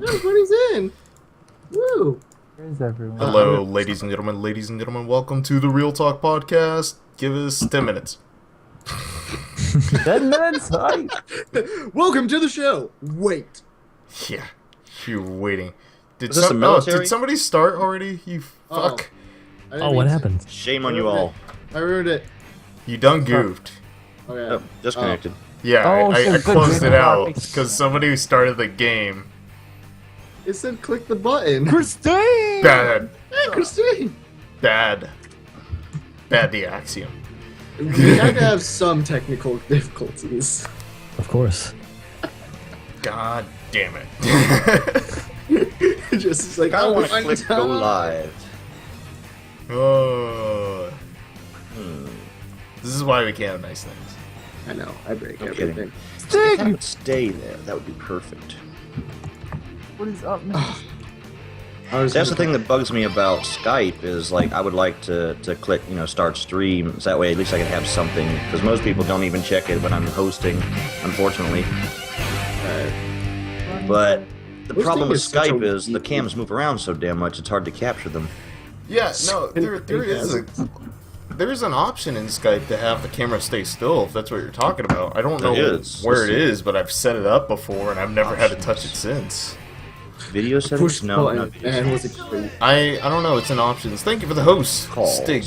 Everybody's in. Woo. Where's everyone? Hello, ladies and gentlemen. Ladies and gentlemen, welcome to the Real Talk Podcast. Give us 10 minutes. 10 minutes? Welcome to the show. Wait. Yeah, you're waiting. Did, Is this the military? did somebody start already? You fuck. Oh, what happened? Shame on you all. I ruined it. You done goofed. Okay. Oh, disconnected. Yeah, Oh, I so good. closed it out Good. because somebody started the game. It said click the button. Christine! Bad. Hey, Christine. Bad. Bad DeAxiom. We had to have some technical difficulties. Of course. God damn it. Just like, I want to one click go time. live. Oh. This is why we can't have nice things. I know. I break No everything. If I would stay there, that would be perfect. What is up, man? That's the thing that bugs me about Skype is like I would like to click start stream so that way at least I can have something because most people don't even check it when I'm hosting, unfortunately. But the Hosting problem with is such a Skype is the weak- cams move around so damn much it's hard to capture them. Yeah, no, there's an option in Skype to have the camera stay still if that's what you're talking about. I don't know There is. where it is, but I've set it up before and I've never had to touch it since. Video settings? Push the No, button not video and settings. was it? I don't know, it's in options. Thank you for the host. Calls. Stink.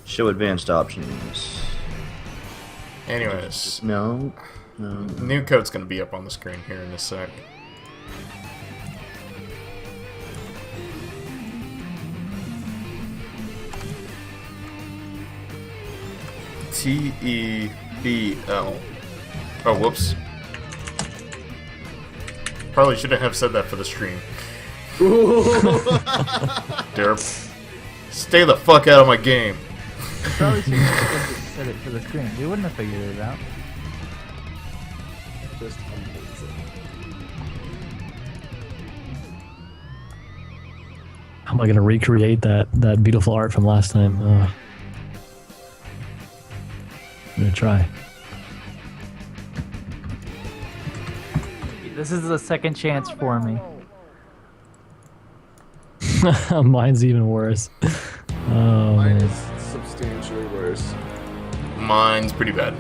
Show advanced options. Anyways, No. new code's gonna be up on the screen here in a sec. TEBL. Oh, whoops. Probably shouldn't have said that for the stream. Derp. Stay the fuck out of my game. Probably should have said it for the screen. We wouldn't have figured it out. Just amazing. How am I gonna recreate that beautiful art from last time? I'm gonna try. This is the second chance for me. Mine's even worse. Oh Mine man. is substantially worse. Mine's pretty bad.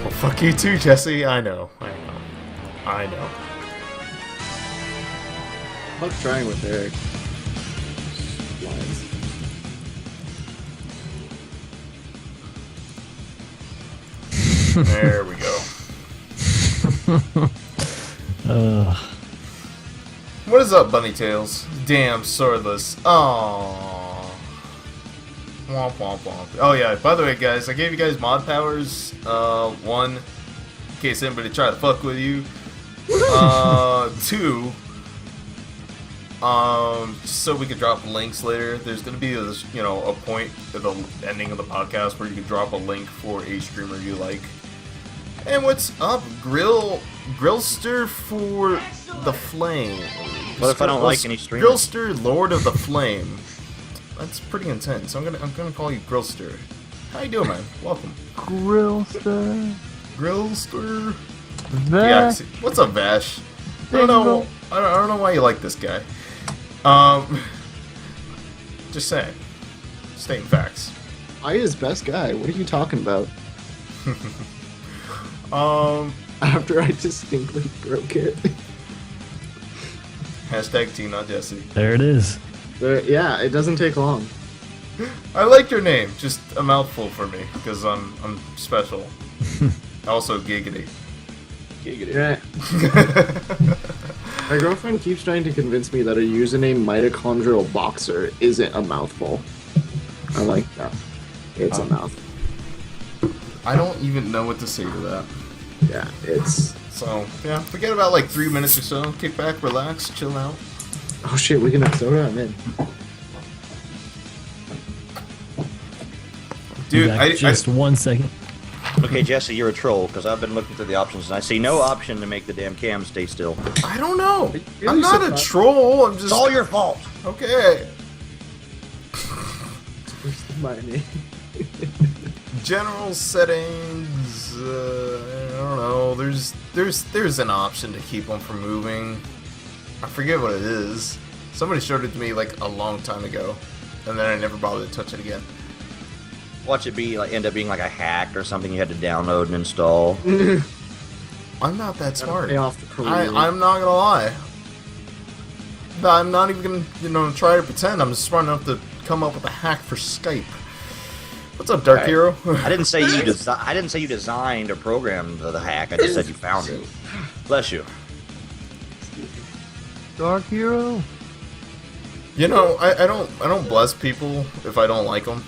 Well, fuck you too, Jesse. I know. I know. Fuck trying with Eric. Lines. There we go. What is up, Bunny Tails? Damn, swordless. Aww. Womp womp womp. Oh yeah, by the way guys, I gave you guys mod powers. One, in case anybody tried to fuck with you. Two, just so we could drop links later. There's gonna be this, a point at the ending of the podcast where you can drop a link for a streamer you like. And what's up, Grillster for the Flame? What if I don't like any streamers? Grillster, Lord of the Flame. That's pretty intense. I'm gonna call you Grillster. How you doing, man? Welcome. Grillster. Grillster. Vash. Yeah. What's up, Vash? I don't know. I don't know why you like this guy. Just saying. Stating facts. I is best guy. What are you talking about? After I distinctly broke it. Hashtag T, not Jesse. There it is. But yeah, it doesn't take long. I like your name. Just a mouthful for me because I'm special. Also, giggity. Yeah. My girlfriend keeps trying to convince me that a username mitochondrial boxer isn't a mouthful. I'm like, no, it's a mouthful. I don't even know what to say to that. Yeah, it's. So, yeah, forget about like 3 minutes or so. Kick back, relax, chill out. Oh shit, we can have soda. I'm in. Dude, Back just 1 second. Okay, Jesse, you're a troll because I've been looking through the options and I see no option to make the damn cam stay still. I don't know. really I'm not a surprised? troll. I'm just. It's all your fault. Okay. Where's my name? General settings. I don't know. There's an option to keep them from moving. I forget what it is. Somebody showed it to me like a long time ago, and then I never bothered to touch it again. Watch it be end up being like a hack or something you had to download and install. I'm not that smart. Pay off the career. I'm not gonna lie. I'm not even gonna try to pretend. I'm just smart enough to come up with a hack for Skype. What's up, Dark Right. Hero? I didn't say you designed or programmed the hack. I just said you found it. Bless you. Dark Hero. You know, I don't bless people if I don't like them.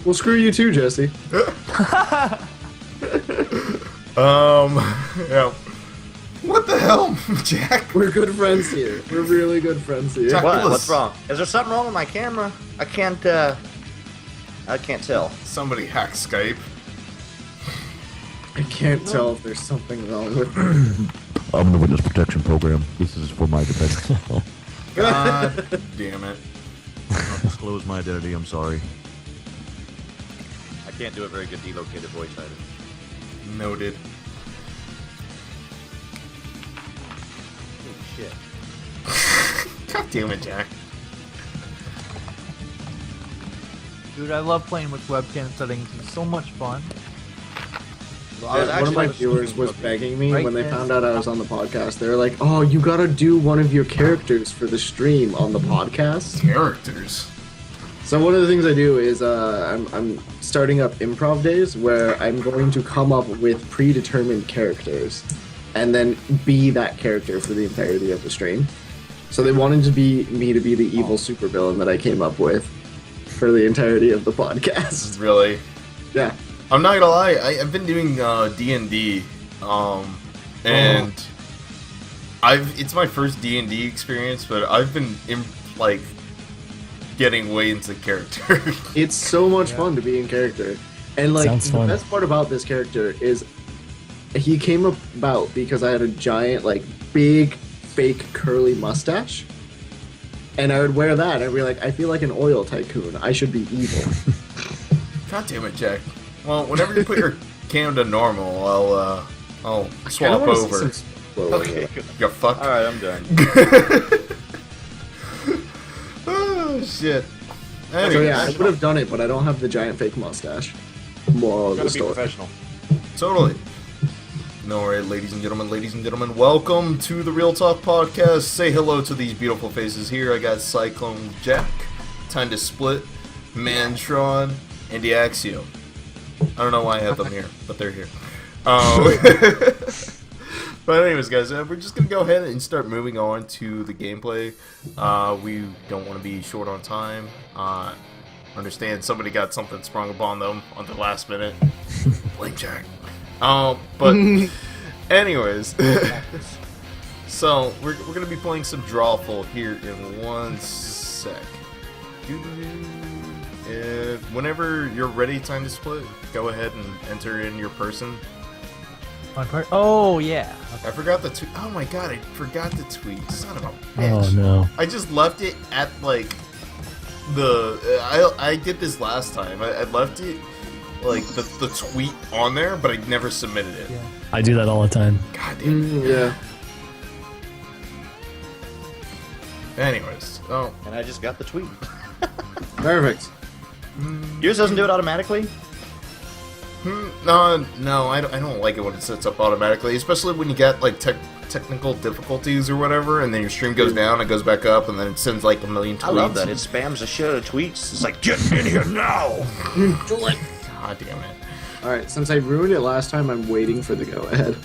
Well, screw you too, Jesse. Yeah. What the hell, Jack? We're good friends here. We're really good friends here. Jack- What? Let's- What's wrong? Is there something wrong with my camera? I can't tell. Somebody hacked Skype. I can't tell if there's something wrong with I'm the witness protection program. This is for my defense. God damn it. I'll disclose my identity. I'm sorry. I can't do a very good delocated voice either. Noted. Oh, shit. God damn it, Jack. Dude, I love playing with webcam settings. It's so much fun. Well, I was One of actually my on the viewers Steam was cookie. begging me Right when they there. found out I was on the podcast. They were like, "Oh, you gotta do one of your characters for the stream on the podcast." Characters. So one of the things I do is I'm starting up improv days where I'm going to come up with predetermined characters, and then be that character for the entirety of the stream. So they wanted to be me to be the evil supervillain that I came up with for the entirety of the podcast. Really? Yeah. I'm not gonna lie, I've been doing D&D, and it's my first D&D experience, but I've been getting way into character. It's so much fun to be in character. And like Sounds the fun. best part about this character is he came about because I had a giant, like, big fake curly mustache. And I would wear that and I'd be like, I feel like an oil tycoon. I should be evil. God damn it, Jack. Well, whenever you put your cam to normal, I'll Kinda swap wanna see over. some slow Okay, you fuck. Alright, I'm done. Oh shit. So Anyways, yeah, I would have done it, but I don't have the giant fake mustache. Moral of the Gotta be story. professional. totally. Alright, ladies and gentlemen, welcome to the Real Talk Podcast. Say hello to these beautiful faces here. I got Cyclone Jack, Time to Split, Mantron, and DeAxiom. I don't know why I have them here, but they're here. But anyways, guys, we're just going to go ahead and start moving on to the gameplay. We don't want to be short on time. Understand somebody got something sprung upon them on the last minute. Blame Jack. But anyways, so we're going to be playing some Drawful here in 1 sec. Whenever you're ready, Time to Split, go ahead and enter in your person. My part. Oh yeah. I forgot the tweet. Oh my god, I forgot the tweet. Son of a bitch. Oh no. I just left it at like the. I did this last time. I left it like the tweet on there, but I never submitted it. Yeah. I do that all the time. God damn it. Yeah. Anyways, oh, And I just got the tweet. Perfect. Yours doesn't do it automatically? no, I don't like it when it sets up automatically, especially when you get like technical difficulties or whatever, and then your stream goes down, it goes back up, and then it sends like a million tweets. I love that. It spams the shit out of tweets. It's like, get in here now! God damn it. Alright, since I ruined it last time, I'm waiting for the go ahead.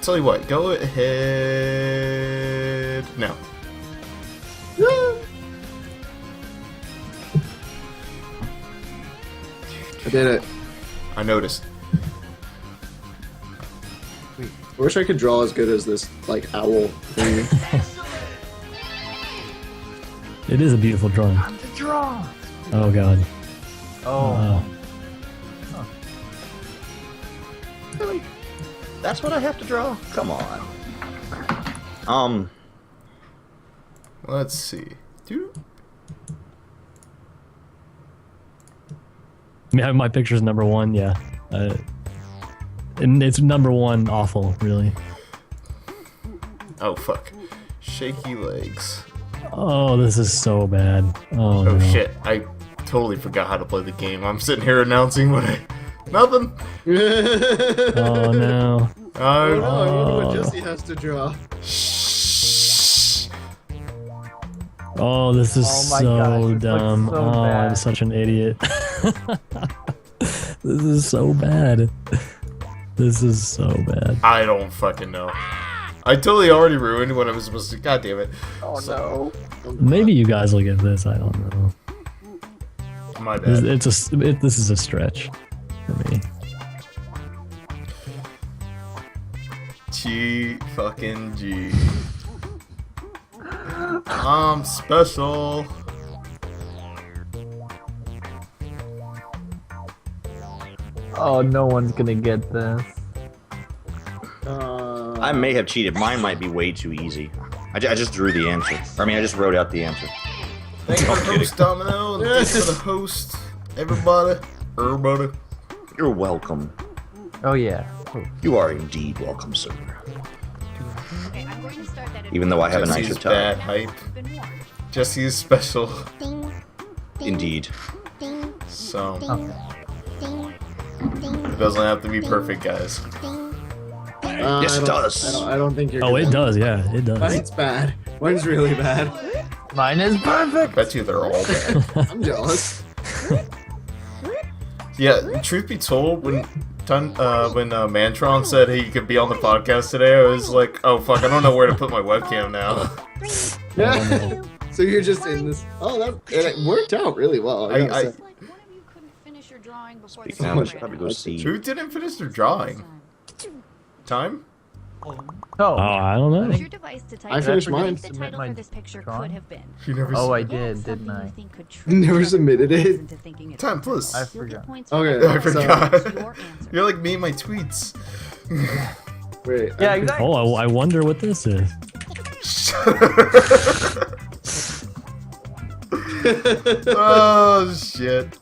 Tell you what, go ahead now. I did it. I noticed. I wish I could draw as good as this, like, owl thing. It is a beautiful drawing. Time to draw. Oh god. Oh. Wow. Really? That's what I have to draw? Come on. Let's see. My picture's number one, yeah. And it's number one awful, really. Oh, fuck. Shaky legs. Oh, this is so bad. Oh, Oh, no. shit. I totally forgot how to play the game. I'm sitting here announcing what I... Nothing. Oh, no. Oh no, I wonder Oh. what Jesse has to draw. Shh. Oh, this is Oh my so gosh, it looks dumb. so Oh, I'm bad. such an idiot. This is so bad. This is so bad. I don't fucking know. I totally already ruined what I was supposed to... God damn it. Oh no. Maybe you guys will get this. I don't know. My bad. This is a stretch for me. G fucking G. I'm special. Oh, no one's gonna get this. I may have cheated. Mine might be way too easy. I just drew the answer. I mean, I just wrote out the answer. Thanks for the host, Domino. And thanks for the host, everybody. Everybody. You're welcome. Oh yeah. Oh. You are indeed welcome, sir. Okay, I'm going to start that Even though I have a Jesse's nicer bad tie. hype. been warned. Jesse is special. Indeed. So, Okay. it doesn't have to be perfect, guys. Yes, it does. I don't think you're Oh, it gonna- does. Yeah, it does. Mine's bad. Mine's really bad. Mine is perfect. Bet you they're all bad. I'm jealous. Yeah, truth be told, when Mantron said he could be on the podcast today, I was like, oh fuck, I don't know where to put my webcam now. Yeah. So you're just in this. Oh, that and it worked out really well. I gotta I- say. Like, one of you couldn't finish your drawing before Speaking the of, I sun should ran probably out. go see. Who didn't finish their drawing? Time? Oh. Oh, I don't Use know. your device to type I finished what mine. the Submit title my for this picture drawing? could have been. You never Oh, I Yeah, did, something didn't you I? think could truly Never shove submitted your it. face into thinking it's Time, right. please. I You'll forgot. get points for Okay, that. I so- forgot. Your answer. You're like me and my tweets. Wait. Yeah, exactly. Oh, I wonder what this is. Oh shit.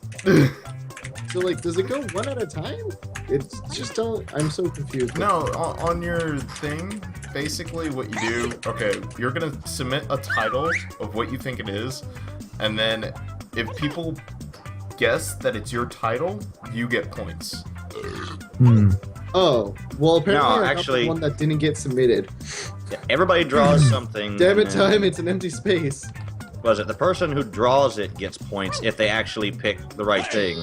So like, does it go one at a time? It's just don't. I'm so confused. No, on your thing, basically what you do, okay, you're gonna submit a title of what you think it is, and then if people guess that it's your title, you get points. Hmm. Oh, well apparently No, I got actually- the one that didn't get submitted. Everybody draws something. Damn it, and then- time! It's an empty space. Was it the person who draws it gets points if they actually pick the right thing?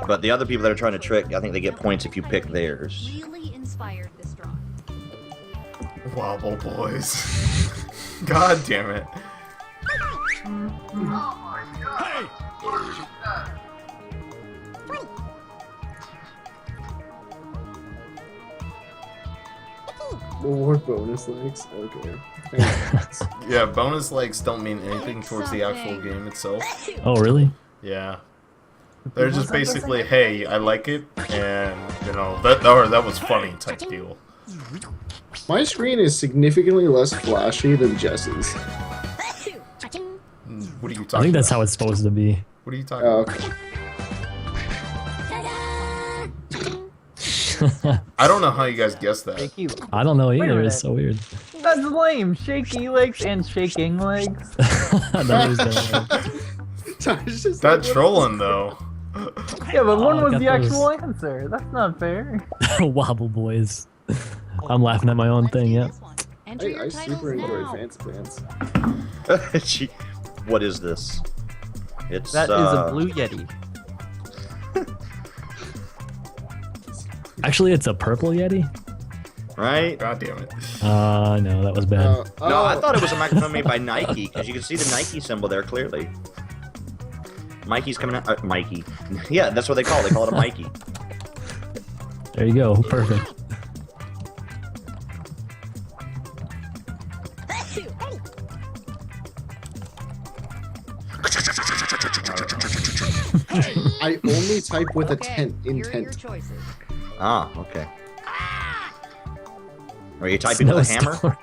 But the other people that are trying to trick, I think they get points if you pick theirs. Really inspired this drawing. Wobble boys. God damn it. More bonus legs. Okay. Thanks. Yeah, bonus likes don't mean anything towards the actual Something. game itself. Oh, really? Yeah. They're just basically, hey, I like it, and, you know, that was funny type deal. My screen is significantly less flashy than Jess's. What are you talking about? I think that's how it's supposed to be. What are you talking Oh, about? okay. I don't know how you guys guessed that. Shaky. I don't know a either. minute. It's so weird. That's lame. Shaky legs and shaking legs. That is dumb. It's just That like, trolling, though. Yeah, but one Oh, I was got the those. actual answer. That's not fair. Wobble boys. I'm laughing at my own thing. Yeah. Enter your I titles super enjoy now. Fancy Pants. Gee, what is this? It's That is a blue yeti. Actually, it's a purple Yeti. right? God damn it. No, that was bad. No, I thought it was a microphone made by Nike because you can see the Nike symbol there clearly. Mikey's coming out. Mikey. Yeah, that's what they call it. They call it a Mikey. There you go. Perfect. I only type with a Okay, tent here are your intent. choices. Ah, okay. Are you typing with a hammer? Snowstorm.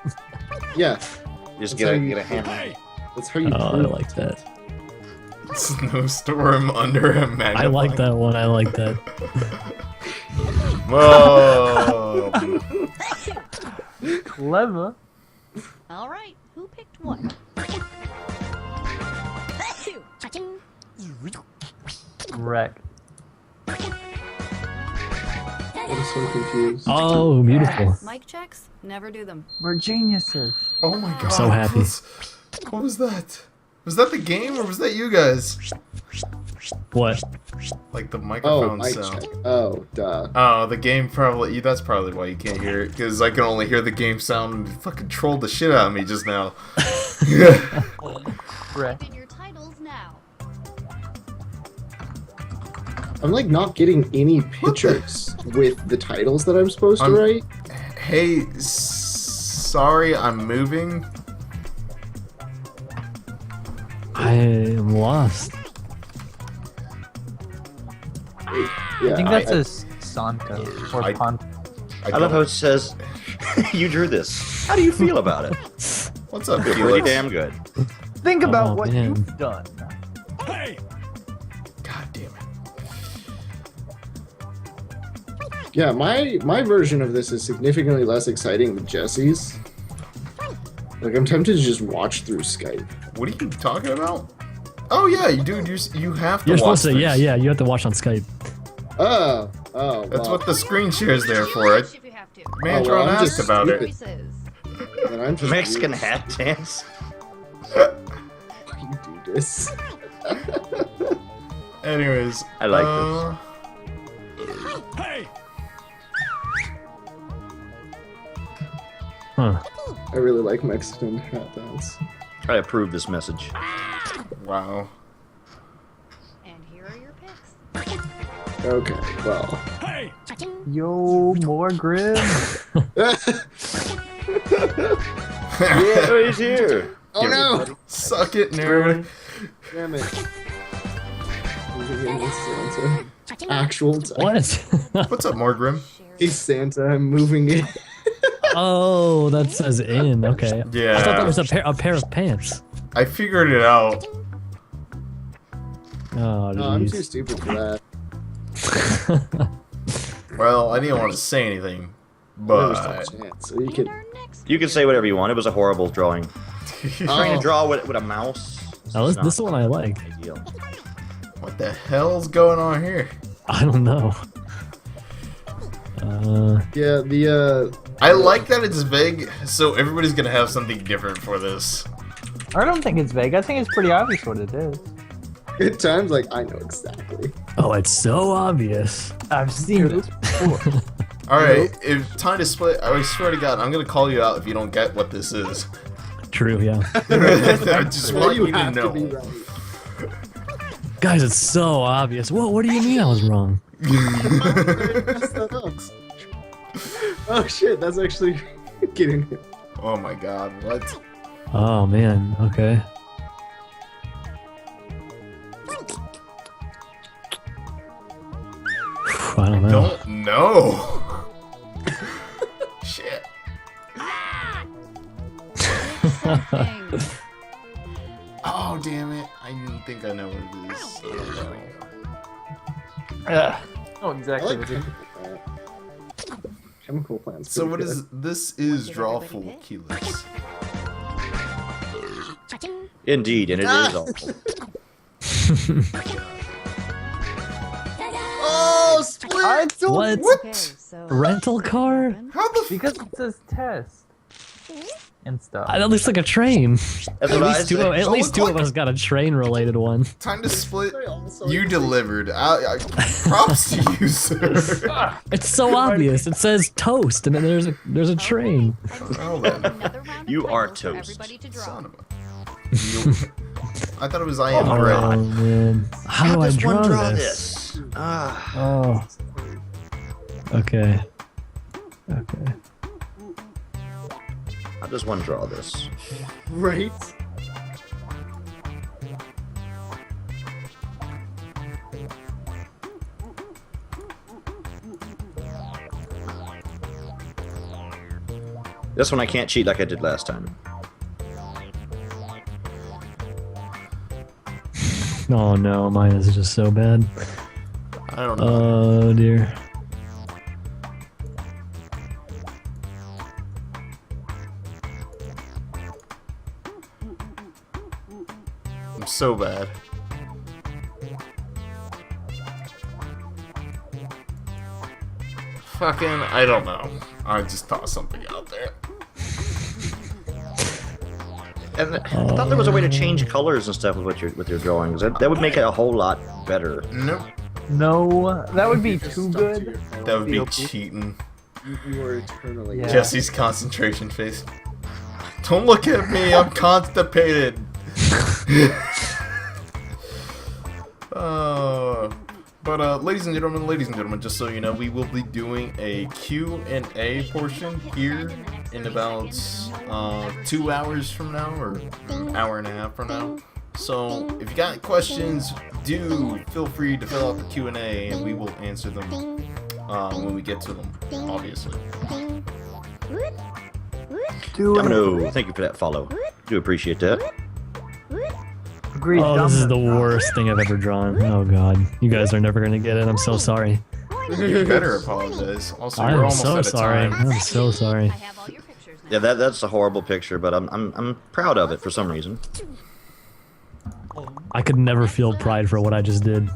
Yeah, Just That's how you- get a hammer. that's how you Oh, I prove like that. Snowstorm under a magnifying. I like that one. I like that. Whoa. Clever. All right, who picked what? Wreck. I'm so confused. Oh, beautiful. Mic checks? Never do them. We're geniuses. Oh my god. so happy. What was that? Was that the game or was that you guys? What? Like the Oh, microphone mic sound. check. Oh, duh. Oh, the game probably. That's probably why you can't hear it, because I can only hear the game sound and it fucking trolled the shit out of me just now. Wreck. Type in your titles now. I'm like not getting any pictures with the titles that I'm supposed to I'm- write. Hey, sorry, I'm moving. I am lost. Yeah, I think that's a Santo or I- Pont. I love how it says, "You drew this. How do you feel about it?" What's up, Pretty Felix? damn good. Think about Oh, what man. you've done. God damn it. Yeah, my version of this is significantly less exciting than Jesse's. Like, I'm tempted to just watch through Skype. What are you talking about? Oh yeah, you dude, you have to You're watch supposed to, this. yeah, you have to watch on Skype. Oh, That's well, what the screen share's there for. If you have to. Man, Oh, well, Tron I'm asked just about it. Choices. then I'm just Mexican weird. hat dance. You do this. Anyways, I like Huh. I really like Mexican hat dance. I approve this message. Wow. And here are your picks. Okay, well. Yo, more grim. Yeah, he's here. Oh no! Suck it, nerd. Damn it. Moving in with Santa. Actual time. What? What's up, Morgrim? Hey Santa, I'm moving in. Oh, that says in. Okay. Yeah. I thought that was a pair of pants. I figured it out. Oh, No, I'm too jeez. stupid for that. Well, I didn't want to say anything, Never but stopped chance. So you could. And our next You can say whatever you want. It was a horrible drawing. Trying Oh. to draw with a mouse. Now, is this not one I like. Ideal. what the hell's going on here? I don't know. Yeah, the I like that it's vague, so everybody's gonna have something different for this. I don't think it's vague. I think it's pretty obvious what it is. at times, like, I know exactly. Oh, it's so obvious. I've seen this before. Alright, if time to split, I swear to God, I'm gonna call you out if you don't get what this is. True, yeah. I just Well, want you you to have to know. be right. Guys, it's so obvious. What do you mean I was wrong? Oh shit, that's actually getting it. Oh my God, what? Oh, man. Okay. I don't know. Don't know. Shit. Something. Oh damn it! I think I know what it is. Oh, Oh, I exactly. like chemical plants. so pretty what good. is this? Is Did draw everybody full pick? keyless. Indeed, and it is awful. Oh, split! I told What? you. Okay, so Rental car? How the? Because it says test and stuff. That looks like a train. That's At what I least two, said. at least two of us got a train-related one. Time to split. I also You like- delivered. Props to you, sir. It's so obvious. It says toast, and then there's a train. Well then, another round of You are titles for toast. everybody to draw. son of a. I thought it was I am Oh, bread. man. How do I does draw, one draw this? this? Ah, Oh. Okay. Okay. how does one draw this? Right? This one I can't cheat like I did last time. Oh no, mine is just so bad. I don't know. Oh dear. I'm so bad. Fucking, I don't know. I just tossed something out there. And I thought there was a way to change colors and stuff with your drawings. That would make it a whole lot better. Nope. No, that would be Just too stuck to good. your phone. That would be Nope. cheating. You are eternally. Yeah. Jesse's concentration face. Don't look at me, I'm constipated. Ladies and gentlemen, just so you know, we will be doing a Q&A portion here in about 2 hours from now, or an hour and a half from now. So, if you got questions, do feel free to fill out the Q&A, and we will answer them when we get to them, obviously. Domino, thank you for that follow. Do appreciate that. Agreed. Oh, this is the Domino. worst thing I've ever drawn. Oh god. You guys are never gonna get it. I'm so sorry. You better apologize. Also, I you're am almost so out of sorry. time. I'm so I sorry. have all your pictures now. Yeah, that's a horrible picture, but I'm proud of it for some reason. I could never feel pride for what I just did.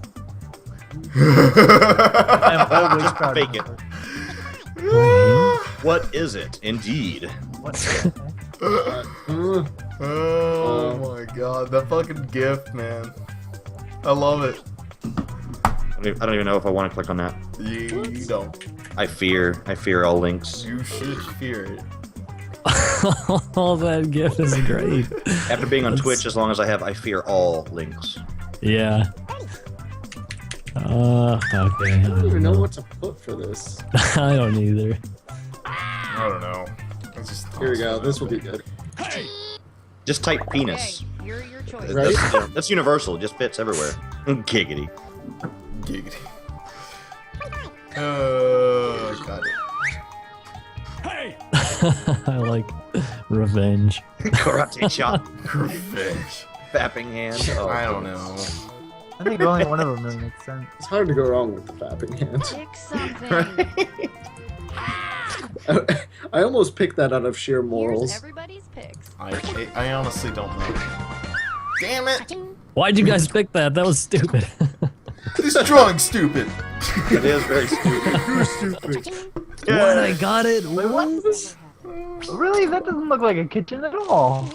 I'm always proud of Fake it. her. What is it? Indeed. Oh my god, that fucking gift, man. I love it. I don't even know if I want to click on that. You don't. I fear all links. You should fear it. Oh, that gift is great. After being on Twitch, as long as I fear all links. Yeah. Okay. I don't even know what to put for this. I don't either. I don't know. It's just Here we go. This will be good. Just type penis. Okay, you're your choice. Right? That's universal. It just fits everywhere. Giggity. Giggity. Got it. I like revenge. Karate chop. Revenge. Fapping hand. Oh, I don't know. I think only one of them really makes sense. It's hard to go wrong with the fapping hand. Pick something. I almost picked that out of sheer Here's morals. everybody's picks. I honestly don't know. Damn it! Why'd you guys pick that? That was stupid. This drawing's stupid. It is very stupid. You're stupid. What? I got it. Wait, what? What? Really? That doesn't look like a kitchen at all.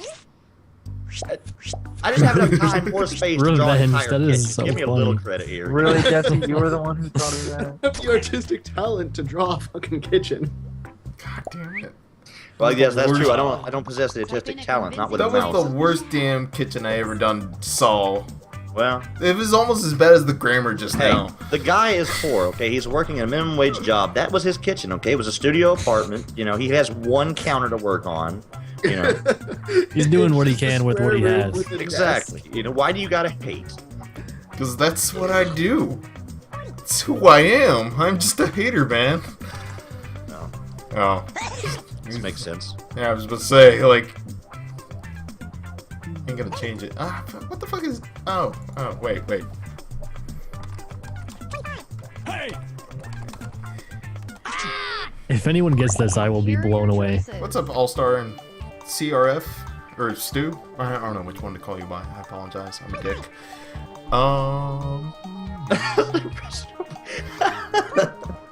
I just have enough time or space to draw an Revenge, entire that is kitchen. so Give me a funny. little credit here. Really, Jesse? You were the one who thought of that? I have the artistic talent to draw a fucking kitchen. God damn it. Well, yes, that's Worst- true. I don't possess the artistic talent. Not with a That was mouse. the worst damn kitchen I ever saw. Well, It was almost as bad as the grammar just hey, now. the guy is poor. Okay, he's working a minimum wage job. That was his kitchen. Okay, it was a studio apartment. You know, he has one counter to work on. You know, He's doing what he can with what he has. exactly. You know, why do you gotta hate? Because that's what I do. It's who I am. I'm just a hater, man. No, Oh. this makes sense. Yeah, I was about to say, like... ain't gonna change it. Ah, what the fuck is... Oh, wait. If anyone gets this, I will be Here are blown your away. choices. What's up, All-Star and CRF? Or Stu? I don't know which one to call you by. I apologize. I'm a dick.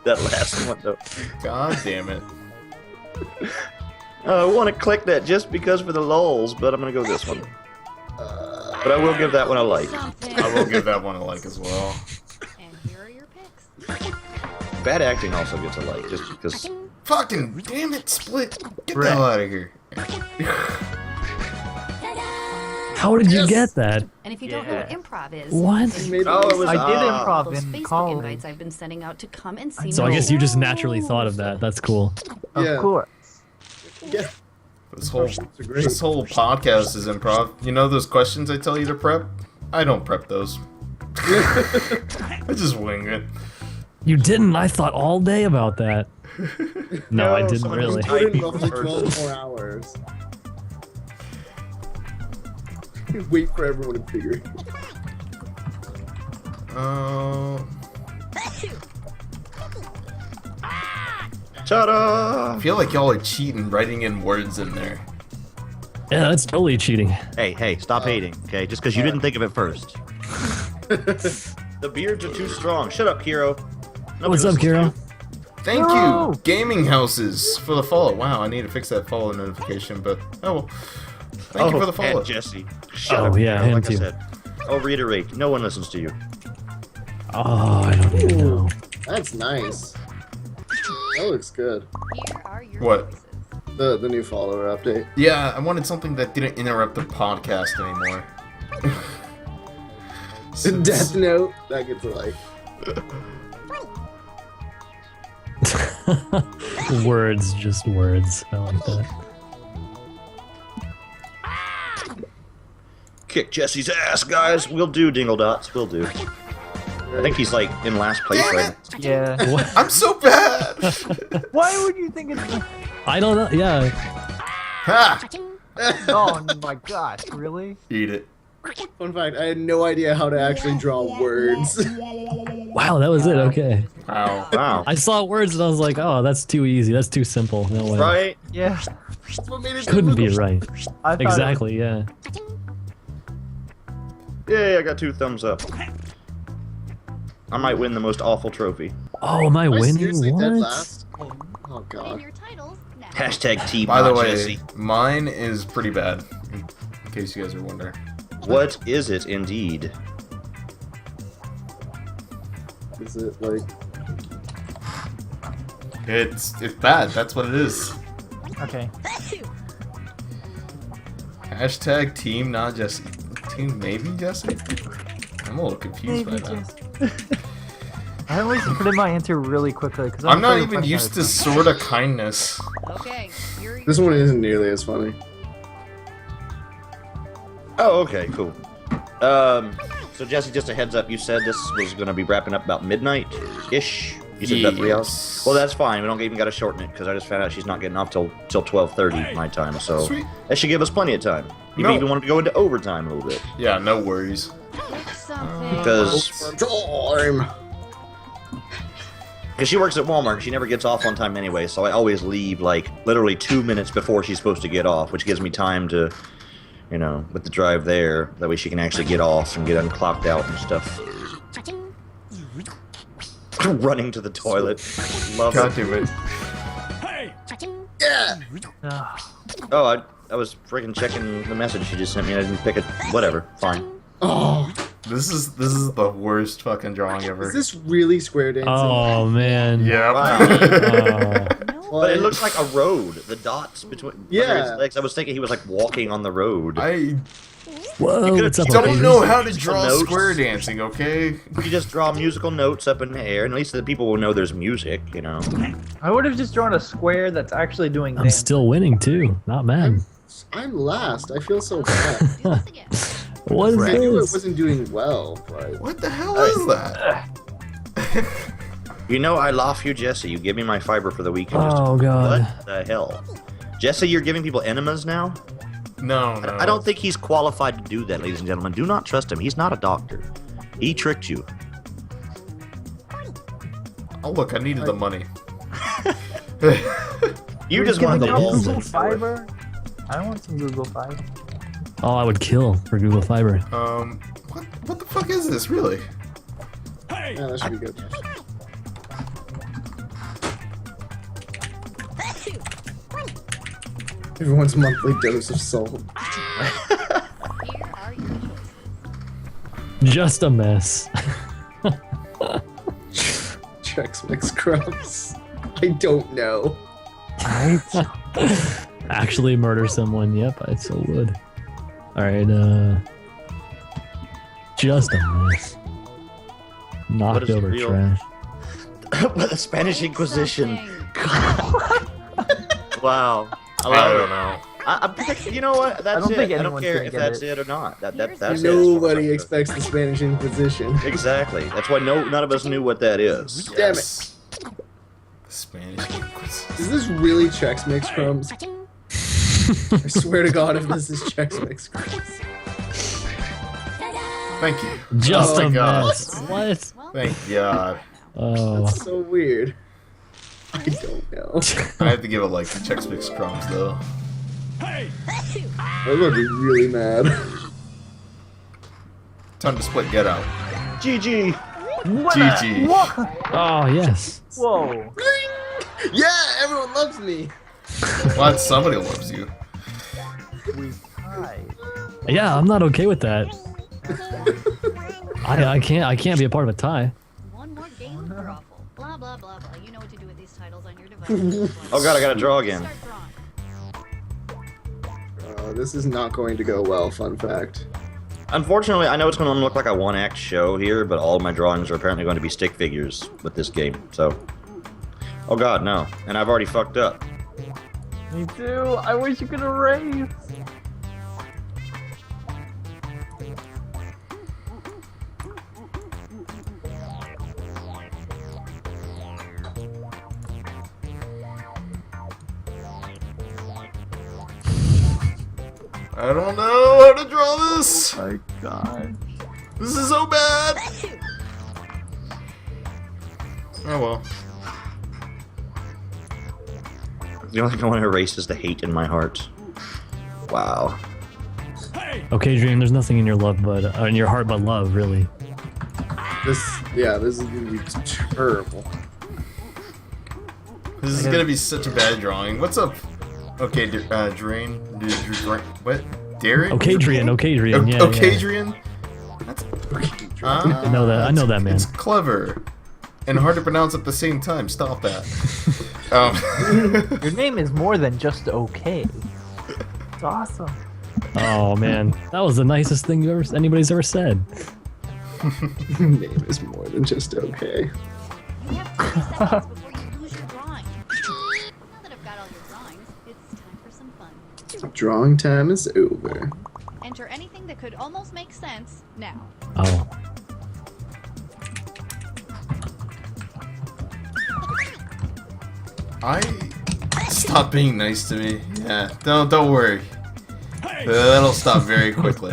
That last one, though. God damn it. I want to click that just because for the lulz, but I'm gonna go this one. But I will give that one a like. Something. I will give that one a like as well. And here are your picks. Bad acting also gets a like, just because. Fucking damn it, Split. Get the Right. hell out of here. How did you get that? And if you don't know what improv is, What? then Made Oh, it was. I did improv those in Facebook college. invites I've been sending out to come and see So I me. guess you just naturally thought of that. That's cool. Of Yeah. course. Yeah. This whole great. this whole podcast is improv. You know those questions I tell you to prep? I don't prep those. I just wing it. You didn't. I thought all day about that. No, I didn't someone really. who's Put in typing roughly first. 12 more hours. Wait for everyone to figure it out. Ta-da! I feel like y'all are cheating, writing in words in there. Yeah, that's totally cheating. Hey, stop hating, okay? Just because you didn't think of it first. The beards are too strong. Shut up, Kiro. What's up, Kiro? Thank you, Gaming Houses, for the follow. Wow, I need to fix that follow notification, but oh well. Thank you for the follow. And Jesse. Shut Oh, up, yeah, Kiro, him like I too. said. I'll reiterate, no one listens to you. Oh, I don't even know. That's nice. That looks good. Here are your What? choices. The new follower update. Yeah, I wanted something that didn't interrupt the podcast anymore. Death Note. That gets a like. Words, just words. I like that. Kick Jesse's ass, guys. We'll do, Dingle Dots. We'll do. I think he's like in last place Damn right it. Yeah. I'm so bad! Why would you think it's... I don't know. Yeah. Ha! Oh my gosh, really? Eat it. Fun fact: I had no idea how to actually draw words. Wow, that was it. Okay. Wow. Wow. I saw words and I was like, oh, that's too easy. That's too simple. No way. Right? Yeah. That's what made it Couldn't be difficult. right. I thought Exactly. Yeah. Yay, I got 2 thumbs up. I might win the most awful trophy. Oh, am I Am I winning? seriously dead What? last? Oh And god. your titles now. Hashtag team By the not way, Jesse. mine is pretty bad, in case you guys are wondering. What is it indeed? Is it like? It's bad, that's what it is. Okay. Hashtag team not Jesse. Team maybe Jesse? I'm a little confused by that. I always put in my answer really quickly because I'm not even used to sorta kindness. Okay, here are your This one isn't nearly as funny. Oh, okay, cool. So Jesse, just a heads up, you said this was going to be wrapping up about midnight-ish? You said about 3 hours? Yes. Well, that's fine. We don't even got to shorten it, because I just found out she's not getting off till 12:30 my time, so Sweet. that should give us plenty of time. You may No. even want to go into overtime a little bit. Yeah, no worries. pick something. Because Time. she works at Walmart, and she never gets off on time anyway, so I always leave, like, literally 2 minutes before she's supposed to get off, which gives me time to, you know, with the drive there, that way she can actually get off and get unclocked out and stuff. Running to the toilet. Love God it. damn it. Oh, I was freaking checking the message she just sent me. I didn't pick it. Whatever. Fine. Oh, This is the worst fucking drawing ever. is this really square dancing? Oh man. Yeah. Oh. But it looks like a road. The dots between under Yeah. his legs. I was thinking he was like walking on the road. I Whoa. could've- What's up, you don't baby? know how to Musical draw notes. square dancing, okay? You just draw musical notes up in the air, and at least the people will know there's music, you know. I would have just drawn a square that's actually doing I'm dance. still winning too. Not mad. I'm last. I feel so bad. Do this again. What is I knew it this? wasn't doing well, but What the hell is that? You know I love you, Jesse. You give me my fiber for the weekend. Oh god. What the hell? Jesse, you're giving people enemas now? No. I don't think he's qualified to do that, ladies and gentlemen. Do not trust him. He's not a doctor. He tricked you. Oh look, I needed the money. You just Can wanted we the get walls. Google Fiber? I want some Google Fiber. Oh, I would kill for Google Fiber. What the fuck is this, really? yeah, that should be good. Everyone's monthly dose of salt. Here are your choices. Just a mess. Chex Mix Crumbs. I don't know. Actually murder someone. Yep, I still would. Alright, just a mess. What Knocked is over real? trash. The Spanish Inquisition. Something. Wow. I I love don't it. know. I'm thinking, you know what? That's don't it. think I don't anyone's care gonna if get that's it. it or not. That's Here's it. Nobody expects the Spanish Inquisition. Exactly. That's why none of us knew what that is. Damn it. Yes. Spanish Inquisition. Is this really Chex Mix Crumbs? I swear to God, if this is Chex Mix Crumbs. Thank you. Just Oh a my God. mess. What? Well, Thank God. Oh. That's so weird. I don't know. I have to give it like the Chex Mix crumbs though. I'm gonna be really mad. Time to split. Get out. GG. GG. Oh yes. Whoa. Yeah, everyone loves me. Glad somebody loves you. We tied. Yeah, I'm not okay with that. I can't be a part of a tie. one more game of Raffle. Blah, blah, blah, blah. You know what to do with these titles on your device. Oh God, I gotta draw again. Start drawing. This is not going to go well, fun fact. Unfortunately, I know it's going to look like a one-act show here, but all of my drawings are apparently going to be stick figures with this game. So, oh God, no! And I've already fucked up. Me too. I wish you could erase. I don't know how to draw this. My God. This is so bad. Oh well. The only thing I want to erase is the hate in my heart. Wow. Okay, Dream. There's nothing in your in your heart but love, really. This is gonna be terrible. This is gonna be such a bad drawing. What's up? Okay, Drain. What? Darren? Okay, Drian. Okay, Drian. Yeah. Okay, Yeah. Drian? That's... I know that. I know that, man. It's clever. And hard to pronounce at the same time. Stop that. Your name is more than just okay. It's awesome. Oh man, that was the nicest thing anybody's ever said. Name is more than just okay. You have 30 seconds before you lose your drawing. Now that I've got all your drawings, it's time for some fun. Drawing time is over. Enter anything that could almost make sense now. Oh. Stop being nice to me. Yeah, don't worry. That'll stop very quickly.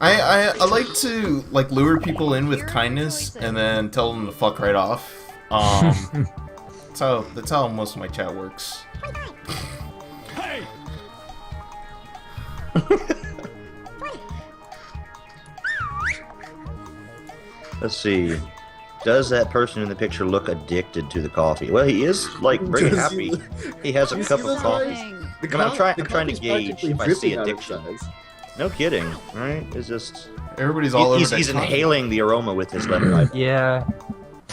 I like to like lure people in with kindness and then tell them to fuck right off. That's how most of my chat works. Let's see. Does that person in the picture look addicted to the coffee? Well, he is like very Does happy. he- He has a You cup see of those coffee. eyes? Dang. I'm trying to coffee's gauge practically if I see dripping out of addiction. his eyes. No kidding, right? It's just Everybody's all over he's that coffee. inhaling the aroma with his left eye. Yeah.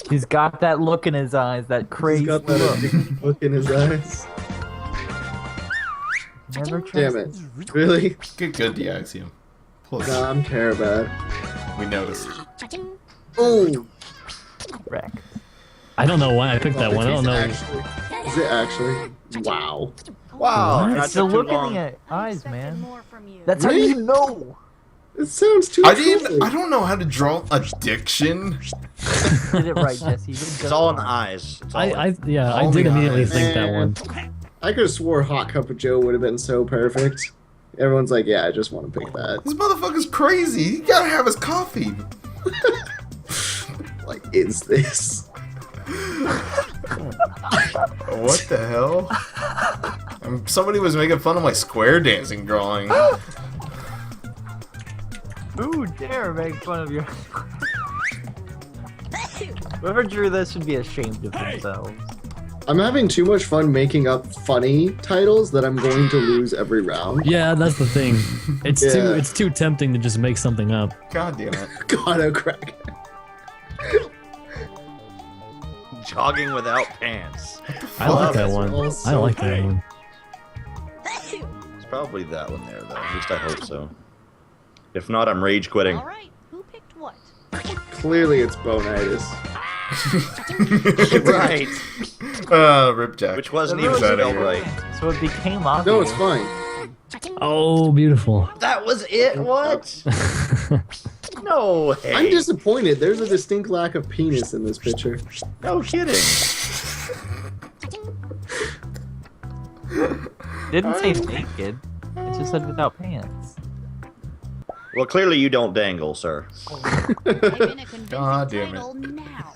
He's got that look in his eyes, that He's crazy got that look. addicted look in his eyes. Never Damn it. Really? Good DeAxiom. Plus, Nah, I'm terrible. we noticed. Oh! Wreck. I don't know why I picked that one. I don't know. Is it actually? Wow. Wow, What? not It's the too look in long. the eyes, Expected man. more from you. That's how Really? you know. It sounds too I true. don't know how to draw addiction. Did it right, Jesse. It's all in the eyes. It's all I did Only immediately eyes. think that one. I could have swore Hot Cup of Joe would have been so perfect. Everyone's like, yeah, I just want to pick that. This motherfucker's crazy. He gotta have his coffee. Like, is this? What the hell? Somebody was making fun of my square dancing drawing. Ooh, dare make fun of your. Whoever drew this should be ashamed of themselves. I'm having too much fun making up funny titles that I'm going to lose every round. Yeah, that's the thing. Yeah. It's too tempting to just make something up. God damn it. God, oh crack. jogging without pants. I like that That's one. all I so like that great. one. It's probably that one there, though. At least I hope so. If not, I'm rage quitting. All right, who picked what? Clearly it's bonitis. Right. Rip Jack. Which wasn't That even really spelled is right. So it became obvious. No, it's fine. Oh, beautiful. That was it? What? No way. I'm disappointed. There's a distinct lack of penis in this picture. No kidding. Didn't say naked. It just said without pants. Well, clearly you don't dangle, sir. Type in a convincing God damn it. title now.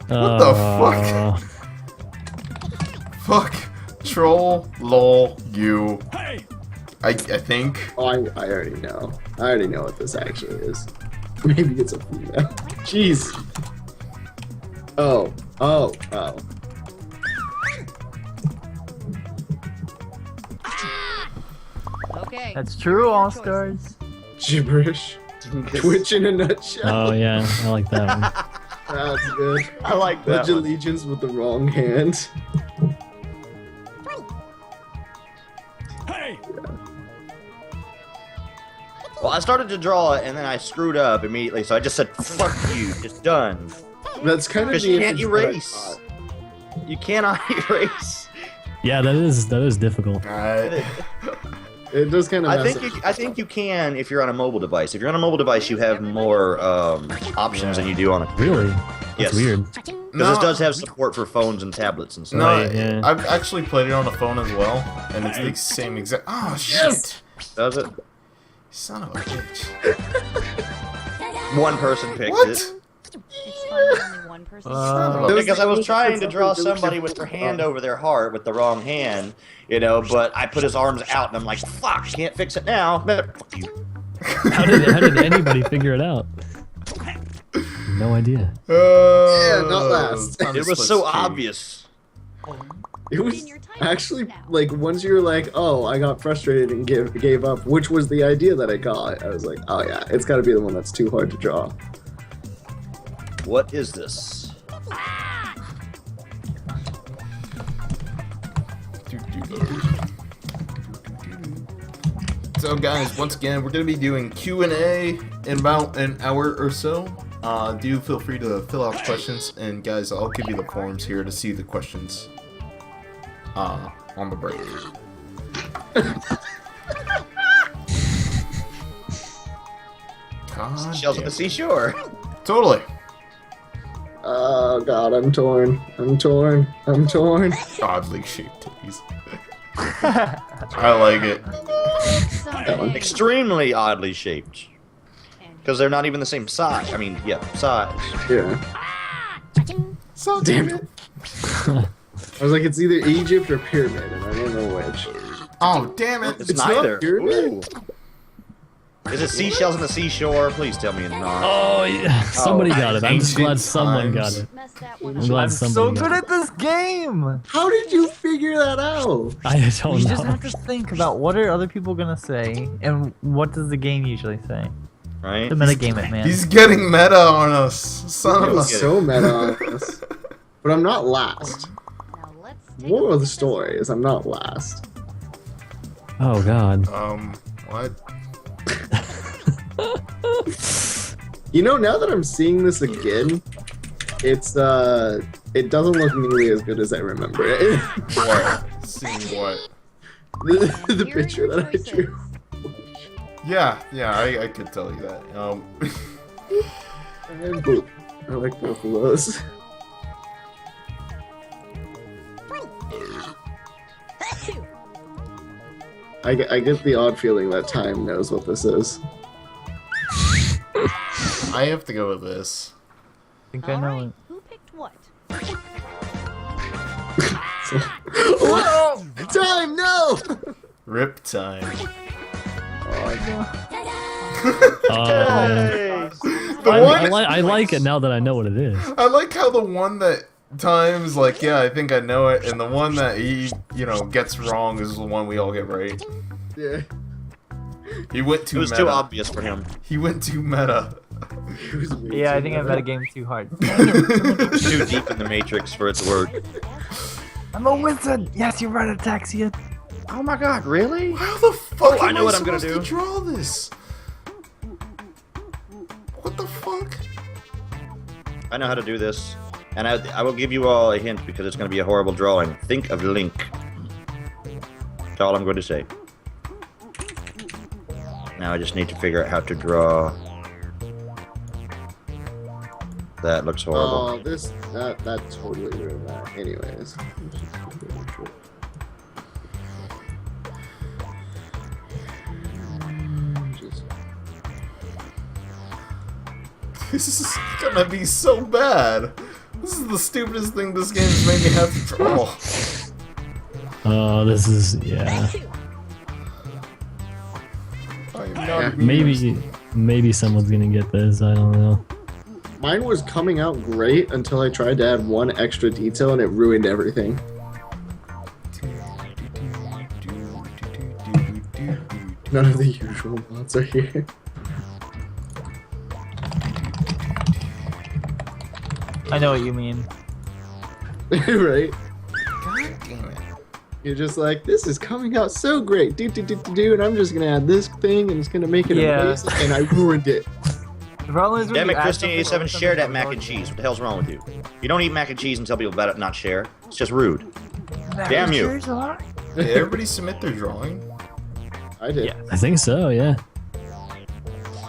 What the fuck? Troll, lol, you. I think. Oh, I already know. I already know what this actually is. Maybe it's a female. Jeez. Oh. Okay. That's true, Your All choice. Stars. Gibberish. Twitch in a nutshell. Oh yeah, I like that one. That's good. I like that Pledge one. allegiance with the wrong hand. Well, I started to draw it and then I screwed up immediately, so I just said, "Fuck you, it's done." That's kind of Because the you can't image that I erase. thought. You cannot erase. Yeah, that is difficult. It does kind of. I think you can if you're on a mobile device. If you're on a mobile device, you have more options than you do on a computer. Really? That's Yes. weird. Because No. this does have support for phones and tablets and stuff. No, Right, yeah. I've actually played it on a phone as well, and it's the same exact. Oh shit! Does it? Son of a bitch. One person picked What? it. It's funny only one person. Because I was Those- trying to those- draw those- somebody with their hand over their heart with the wrong hand, you know, but I put his arms out and I'm like, fuck, can't fix it now. Fuck you. How did anybody figure it out? No idea. Yeah, not last. It was so obvious. It was In your time actually now. like once you were like, oh, I got frustrated and gave up, which was the idea that I got. I was like, oh yeah, it's got to be the one that's too hard to draw. What is this? So guys, once again, we're going to be doing Q&A in about an hour or so. Do feel free to fill out questions, and guys, I'll give you the forms here to see the questions on the break. God Shells at damn the it. seashore. Totally. Oh god, I'm torn. Oddly shaped titties. I like it. Someday. Extremely oddly shaped. Because they're not even the same size. I mean, yeah, size. Yeah. So Damn it. I was like, it's either Egypt or pyramid, and I don't know which. Oh damn it! It's, not neither. pyramid? Ooh. Is it seashells on the seashore? Please tell me it's not. Oh yeah, somebody got it. I'm just glad ancient someone got times. it. Mess that one I'm up. glad I'm somebody so got good it. at this game. How did you figure that out? I don't You know. just have to think about what are other people gonna say, and what does the game usually say. Right? The metagame it, man. He's getting meta on us, son It of a. was so meta on us. But I'm not last. Now let's take a Moral look of the at this. story is I'm not last. Oh god. What? You know, now that I'm seeing this again, it's it doesn't look nearly as good as I remember it. What? Seeing what? the Here are picture your that I drew. choices. Yeah, I could tell you that. I like both of those. I get the odd feeling that Time knows what this is. I have to go with this. I think I know Alright, it. who picked what? Whoa! Time, no! Rip time. Oh man. The one I like it now that I know what it is. I like how the one that Time's like, yeah, I think I know it, and the one that he, gets wrong is the one we all get right. Yeah. He went It too was meta. too obvious for him. He went too meta. It was way Yeah, I too think I meta. metagame too hard. Dang it. Too deep in the matrix for it to work. I'm a wizard. Yes, you're right, Ataxia. Oh my god, really? How the fuck I am know what I'm gonna supposed to do. draw this? What the fuck? I know how to do this. And I will give you all a hint because it's going to be a horrible drawing. Think of Link. That's all I'm going to say. Now I just need to figure out how to draw. That looks horrible. Oh, that totally ruined that. Anyways. This is gonna be so bad. This is the stupidest thing this game's made me have to draw. Oh, this is yeah. I am not Maybe someone's gonna get this. I don't know. Mine was coming out great until I tried to add one extra detail and it ruined everything. None of the usual mods are here. I know what you mean. Right? God damn it. You're just like, this is coming out so great, and I'm just gonna add this thing, and it's gonna make it amazing, and I ruined it. The problem is when Damn you it, add Christine something 87, over share something that mac and that's cheese. What the hell's wrong with you? You don't eat mac and cheese and tell people about it, not share. It's just rude. Damn you. Did everybody submit their drawing? I did. Yeah. I think so. Yeah.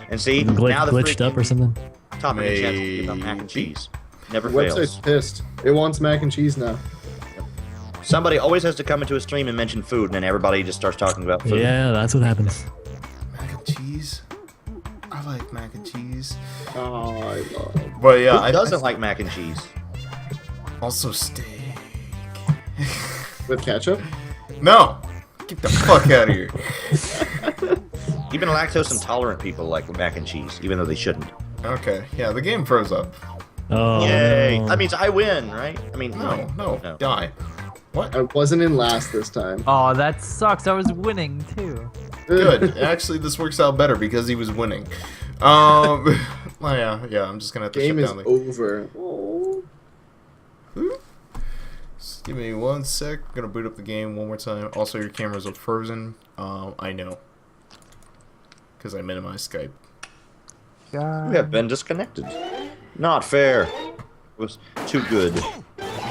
And see, Glitched, now the glitched up or something. top of the chat about mac and cheese. Never The website's fails. pissed. It wants mac and cheese now. Somebody always has to come into a stream and mention food, and then everybody just starts talking about food. Yeah, that's what happens. Mac and cheese? I like mac and cheese. Oh, I love. But yeah, Who doesn't like mac and cheese? Also steak. With ketchup? No! Get the fuck out of here. Even lactose intolerant people like mac and cheese, even though they shouldn't. Okay, yeah, the game froze up. Oh, Yay! no. That means I win, right? I mean, No, die. What? I wasn't in last this time. Oh, that sucks. I was winning too. Good. Actually, this works out better because he was winning. Well, yeah, I'm just gonna have to Game shut is down the... over. Oh. Just give me 1 sec. I'm gonna boot up the game one more time. Also, your cameras are frozen. I know. Because I minimized Skype. we have been disconnected. Not fair. It was too good.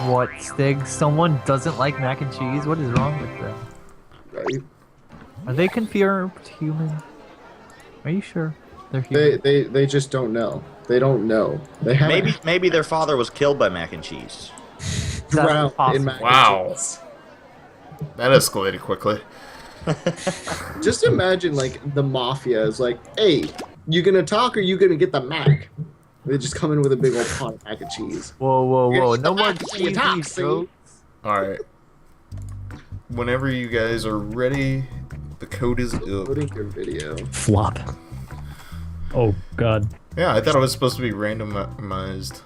What, Stig? Someone doesn't like mac and cheese? What is wrong with them? Right? Are they confirmed human? Are you sure they're human? They just don't know. They don't know. They haven't Maybe their father was killed by mac and cheese. drowned possible. in mac and Wow. cheese. That escalated quickly. Just imagine, like, the mafia is like, hey, you gonna talk or you gonna get the mac? They just come in with a big old pot of mac and cheese. Whoa, whoa, whoa! It's No the more mac and cheese talk, cheese, see? bro. Alright. Whenever you guys are ready, the code is up. Loading your video. Flop. Oh God. Yeah, I thought it was supposed to be randomized.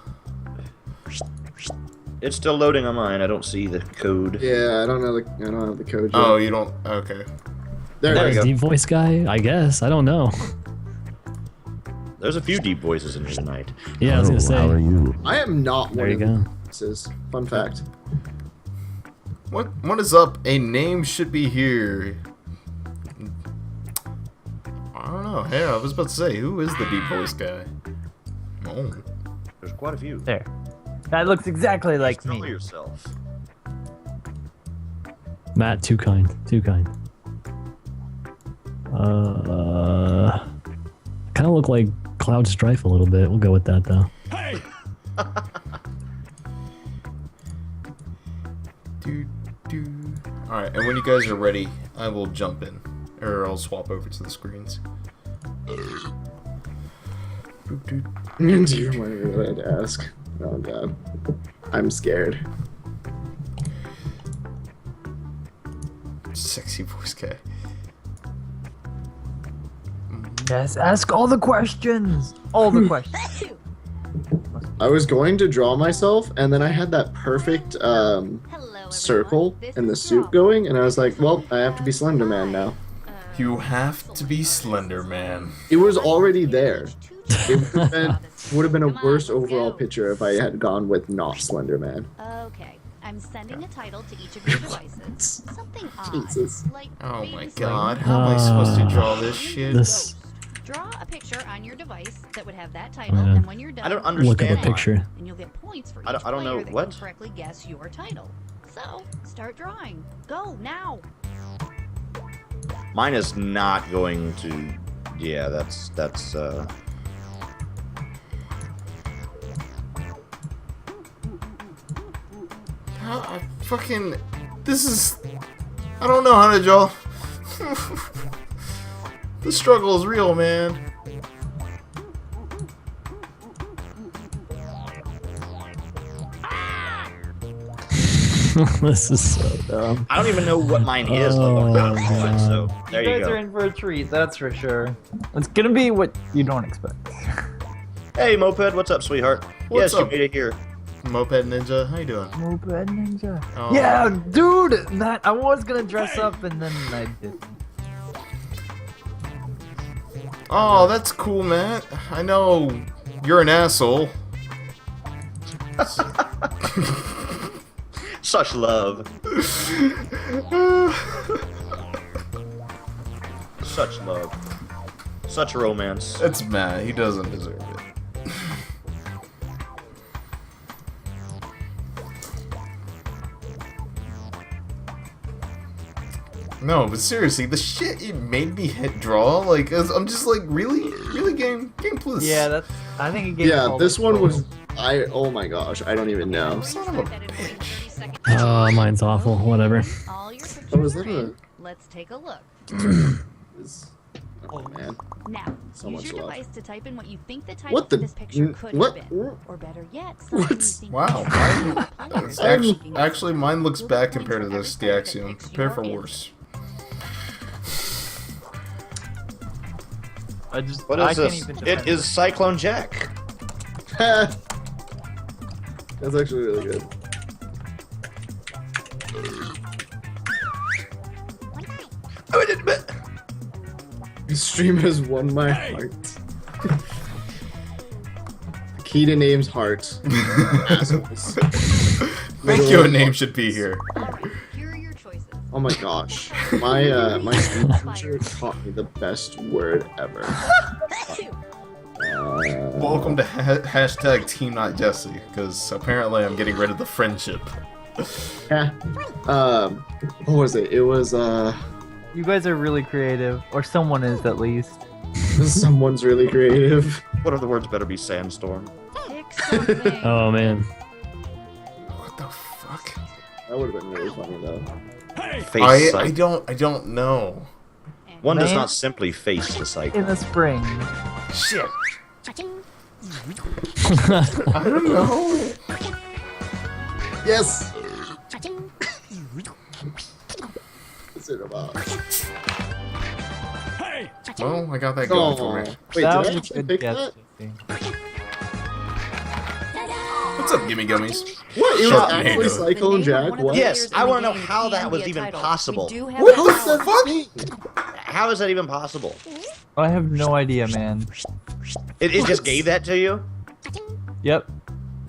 It's still loading on mine. I don't see the code. Yeah, I don't have the code yet. Oh, you don't... Okay. there there it you is. go. Deep voice guy? I guess. I don't know. There's a few deep voices in here tonight. Yeah, I was gonna How are say. you? I am not There one you of go. these. Fun fact. What is up? A name should be here. I don't know. Hey, I was about to say, who is the deep voice guy? Oh. There's quite a few. There. That looks exactly like Tell me. yourself. Matt, too kind. Too kind. Kind of look like Cloud Strife a little bit. We'll go with that though. Alright, and when you guys are ready, I will jump in. Or I'll swap over to the screens. Do you remind me what I had to ask? Oh god. I'm scared. Sexy voice guy. Yes, ask all the questions. All the questions. I was going to draw myself, and then I had that perfect Hello, circle everyone. This and the is suit Rob. going, and I was like, well, I have to be Slender Man now. You have to be Slender Man. It was already there. It would have been a Come on, worse let's overall go. picture if I had gone with not Slender Man. Okay, I'm sending a title to each of your devices. Something odd. Jesus. Like Oh my baby god, how am I supposed to draw this shit? This. Draw a picture on your device that would have that title, Yeah. and when you're done, I don't Look up a understand. picture. and you'll get points for each I don't know player that what? can correctly guess your title. So, start drawing. Go now. Mine is not going to. Yeah, that's. I fucking... This is... I don't know how to draw. The struggle is real, man. This is so dumb. I don't even know what mine is. Though. God. So there You you guys are go. in for a treat, that's for sure. It's gonna be what you don't expect. Hey, Moped, what's up, sweetheart? What's yes, up? you made it here. Moped Ninja, how you doing? Moped Ninja. Oh. Yeah, dude! That I was gonna dress up and then I didn't. Oh, that's cool, Matt. I know you're an asshole. Such love. Such love. Such romance. It's Matt. He doesn't deserve it. No, but seriously, the shit it made me hit draw, like, I'm just like, really game plus. Yeah, that's. I think it gave Yeah, all this the one trolls. was. Oh my gosh, I don't even know. Son of a bitch. Oh, mine's awful. Whatever. All your pictures Oh, is are that a- in. Let's take a look. Oh man. Now, So use much your love. device to type in what you think the title What of the- this picture could what? have been. Or better yet, something you think Wow, you mine, players actually, mine looks bad compared to this DeAxiom. Prepare for worse. What I is can't this? even It defend is Cyclone Jack. That's actually really good. Oh, it didn't. This stream has won my heart. Key to name's heart. Assholes. Thank you, a name should be here. Here are your choices. Oh my gosh. My stream teacher taught me the best word ever. Welcome to hashtag Team Not Jesse, because apparently I'm getting rid of the friendship. Yeah. What was it? It was You guys are really creative, or someone is at least. someone's really creative. What are the words? Better be sandstorm. Pick something. Oh man. What the fuck? That would have been really funny though. Face I cycle. don't know. One does Man. not simply face the cycle. In the spring. Shit. I don't know. Yes. What's it about? Well, I got that going for me. Wait, That did I was a actually good pick guess, that? Jesse. What's up, gimme gummies? What? It was Shut actually me. Cyclone Jack? What? Yes, I want to know how that was even possible. What the fuck? How is that even possible? I have no idea, man. It just gave that to you? Yep.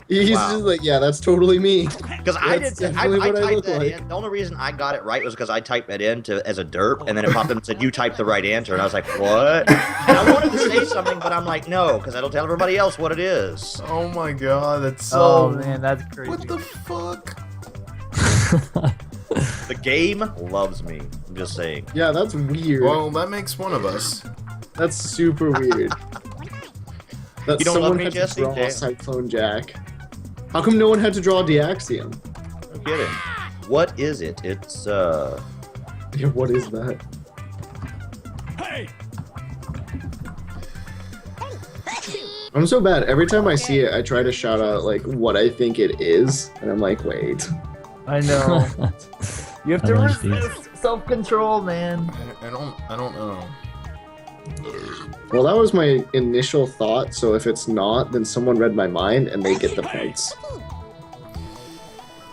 He's Wow. just like, yeah, that's totally me. Because I That's did. I definitely what I typed look that like. in. The only reason I got it right was because I typed that in as a derp, and then it popped up and said you typed the right answer, and I was like, what? And I wanted to say something, but I'm like, no, because I don't tell everybody else what it is. Oh my god, that's Oh so... man, that's crazy. What the fuck? The game loves me. I'm just saying. Yeah, that's weird. Well, that makes one of us. That's super weird. That You don't love someone me, had Jesse? to draw Damn. Cyclone Jack. How come no one had to draw DeAxiom? No kidding. What is it? It's Yeah, what is that? I'm so bad. Every time I see it, I try to shout out like what I think it is, and I'm like, wait. I know. You have to I like these. resist self-control, man. I don't know. Well, that was my initial thought. So if it's not, then someone read my mind and they get the points.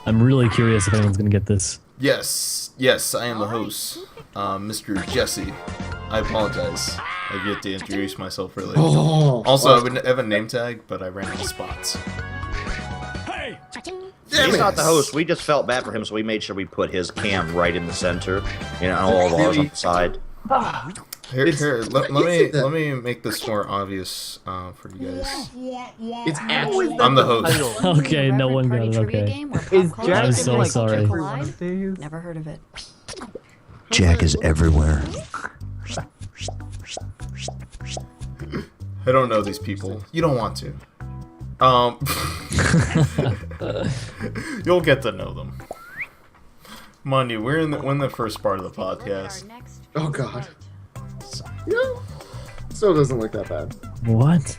I'm really curious if anyone's gonna get this. Yes, I am the host, Mr. Jesse. I apologize. I get to introduce myself really. Oh. Also, I have a name tag, but I ran out of spots. He's not the host. We just felt bad for him, so we made sure we put his cam right in the center. You know, all of ours on the side. Here, let isn't that- me make this more obvious for you guys. It's actually. I'm the host. Okay, no one got it. Okay. Is Jack I'm in, so like, sorry. every one of these? Never heard of it. Jack is everywhere. I don't know these people. You don't want to. You'll get to know them. Mind you, we're in the first part of the podcast. Oh god. Yeah. Still doesn't look that bad. What?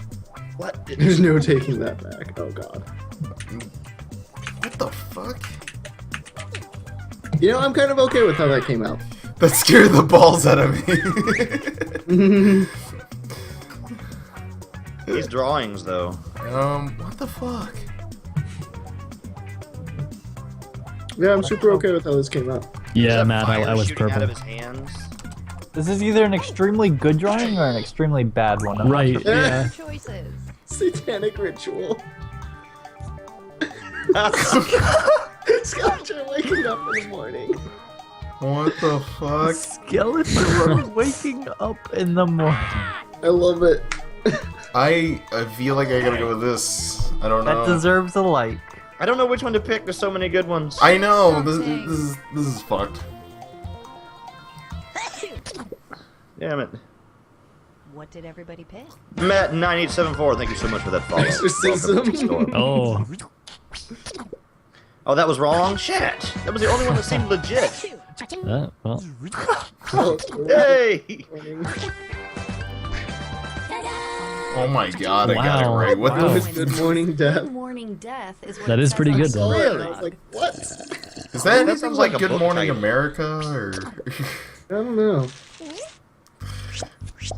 What? There's no taking that back. Oh god. What the fuck? You know, I'm kind of okay with how that came out. That scared the balls out of me. These drawings, though. What the fuck? Yeah, I'm super okay with how this came out. Yeah, Is that Matt, I fire was shooting out of purple. his hands? This is either an extremely good drawing or an extremely bad one. I'm not Right, sure. yeah. Choices. Satanic ritual. Scavenger waking up in the morning. What the fuck? Skeleton waking up in the morning. I love it. I feel like I gotta go with this. I don't know. That deserves a like. I don't know which one to pick. There's so many good ones. I know. This is fucked. Damn it. What did everybody pick? Matt9874, thank you so much for that follow. Exorcism. Welcome to the store. Oh, Oh, that was wrong? Shit! That was the only one that seemed legit. that, well. Oh, Hey! Oh my god, I got it Wow. right. What Wow. the Good morning, death. Good morning, death is what That it is says pretty on good, the though. Really? log. I was like, what? Is that anything sounds like like a Good book Morning title. America or? I don't know.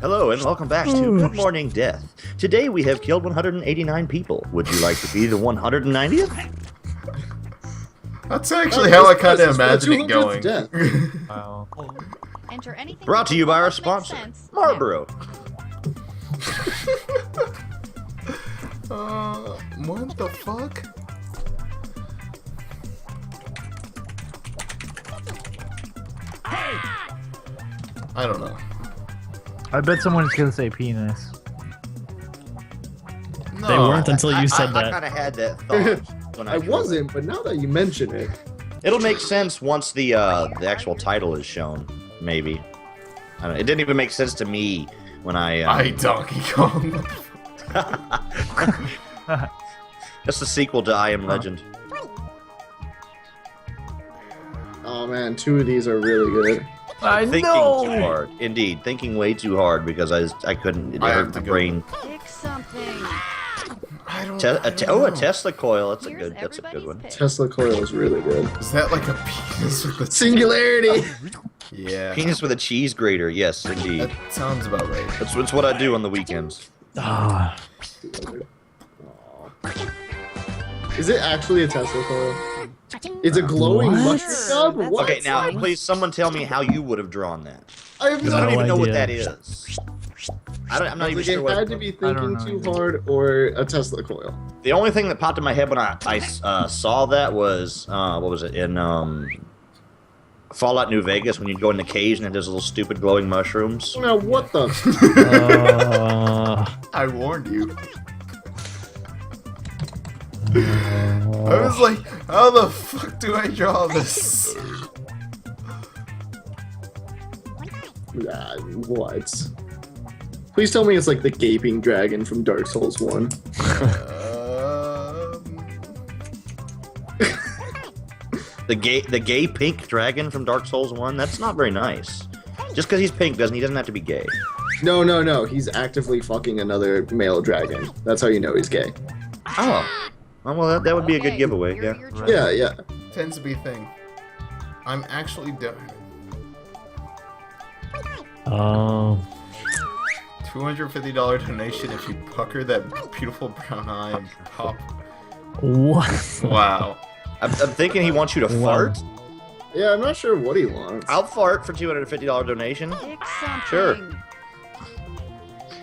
Hello and welcome back to Good Morning Death. Today we have killed 189 people. Would you like to be the 190th? That's actually how I kind of That's imagine it 200th going. death. Wow. Enter anything. Brought to you by our that makes sponsor, sense. Marlboro. What the fuck? I don't know. I bet someone's gonna say penis. No. They weren't until you said I that. kind of had that thought when I I drew it. wasn't, but now that you mention it, It'll make sense once the actual title is shown. Maybe. I don't know. It didn't even make sense to me when I Donkey Kong. That's the sequel to I Am Legend. oh man, 2 of these are really good. I Thinking know. too hard. Indeed, thinking way too hard because I couldn't. It I have hurt to my go. brain. Pick something. I don't. A Tesla coil. That's a Here's good everybody's one. pick. Tesla coil is really good. Is that like a penis with a Singularity. Yeah. Penis with a cheese grater. Yes, indeed. That sounds about right. That's what I do on the weekends. Ah, Is it actually a Tesla coil? It's a glowing What? mushroom nub? That's What? Okay, now please someone tell me how you would have drawn that. I have Because I no don't even know what idea. that is. I'm not even Like, sure it what. had to be I don't thinking know too either. hard or a Tesla coil. The only thing that popped in my head when I saw that was what was it in Fallout New Vegas when you'd go in the caves and it has little stupid glowing mushrooms. Now what the? I warned you. I was like, how the fuck do I draw this? What? Please tell me it's like the gaping dragon from Dark Souls 1. The gay pink dragon from Dark Souls 1. That's not very nice. Just because he's pink doesn't he doesn't have to be gay. No. He's actively fucking another male dragon. That's how you know he's gay. Oh. Well, that would be a good Okay, giveaway. your- Yeah. your choice. Yeah. Tends to be a thing. I'm actually done. oh, $250 donation if you pucker that beautiful brown eye and pop. what? Wow. I'm thinking he wants you to Wow. fart. Yeah, I'm not sure what he wants. I'll fart for $250 donation. Pick something. Sure.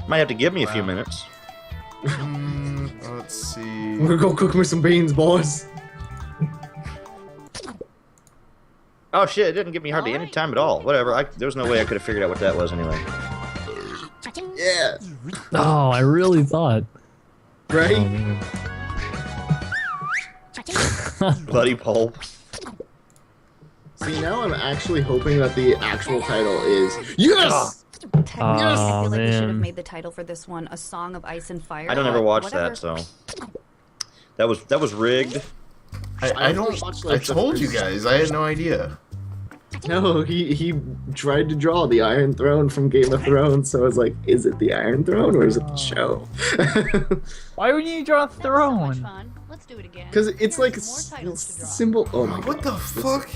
Might have to give me a few minutes. Let's see. I'm gonna go cook me some beans, boys. Oh shit! It didn't give me hardly any time at all. Whatever. There was no way I could have figured out what that was anyway. Yeah. Oh, I really thought. Oh, Right? man. Bloody pulp. See, now I'm actually hoping that the actual title is yes. Technically, I Oh, feel like we should have man. made the title for this one "A Song of Ice and Fire." I don't ever but watch whatever. that, so that was rigged. I don't. watched, I like, the told you first- guys. I had no idea. No, he tried to draw the Iron Throne from Game of Thrones, so I was like, is it the Iron Throne or is it the show? Why would you draw a So much throne? fun. Let's do it again. Because it's Here's like some more titles to draw. symbol. Oh my god. What the fuck?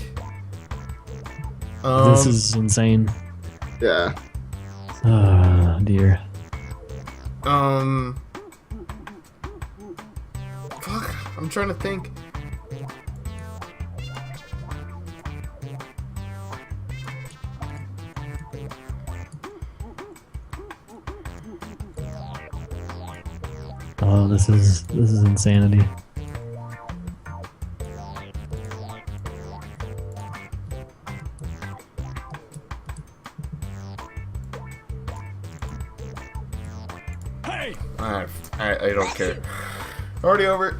This is insane. Yeah. Oh, dear. Fuck, I'm trying to think. Oh, this is insanity. I don't care. Already over it.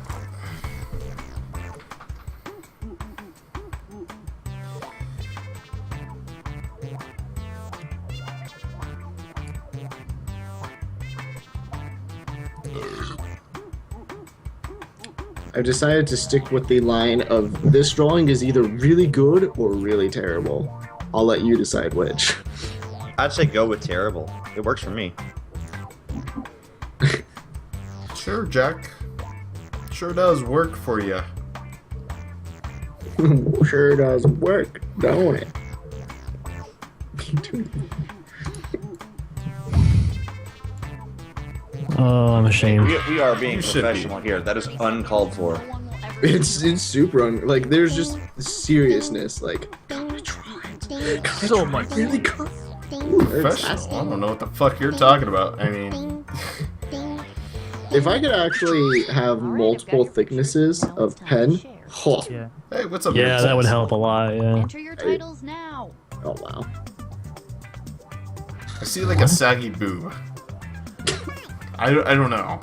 I've decided to stick with the line of this drawing is either really good or really terrible. I'll let you decide which. I'd say go with terrible. It works for me. Sure, Jack. Sure does work for you. Sure does work, don't it? Oh, I'm ashamed. We are being You should be. professional here. That is uncalled for. No one will ever It's super like there's just seriousness like God, I tried. So much. Really good. Professional? I don't know what the fuck you're talking about. I mean, If I could actually have multiple thicknesses of pen, oh, Yeah. hey, what's up? Yeah, that would help a lot. Yeah. enter your titles now. oh wow. I see like a saggy boob. I don't know.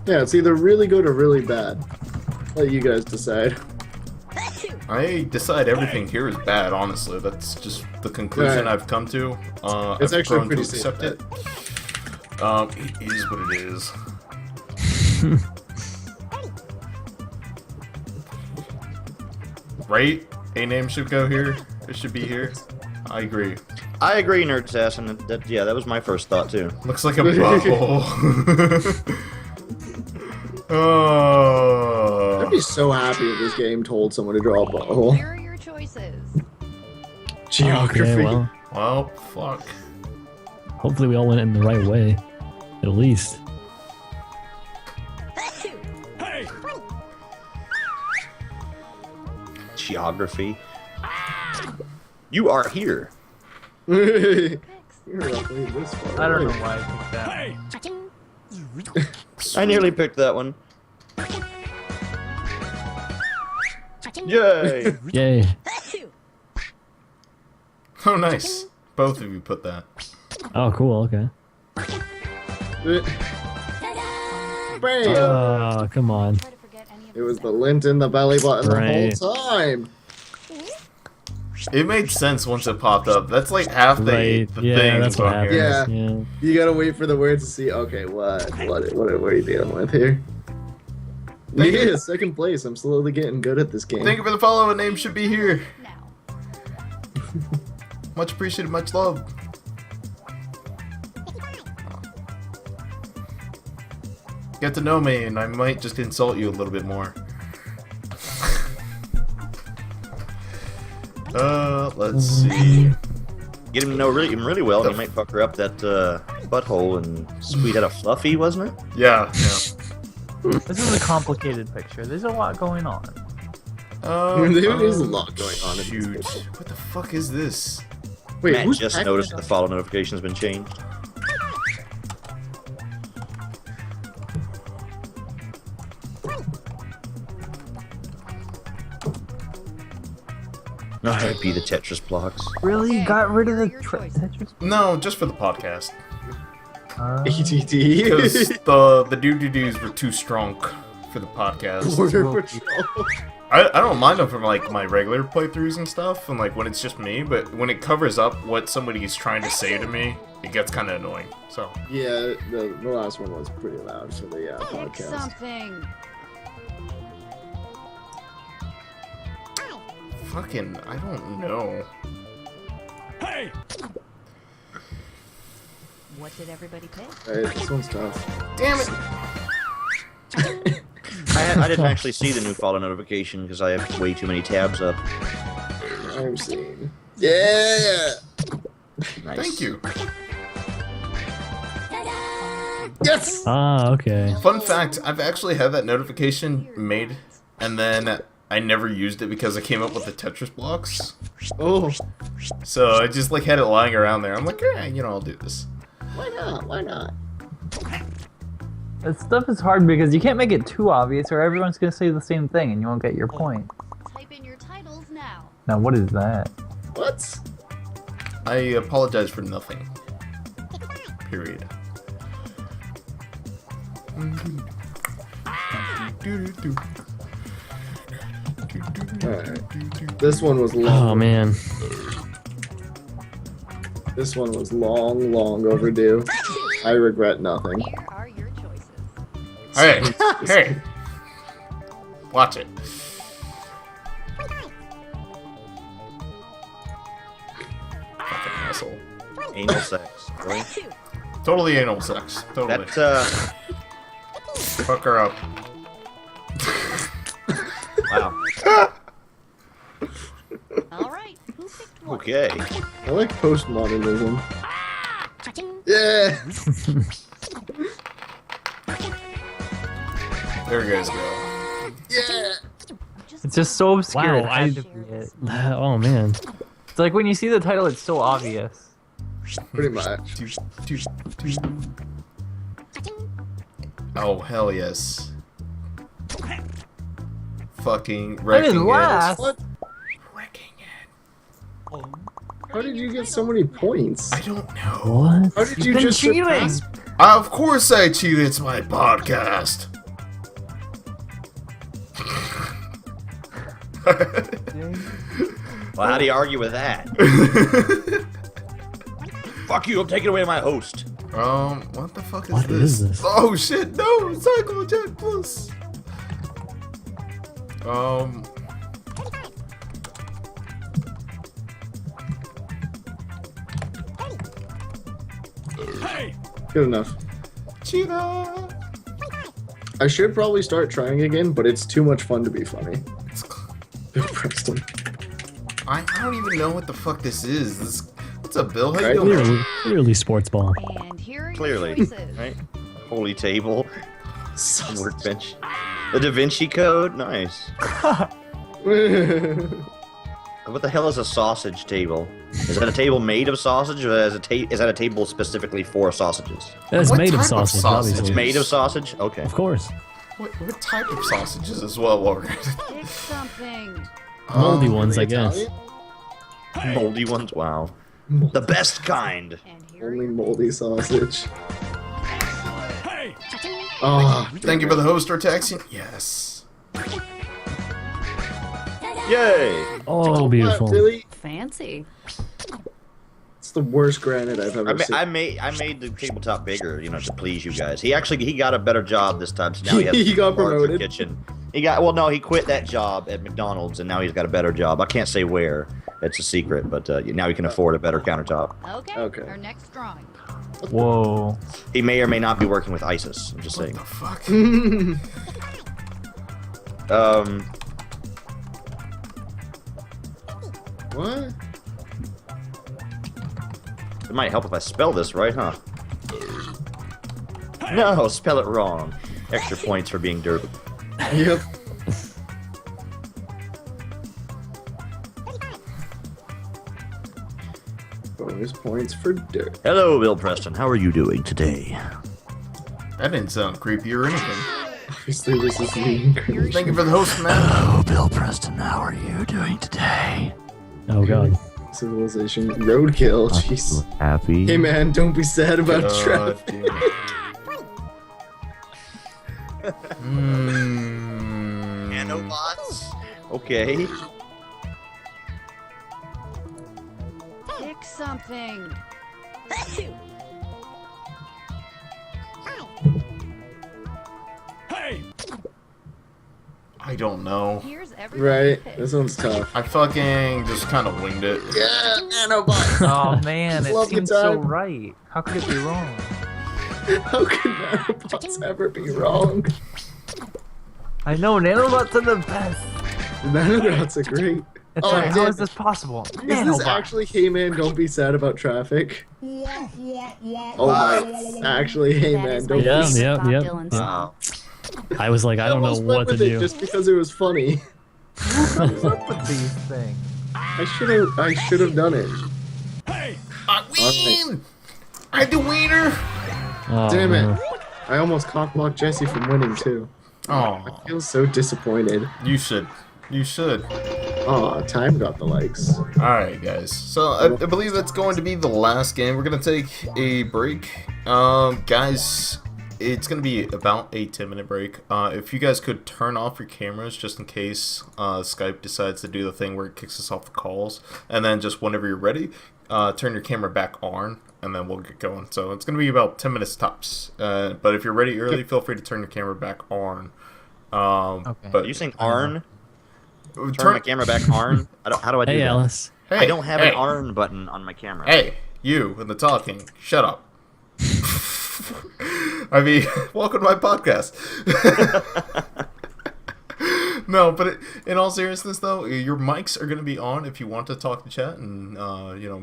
Yeah, it's either really good or really bad. Let you guys decide. I decide everything here is bad, honestly. That's just the conclusion Right. I've come to. It's I've actually grown pretty to accept safe, it. It is what it is. Right? A name should go here. It should be here. I agree. I agree, Nerd Assassin. Yeah, that was my first thought too. Looks like a butthole. Oh. I'd be so happy if this game told someone to draw a butthole. Here are your choices. Geography. Okay, well, Well, fuck. hopefully we all went in the right way, at least. Geography. You are here. You're roughly this far I don't know away. why I picked that. I nearly picked that one. Yay! Yay. Oh, nice. Both of you put that. Oh, cool. Okay. Bam! Oh, come on. Try to forget any of It was the lint in the belly button Right. the whole time. It made sense once it popped up. That's like half the, Right. the Yeah, thing. that's what on happens. here. Yeah. Yeah. You gotta wait for the words to see. Okay, what are you dealing with here? Thank you. Yeah, second place. I'm slowly getting good at this game. Thank you for the follow. A name should be here. now. Much appreciated. Much love. Get to know me, and I might just insult you a little bit more. Let's see. Get him to know him really well, and he might fuck her up that butthole and squeeze out a fluffy, wasn't it? Yeah, This is a complicated picture. There's a lot going on. yeah. There is a lot going on in this Shoot. picture. What the fuck is this? Wait, Matt who's just back- noticed that the follow notification has been changed. No, be the Tetris blocks. Really? You got rid of the Here are your choices. Tetris? No, just for the podcast. ATT. Because the doo-doo-doos were too strong for the podcast. Border Patrol. I don't mind them from like my regular playthroughs and stuff, and like when it's just me. But when it covers up what somebody is trying to say to me, it gets kind of annoying. So Yeah, the last one was pretty loud for the Pick podcast. something. fucking, I don't know. What did everybody pick? Alright, this one's tough. Damn it! I didn't actually see the new follow notification because I have way too many tabs up. I'm seeing. Yeah. Nice. Thank you. Yes. Ah, okay. Fun fact, I've actually had that notification made, and then I never used it because I came up with the Tetris blocks. Oh. So I just like had it lying around there. I'm like, yeah, you know, I'll do this. Why not? Why not? That stuff is hard because you can't make it too obvious or everyone's gonna say the same thing and you won't get your point. Type in your titles now. Now what is that? What? I apologize for nothing. Period. Alright. This one was long. Oh man. This one was long overdue. I regret nothing. Here are your choices. Alright, hey! Watch it. Fucking asshole. Anal sex. Really? Totally anal sex. Totally. That, Fuck her up. wow. All right, who picked one? Okay. I like postmodernism. Yeah. There you guys go. Yeah. It's just so obscure. Wow, It had to be it. Oh man. It's like when you see the title, it's so obvious. Pretty much. Oh, hell yes. Fucking I wrecking didn't laugh. What? Wrecking it. How did you get so many points? I don't know. What? How did you been just cheating. surpass? Of course I cheated. It's my podcast. Well, how do you argue with that? Fuck you! I'm taking away my host. What the fuck is What this? is this? Oh shit, no! Cycle Jet Plus! Good enough. Cheetah! I should probably start trying again, but it's too much fun to be funny. It's Bill Preston. I don't even know what the fuck this is. What's up, Bill? How you Right, doing? Clearly sports ball. And here are your Clearly, choices. right? Holy table, workbench, the Da Vinci Code. Nice. What the hell is a sausage table? Is that a table made of sausage, or is that a table specifically for sausages? It's What made type of of sausage, sausage? obviously. It's Made of sausage? Okay. Of course. What type of sausages as well, Warren? Pick something. Moldy ones, I guess. Italian? Moldy ones? Wow. The best kind. And here are Only your moldy sausage. Oh, Thank you for the host, DeAxiom. Yes. Yay! Oh, beautiful. Really? fancy. It's the worst granite I've ever seen. I made the tabletop bigger, you know, to please you guys. He got a better job this time, so now he has He got a larger promoted. kitchen. He quit that job at McDonald's, and now he's got a better job. I can't say where. It's a secret, but now he can afford a better countertop. Okay. Okay. Our next drawing. Whoa. He may or may not be working with ISIS. I'm just saying. The fuck? What? It might help if I spell this right, huh? No, spell it wrong. Extra points for being dirty. Yep. Bonus points for dirt. Hello, Bill Preston. How are you doing today? That didn't sound creepy or anything. Obviously, this is me. Thank you for the host, man. Oh, Bill Preston. How are you doing today? Oh god. Civilization roadkill. Jeez. Happy. Hey man, don't be sad about God traffic. damn it. Nanobots? Okay. Pick something. I don't know. Here's everything Right? picked. This one's tough. I fucking just kind of winged it. Yeah, nanobots. Oh man, it Love the seems so time. right. How could it be wrong? How could nanobots ever be wrong? I know, nanobots are the best. Nanobots are great. It's Oh, like, how damn is this possible? Is this actually Hey Man, Don't Be Sad About Traffic? Oh my, actually Hey That Man, is Don't my Be Yeah, favorite Sad. yeah, Bob yeah. Dylan yeah. song. I was like, I don't know almost went what to with it do. just because it was funny. What's up with these things? I should have done it. I win! I the wiener! Oh, Damn man. it. I almost cockblocked Jesse from winning too. Oh, I feel so disappointed. you should. You should. Aw, Time got the likes. Alright, guys. So, I believe that's going to be the last game. We're going to take a break. Guys, it's going to be about a 10-minute break. If you guys could turn off your cameras just in case Skype decides to do the thing where it kicks us off the calls. And then just whenever you're ready, turn your camera back on. And then we'll get going. So it's going to be about 10 minutes tops. But if you're ready early, feel free to turn your camera back on. Okay. But Are you saying Arn? Turn turn my camera back, Arn? How do I do Hey, that? Alice. Hey, I don't have hey, an Arn button on my camera. Hey, you and the talking. Shut up. I mean, welcome to my podcast. No, but in all seriousness, though, your mics are going to be on if you want to talk to chat and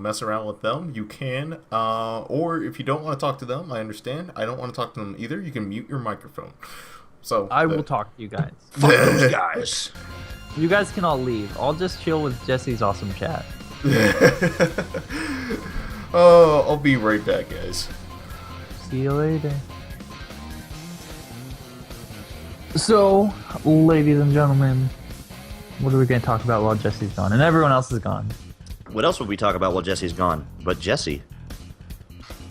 mess around with them. You can, or if you don't want to talk to them, I understand. I don't want to talk to them either. You can mute your microphone. So I will talk to you guys. Fuck those guys. You guys can all leave. I'll just chill with Jesse's awesome chat. Oh, I'll be right back, guys. See you later. So, ladies and gentlemen, what are we going to talk about while Jesse's gone? And everyone else is gone. What else would we talk about while Jesse's gone? But Jesse.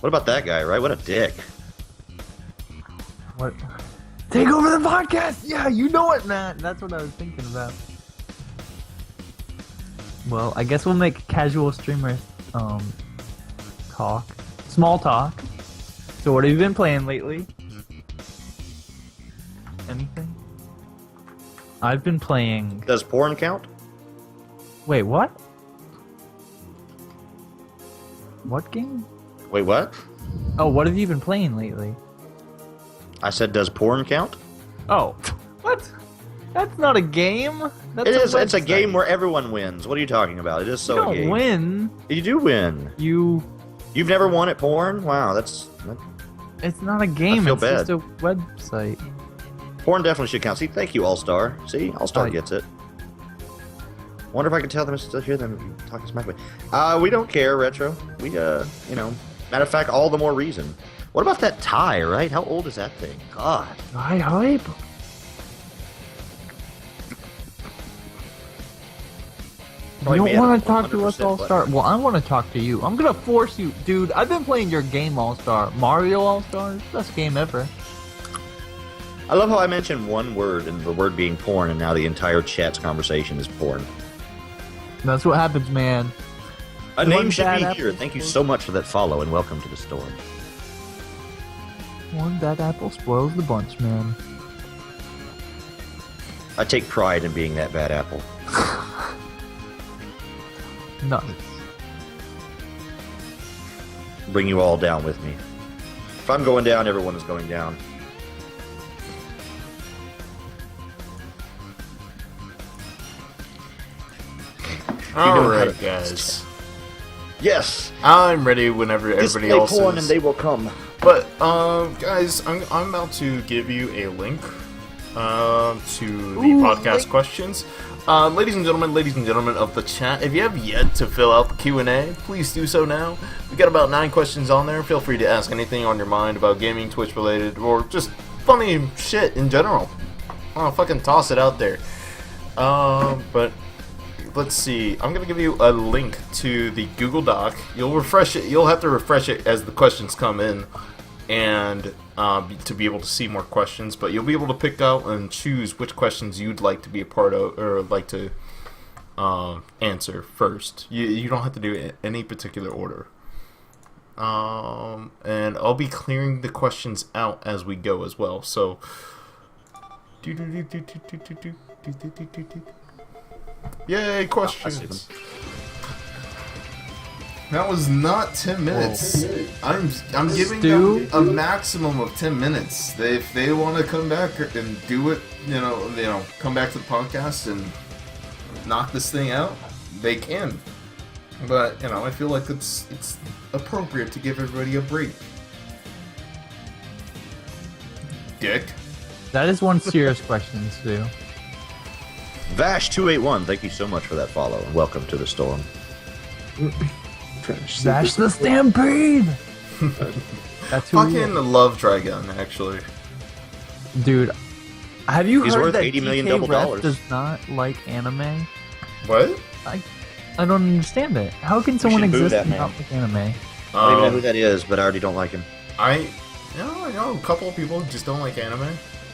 What about that guy, right? What a dick. What? Take over the podcast! Yeah, you know it, Matt! That's what I was thinking about. Well, I guess we'll make casual streamer, talk. Small talk. So what have you been playing lately? Anything? I've been playing... Does porn count? Wait, what? What game? Wait, what? Oh, what have you been playing lately? I said, does porn count? Oh, what? That's not a game. That's It is. It's a website. game where everyone wins. What are you talking about? It is so You a don't game. win. You do win. You've never won at porn? Wow, that's... It's not a game. feel It's bad. just a website. Porn definitely should count. See, thank you, All-Star. See, All-Star Oh, gets it. Wonder if I can tell them to still hear them talking smack me. We don't care, Retro. We, matter of fact, all the more reason. What about that tie, right? How old is that thing? God. I hype. Probably You made don't out want of to talk to 100% us, All Star? Well, I want to talk to you. I'm gonna force you, dude. I've been playing your game, All Star. Mario All Stars, best game ever. I love how I mentioned one word, and the word being porn, and now the entire chat's conversation is porn. That's what happens, man. A One name should bad be apple here. Thank you so much for that follow, and welcome to the store. One bad apple spoils the bunch, man. I take pride in being that bad apple. Nice. Bring you all down with me. If I'm going down, everyone is going down. Alright, guys. Yes! I'm ready whenever everybody Display else porn is. and they will come. But, guys, I'm about to give you a link to the podcast questions. Ladies and gentlemen of the chat, if you have yet to fill out the Q&A, please do so now. We got about 9 questions on there. Feel free to ask anything on your mind about gaming, Twitch related, or just funny shit in general. I'll fucking toss it out there. But let's see. I'm gonna give you a link to the Google Doc. You'll refresh it. You'll have to refresh it as the questions come in, and to be able to see more questions. But you'll be able to pick out and choose which questions you'd like to be a part of or like to answer first. You don't have to do it in any particular order. And I'll be clearing the questions out as we go as well. So. Yay, questions! That was not 10 minutes. I'm giving Stu? them a maximum of 10 minutes. If they want to come back and do it, come back to the podcast and knock this thing out, they can. But I feel like it's appropriate to give everybody a break. Dick. That is one serious question, Stu. Vash281, thank you so much for that follow, and welcome to the storm. Dash the Stampede! That's who he Fucking is. love Trigun, actually. Dude, have you He's heard worth that $80 million DK double Ref dollars. does not like anime? What? I don't understand it. How can someone should boo exist that and man. not like anime? I don't even know who that is, but I already don't like him. I know a couple of people who just don't like anime.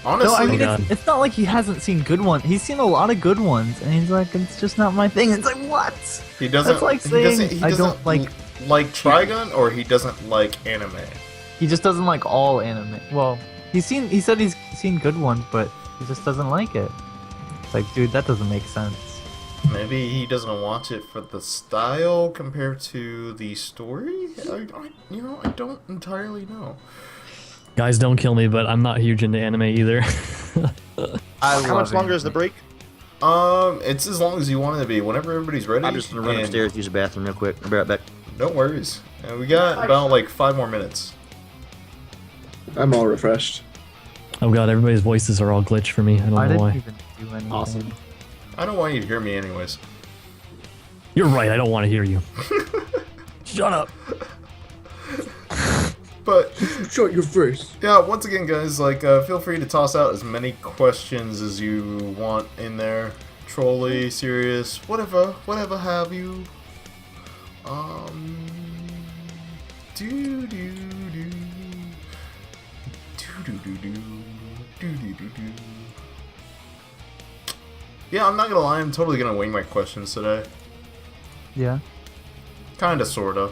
No, Honestly, I mean, God. it's not like he hasn't seen good ones. He's seen a lot of good ones, and he's like, it's just not my thing. It's like, what? he doesn't. That's like he saying doesn't, I don't like. like Trigun, or he doesn't like anime. He just doesn't like all anime. Well, he said he's seen good ones, but he just doesn't like it. It's like, dude, that doesn't make sense. Maybe he doesn't watch it for the style compared to the story. I don't entirely know. Guys, don't kill me, but I'm not huge into anime either. How much longer is the break? It's as long as you want it to be. Whenever everybody's ready. I'm just gonna run and upstairs, use the bathroom real quick. I'll be right back. No worries. And we got about like 5 more minutes. I'm all refreshed. Oh god, everybody's voices are all glitched for me. I don't I know didn't why. even do anything. Awesome. I don't want you to hear me anyways. You're right, I don't want to hear you. Shut up. But Shut your face. yeah, once again, guys, feel free to toss out as many questions as you want in there. Trolly, serious, whatever have you. Do do do do do do do do do do. Yeah, I'm not gonna lie, I'm totally gonna wing my questions today. Yeah. Kinda, sorta.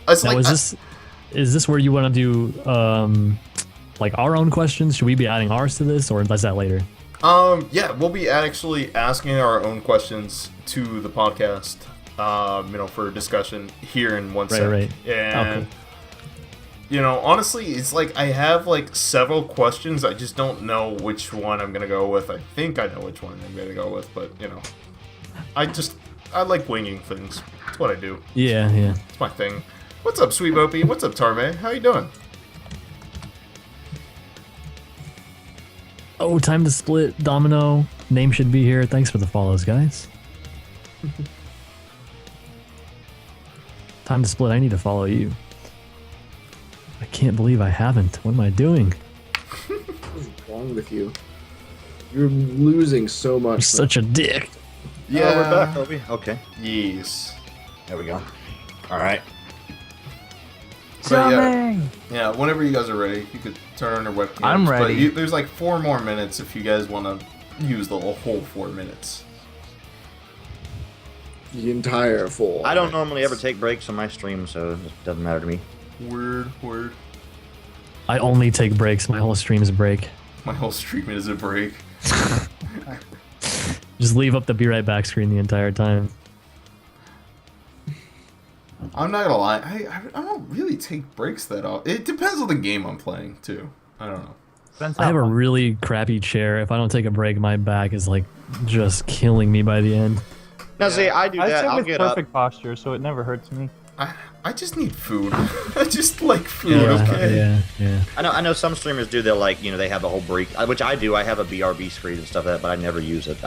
It's Now, like, is this where you want to do like our own questions? Should we be adding ours to this, or is that later? Yeah, we'll be actually asking our own questions to the podcast, for discussion here in one sec. Right. And, Okay. honestly, it's like I have like several questions. I just don't know which one I'm gonna go with. I think I know which one I'm gonna go with, but I like winging things. That's what I do. Yeah. It's my thing. What's up, Sweet Opie? What's up, Tarme? How you doing? Oh, time to split. Domino. Name should be here. Thanks for the follows, guys. Time to split. I need to follow you. I can't believe I haven't. What am I doing? What's wrong with you? You're losing so much. You're such a dick. Yeah, we're back, are we? Okay. Yes. There we go. All right. But Charming! yeah, whenever you guys are ready, you could turn on your webcam. I'm ready. But there's like 4 more minutes if you guys want to use the whole 4 minutes. The entire full. I don't normally ever take breaks on my stream, so it doesn't matter to me. Word. I only take breaks. My whole stream's a break. My whole stream is a break. Just leave up the be right back screen the entire time. I'm not gonna lie, I don't really take breaks that often. It depends on the game I'm playing too. I don't know. Depends I have a how- really crappy chair. If I don't take a break, my back is like just killing me by the end. Now, see, I do I that. sit I'll with get perfect up. posture, so it never hurts me. I just need food. I just like food. Okay. Yeah. I know some streamers do. They'll they have a whole break, which I do. I have a BRB screen and stuff like that, but I never use it.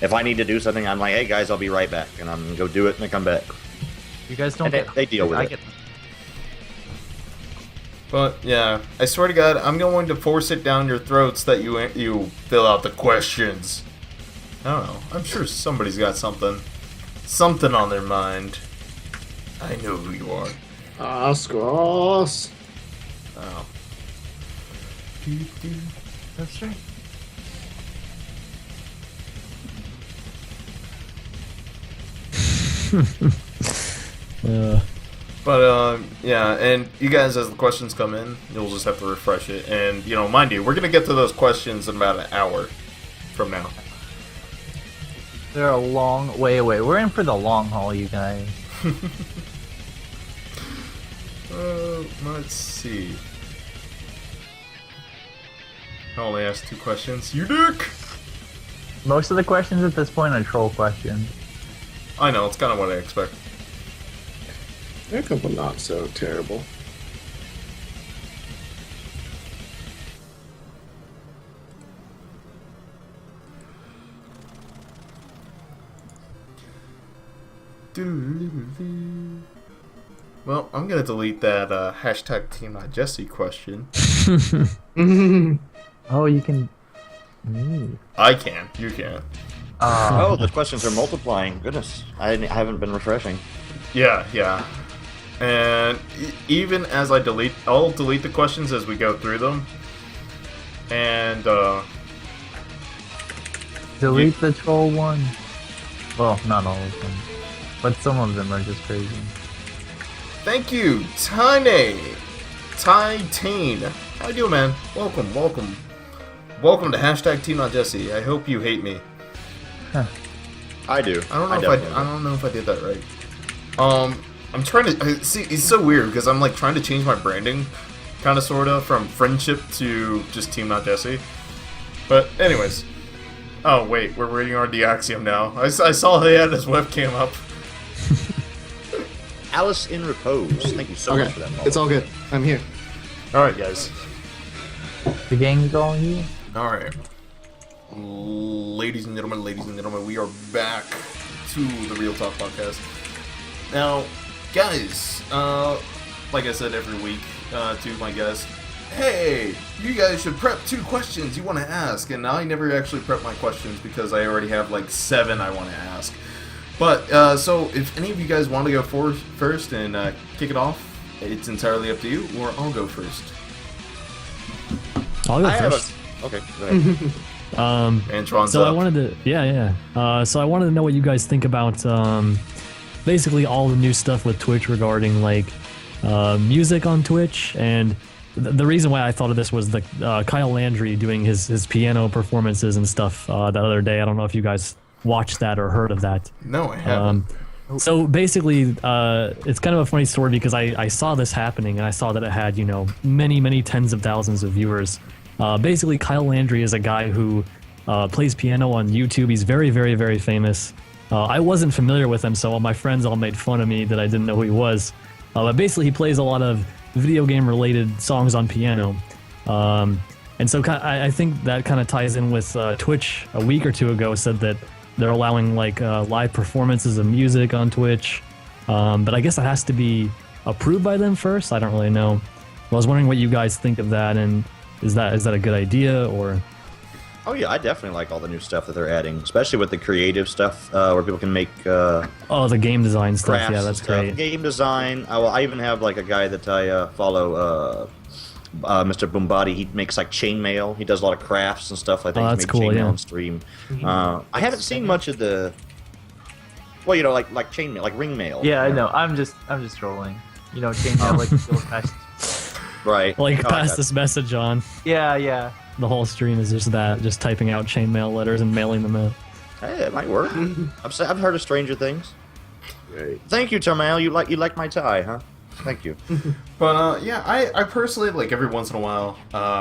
If I need to do something, I'm like, hey guys, I'll be right back, and I'm gonna go do it and I come back. You guys don't And get. they deal with I it. get. But yeah, I swear to God, I'm going to force it down your throats that you fill out the questions. I don't know. I'm sure somebody's got something on their mind. I know who you are. Ask us. Oh. That's right. But yeah, and you guys, as the questions come in, you'll just have to refresh it. And mind you, we're gonna get to those questions in about an hour from now. They're a long way away. We're in for the long haul, you guys. Let's see. I only asked 2 questions. You dick! Most of the questions at this point are troll questions. I know, it's kind of what I expect. There are a couple not so terrible. Well, I'm gonna delete that hashtag #TeamNotJesse question. Oh, you can. Ooh. I can. You can't. Oh, the questions are multiplying. Goodness, I haven't been refreshing. Yeah, yeah. And even as I'll delete the questions as we go through them. And Delete the troll one. Well, not all of them, but some of them are just crazy. thank you, Tiny How you doing, man? Welcome to hashtag #TeamNotJesse. I hope you hate me. I do. I don't know definitely I don't know if I did that right. I'm trying to see. It's so weird because I'm like trying to change my branding, kind of, sorta, from friendship to just #TeamNotJesse. But anyways, oh wait, we're waiting on DeAxiom now. I saw he had his webcam up. Alice in Repose. Thank you so much for that. Follow. It's all good. I'm here. All right, guys. The gang's all here. All right, ladies and gentlemen, we are back to the Real Talk podcast. Now, guys, like I said every week to my guests, hey, you guys should prep 2 questions you want to ask. And I never actually prep my questions because I already have like 7 I want to ask. But, so if any of you guys want to go first and kick it off, it's entirely up to you, or I'll go first. I'll go first. Okay, go ahead. Antron's So up. I wanted to, so I wanted to know what you guys think about basically all the new stuff with Twitch regarding like music on Twitch, and the reason why I thought of this was the Kyle Landry doing his piano performances and stuff that other day. I don't know if you guys watched that or heard of that. No, I haven't. So basically, it's kind of a funny story because I saw this happening and I saw that it had, you know, many tens of thousands of viewers. Basically, Kyle Landry is a guy who plays piano on YouTube. He's very famous. I wasn't familiar with him, so all my friends all made fun of me that I didn't know who he was. But basically, he plays a lot of video game related songs on piano. And so I think that kind of ties in with Twitch a week or 2 ago said that they're allowing like live performances of music on Twitch. But I guess it has to be approved by them first. I don't really know. I was wondering what you guys think of that, and is that a good idea or? Oh yeah, I definitely like all the new stuff that they're adding, especially with the creative stuff where people can make Oh, the game design stuff. crafts Yeah, and that's stuff. great. Game design. I even have like a guy that I follow, Mr. Boombody. He makes like chainmail. He does a lot of crafts and stuff. I think Oh, he's that's made cool, chainmail yeah. on stream. I haven't seen much of the. Well, you know, like chainmail, like ring mail. Yeah, I know. I'm just trolling. You know, change out like the old fashioned. Right. Like Oh, pass okay. this message on. Yeah. The whole stream is just that, just typing out chainmail letters and mailing them out. Hey, it might work. I've heard of stranger things. Right. Thank you, Termail. You like my tie, huh? Thank you. But yeah, I personally, like, every once in a while,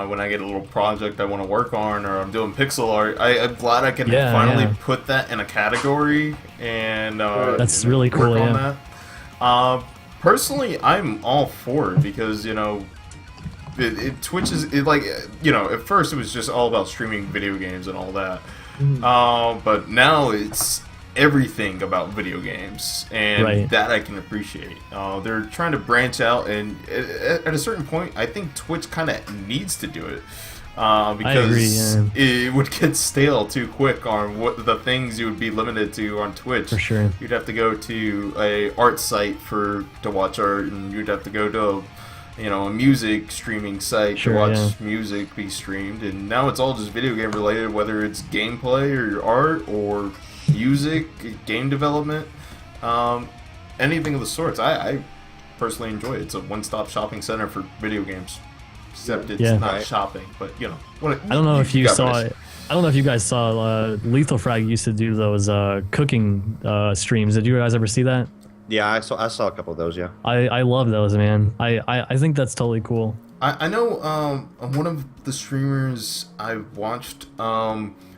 when I get a little project I want to work on, or I'm doing pixel art, I'm glad I can finally put that in a category and That's really work cool, on yeah. that. Personally, I'm all for it because, you know, Twitch is like, you know, at first it was just all about streaming video games and all that, but now it's everything about video games, and that I can appreciate. They're trying to branch out, and at a certain point, I think Twitch kind of needs to do it because I agree, yeah. it would get stale too quick on what the things you would be limited to on Twitch. For sure. You'd have to go to a art site to watch art, and you'd have to go to a music streaming site to watch music be streamed, and now it's all just video game related, whether it's gameplay or art or music, game development, anything of the sorts. I personally enjoy it. It's a one-stop shopping center for video games, except it's not shopping, but you know. I don't know if you saw it. I don't know if you guys saw Lethal Frag used to do those cooking streams. Did you guys ever see that? Yeah, I saw a couple of those. Yeah. I love those, man. I think that's totally cool. I know one of the streamers I watched,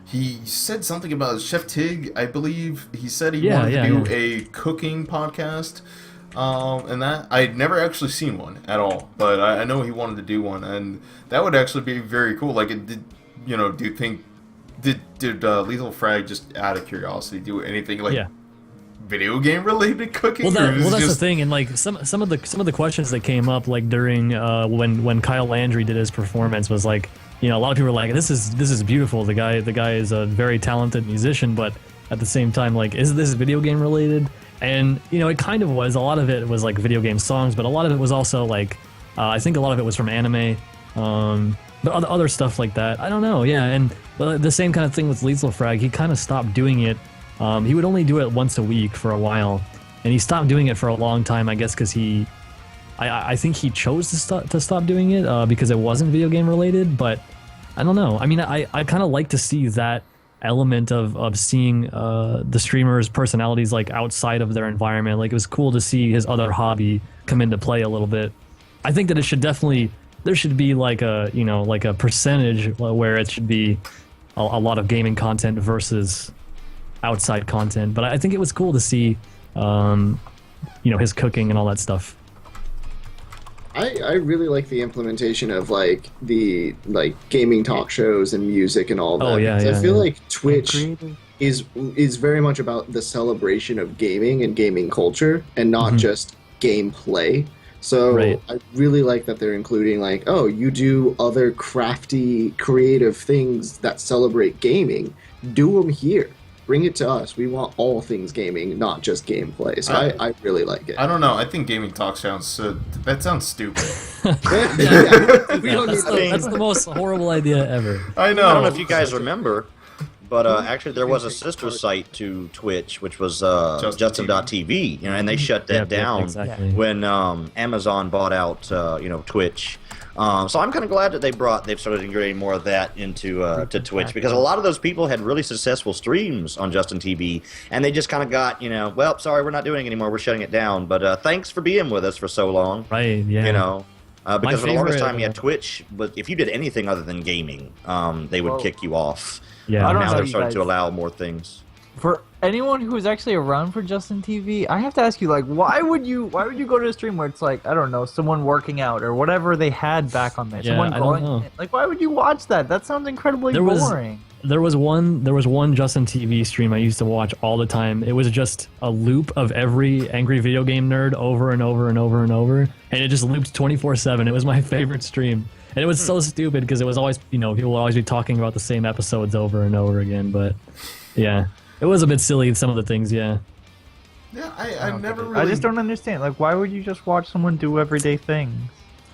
he said something about Chef Tig, I believe. He said he wanted to do a cooking podcast, and that I'd never actually seen one at all, but I know he wanted to do one, and that would actually be very cool. Like, do you think did Lethal Frag, just out of curiosity, do anything like video game related cooking? Well, that's the thing, and like some of the questions that came up like during when Kyle Landry did his performance was like, a lot of people were like, this is beautiful. The guy is a very talented musician, but at the same time, like, is this video game related? And it kind of was. A lot of it was like video game songs, but a lot of it was also like I think a lot of it was from anime, but other stuff like that. I don't know. Yeah, and the same kind of thing with Lethal Frag. He kind of stopped doing it. He would only do it once a week for a while, and he stopped doing it for a long time, I guess, because I think he chose to stop doing it because it wasn't video game related, but I don't know. I mean, I kind of like to see that element of seeing the streamer's personalities like outside of their environment. Like, it was cool to see his other hobby come into play a little bit. I think that there should be like a percentage where it should be a lot of gaming content versus outside content, but I think it was cool to see his cooking and all that stuff. I really like the implementation of like the gaming talk shows and music and all that. Oh, yeah, I feel like Twitch is very much about the celebration of gaming and gaming culture and not just gameplay. So I really like that they're including like, oh, you do other crafty, creative things that celebrate gaming. Do them here. Bring it to us. We want all things gaming, not just gameplay. So I really like it. I don't know. I think gaming talk sounds stupid. We don't need That's the most horrible idea ever. I know. I don't know if you guys remember, but actually there was a sister site to Twitch, which was Justin.tv, and they shut that down when Amazon bought out Twitch. So I'm kind of glad that they've started integrating more of that into to Twitch, because a lot of those people had really successful streams on Justin TV, and they just kind of got, well, sorry, we're not doing it anymore, we're shutting it down, but thanks for being with us for so long. Right, yeah. Because for the longest time, Twitch, but if you did anything other than gaming, they would kick you off. Yeah, now they're starting to allow more things. For anyone who's actually around for Justin TV, I have to ask you, like, why would you go to a stream where it's like, I don't know, someone working out or whatever they had back on there? Yeah, someone I don't know. Like, why would you watch that? That sounds incredibly boring. There was one Justin TV stream I used to watch all the time. It was just a loop of every angry video game nerd over and over and over and over, and it just looped 24/7. It was my favorite stream. And it was so stupid because it was always, people would always be talking about the same episodes over and over again, but yeah. It was a bit silly, some of the things, yeah. Yeah, I never really... I just don't understand. Like, why would you just watch someone do everyday things?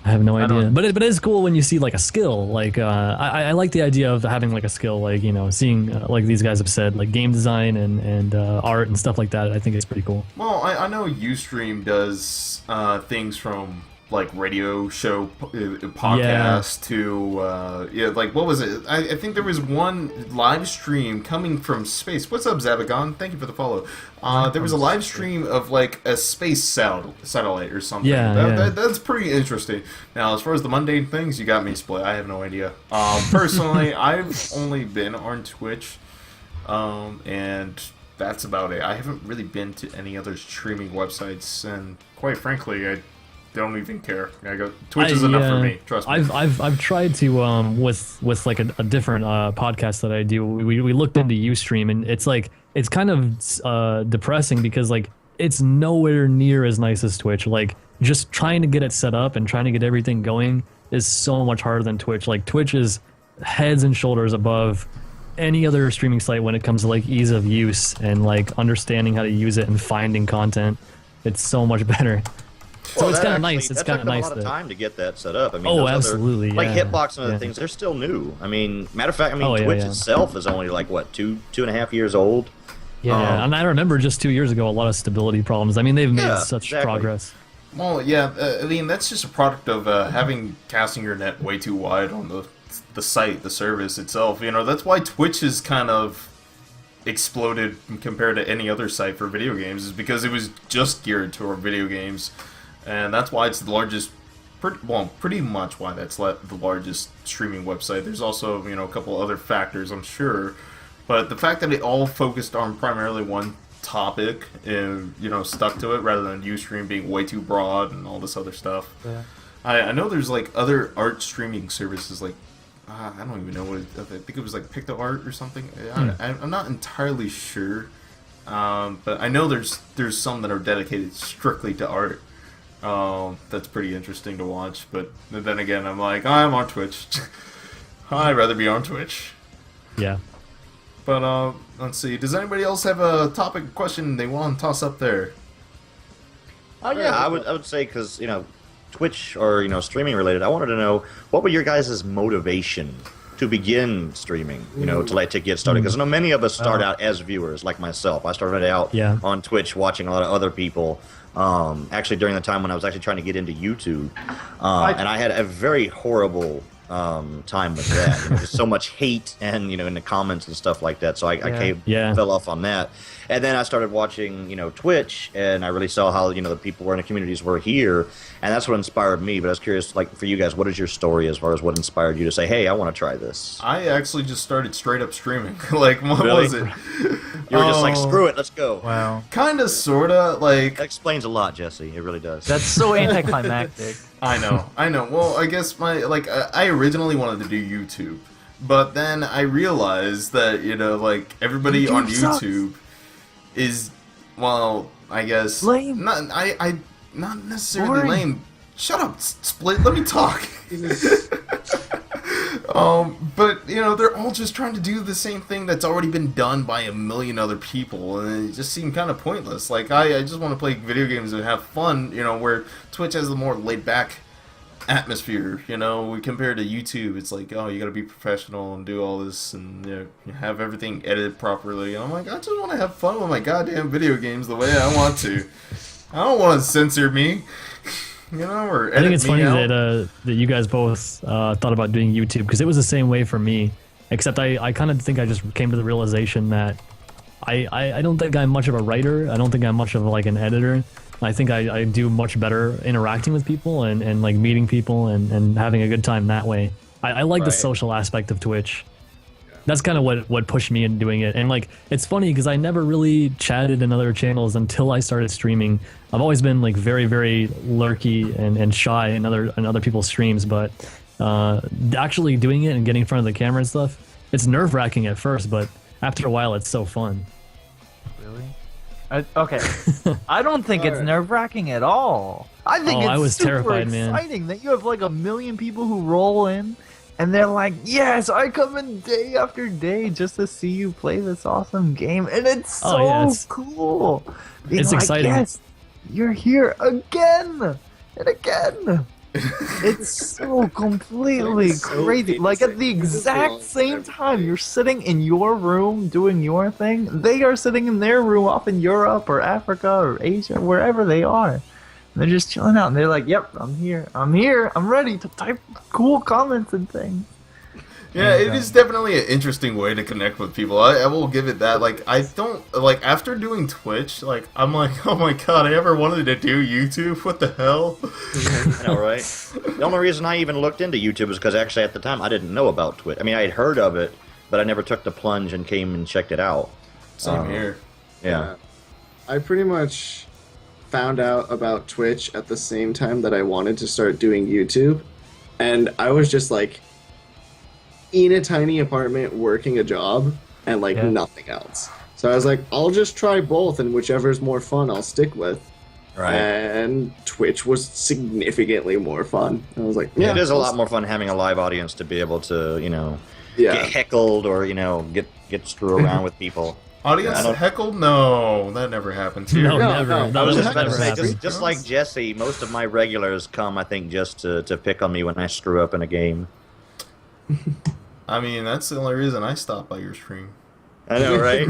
I have no idea. But it is cool when you see, like, a skill. Like, I like the idea of having, like, a skill. Like, seeing, like these guys have said, like, game design and art and stuff like that. I think it's pretty cool. Well, I know Ustream does things from... like radio show podcast to like, what was it? I think there was one live stream coming from space. What's up, Zabagon? Thank you for the follow. There was a live stream of like a space satellite or something. That's pretty interesting. Now, as far as the mundane things, you got me split. I have no idea. Personally, I've only been on Twitch, and that's about it. I haven't really been to any other streaming websites, and quite frankly, I don't even care. Twitch is enough for me. Trust me. I've tried to with like a different podcast that I do. We looked into Ustream, and it's kind of depressing because like it's nowhere near as nice as Twitch. Like, just trying to get it set up and trying to get everything going is so much harder than Twitch. Like, Twitch is heads and shoulders above any other streaming site when it comes to like ease of use and like understanding how to use it and finding content. It's so much better. So it's kind of nice. It's kind of nice. That took a lot of time to get that set up. I mean, absolutely. Like Hitbox and other things, they're still new. I mean, matter of fact, Twitch itself is only like what, 2.5 years old. Yeah, and I remember just 2 years ago a lot of stability problems. I mean, they've made such progress. Well, yeah, I mean that's just a product of having casting your net way too wide on the site, the service itself. That's why Twitch is kind of exploded compared to any other site for video games is because it was just geared toward video games, and that's why it's the largest. Pretty much why that's the largest streaming website. There's also, a couple other factors, I'm sure, but the fact that it all focused on primarily one topic and, stuck to it rather than Ustream being way too broad and all this other stuff. Yeah. I know there's like other art streaming services like I don't even know what I think it was like PictoArt or something. I'm not entirely sure, but I know there's some that are dedicated strictly to art. That's pretty interesting to watch, but then again, I'm like, I'm on Twitch. I'd rather be on Twitch. Yeah. But, let's see. Does anybody else have a topic question they want to toss up there? Oh yeah, I would say because Twitch or streaming related. I wanted to know what were your guys' motivation to begin streaming. To get started because I know many of us start out as viewers, like myself. I started out on Twitch watching a lot of other people. Actually, during the time when I was actually trying to get into YouTube, and I had a very horrible time with that. Just so much hate and in the comments and stuff like that. So I fell off on that. And then I started watching Twitch, and I really saw how the people were in the communities were here, and that's what inspired me. But I was curious, like for you guys, what is your story as far as what inspired you to say, hey, I want to try this? I actually just started straight up streaming. Like, what was it? You were just like, screw it, let's go. Wow. Kinda, sorta, like... That explains a lot, Jesse. It really does. That's so anticlimactic. I know. Well, I guess I originally wanted to do YouTube, but then I realized that, everybody on YouTube is, well, I guess... Lame. Not necessarily Boring. lame. Shut up, Split, let me talk. But, they're all just trying to do the same thing that's already been done by a million other people, and it just seemed kind of pointless. Like, I just want to play video games and have fun, where Twitch has the more laid-back atmosphere, we compare to YouTube, it's like, oh, you gotta be professional and do all this, and, you have everything edited properly, and I'm like, I just want to have fun with my goddamn video games the way I want to. I don't want to censor me. Or edit I think it's funny out. that you guys both thought about doing YouTube because it was the same way for me. Except I kind of think I just came to the realization that I don't think I'm much of a writer. I don't think I'm much of like an editor. I think I do much better interacting with people and like meeting people and having a good time that way. I like the social aspect of Twitch. That's kind of what pushed me into doing it. And like, it's funny because I never really chatted in other channels until I started streaming. I've always been like very, very lurky and shy in other people's streams, but actually doing it and getting in front of the camera and stuff, it's nerve-wracking at first, but after a while, it's so fun. Really? Okay. I don't think it's nerve-wracking at all. I think I was super terrified, man. exciting that you have like a million people who roll in. And they're like, yes, I come in day after day just to see you play this awesome game. And it's so cool. It's exciting. Yes, you're here again and again. It's so completely crazy. Like at the exact same time, you're sitting in your room doing your thing. They are sitting in their room off in Europe or Africa or Asia, wherever they are. They're just chilling out, and they're like, yep, I'm here, I'm ready to type cool comments and things. Yeah, it is definitely an interesting way to connect with people. I will give it that. Like, I don't, like, after doing Twitch, like, I'm like, oh my god, I ever wanted to do YouTube? What the hell? I know, right? The only reason I even looked into YouTube is because actually at the time I didn't know about Twitch. I mean, I had heard of it, but I never took the plunge and came and checked it out. Same here. Yeah. I pretty much found out about Twitch at the same time that I wanted to start doing YouTube, and I was just like in a tiny apartment working a job and like nothing else. So I was like, I'll just try both, and whichever's more fun I'll stick with. Right. And Twitch was significantly more fun. I was like, yeah, it is a lot more fun having a live audience to be able to, get heckled or, get screw around with people. Audience heckled? No, that never happens here. No, never. I was just about to never say, happened. just like Jesse, most of my regulars come, I think, just to pick on me when I screw up in a game. I mean, that's the only reason I stop by your stream. I know, right?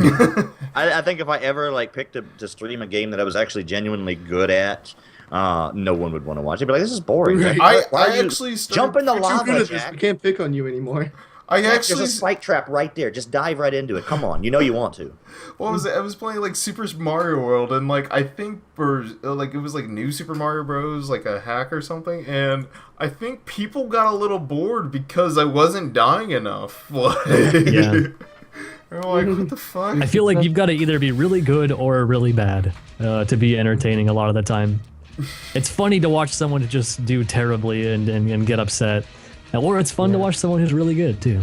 I think if I ever picked to stream a game that I was actually genuinely good at, no one would want to watch it. But this is boring. Right. I actually started... Jump in the You're too good lava, at this. Jack. We can't pick on you anymore. I There's actually a spike trap right there. Just dive right into it. Come on, you know you want to. what was it? I was playing like Super Mario World, and like I think for like it was like New Super Mario Bros. Like a hack or something, and I think people got a little bored because I wasn't dying enough. Yeah. They're like, what the fuck? I feel like you've got to either be really good or really bad to be entertaining a lot of the time. It's funny to watch someone just do terribly and get upset. Or it's fun to watch someone who's really good, too.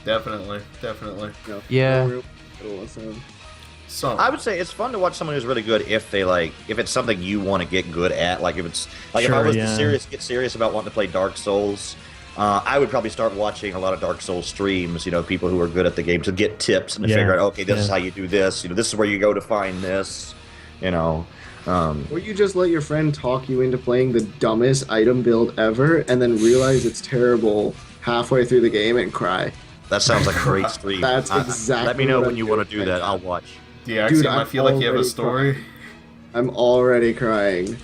Definitely. No, Yeah. no real middle of them. So I would say it's fun to watch someone who's really good if they if it's something you want to get good at. Like if it's like if I Sure, was yeah. to get serious about wanting to play Dark Souls, I would probably start watching a lot of Dark Souls streams. You know, people who are good at the game to get tips and to Yeah, figure out, okay, this is yeah. how you do this. You know, this is where you go to find this. You know, Or you just let your friend talk you into playing the dumbest item build ever, and then realize it's terrible halfway through the game and cry. that sounds like a great stream. That's exactly Let me know what when I'm you want to doing do right that. now. I'll watch. DeAxiom, Dude, I I'm feel like you have a already story. I'm already crying.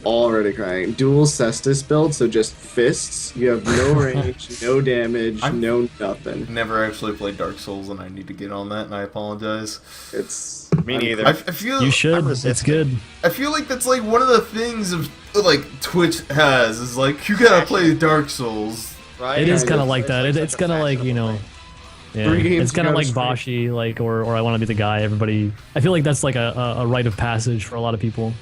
Already crying. Dual Cestus build, so just fists. You have no range, no damage, no nothing. Never actually played Dark Souls, and I need to get on that, and I apologize. It's Me neither. I feel You should. I'm It's resistant. good. I feel like that's like one of the things of like Twitch has is like you gotta play Dark Souls. Right? It is Yeah, kind of it's like that. It's such a kind of like, you know... Yeah. 3 games It's kind of ago like straight. Bashi, like, or I want to be the guy. Everybody... I feel like that's like a rite of passage for a lot of people.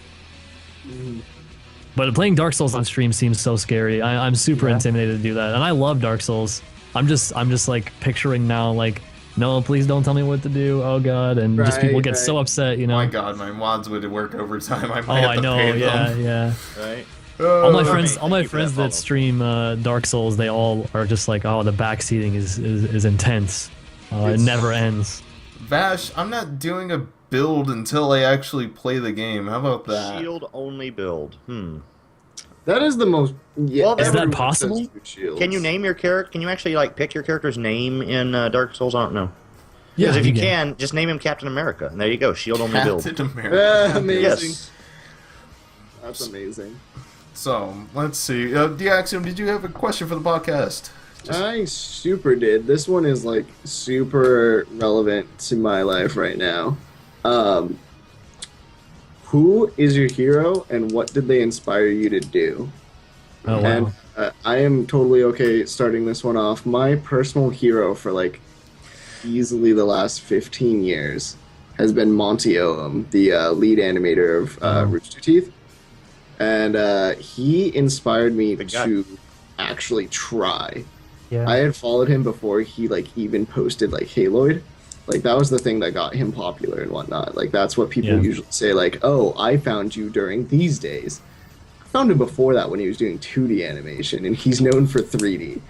But playing Dark Souls on stream seems so scary. I'm super intimidated to do that, and I love Dark Souls. I'm just like picturing now, like, no, please don't tell me what to do. Oh god, and just people Right, get so right. upset, you know. My God, my mods would work overtime. I Oh, might have I to know. pay Yeah, them. yeah. Right? All my Oh, friends, thank all my you for that friends follow. that stream Dark Souls, they all are just like, oh, the backseating is intense. It It's- never ends. Vash, I'm not doing a build until I actually play the game. How about that? Shield only build. That is the most. Yeah, Well, is that everyone possible? says shoot shields. Can you name your character? Can you actually like pick your character's name in Dark Souls? I don't know. Yeah, Because if you can. can, just name him Captain America, and there you go. Shield only build. Captain America. Amazing. Yes. That's amazing. So, let's see. DeAxiom, did you have a question for the podcast? I super did. This one is like super relevant to my life right now. Who is your hero and what did they inspire you to do? Oh wow. And I am totally okay starting this one off. My personal hero for like easily the last 15 years has been Monty Oum, the lead animator of Rooster Teeth. And he inspired me Good guy. to actually try. Yeah. I had followed him before he like even posted like Haloid. Like that was the thing that got him popular and whatnot. Like that's what people Yeah. usually say. Like, oh, I found you during these days. I found him before that when he was doing 2D animation, and he's known for 3D.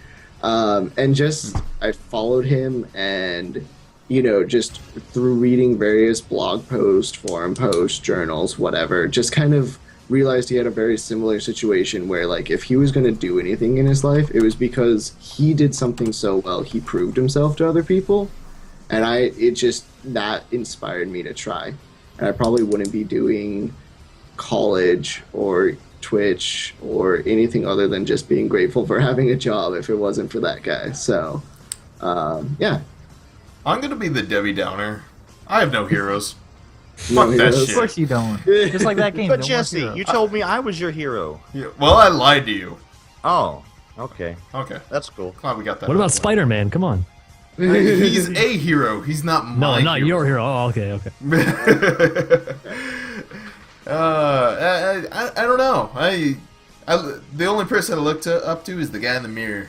And just I followed him, and you know, just through reading various blog posts, forum posts, journals, whatever, just kind of realized he had a very similar situation where like if he was going to do anything in his life, it was because he did something so well, he proved himself to other people. And that inspired me to try. And I probably wouldn't be doing college or Twitch or anything other than just being grateful for having a job if it wasn't for that guy. So, yeah. I'm gonna be the Debbie Downer. I have no heroes. No Fuck that heroes. Of shit. course you don't. Just like that game. But don't want Jesse, hero. you told me I was your hero. Yeah, well, I lied to you. Oh, okay. Okay. That's cool. Glad we got that. What about Spider-Man? Come on. He's a hero. He's not No, my not hero. your hero. Oh, okay, okay. I don't know. The only person I look up to is the guy in the mirror.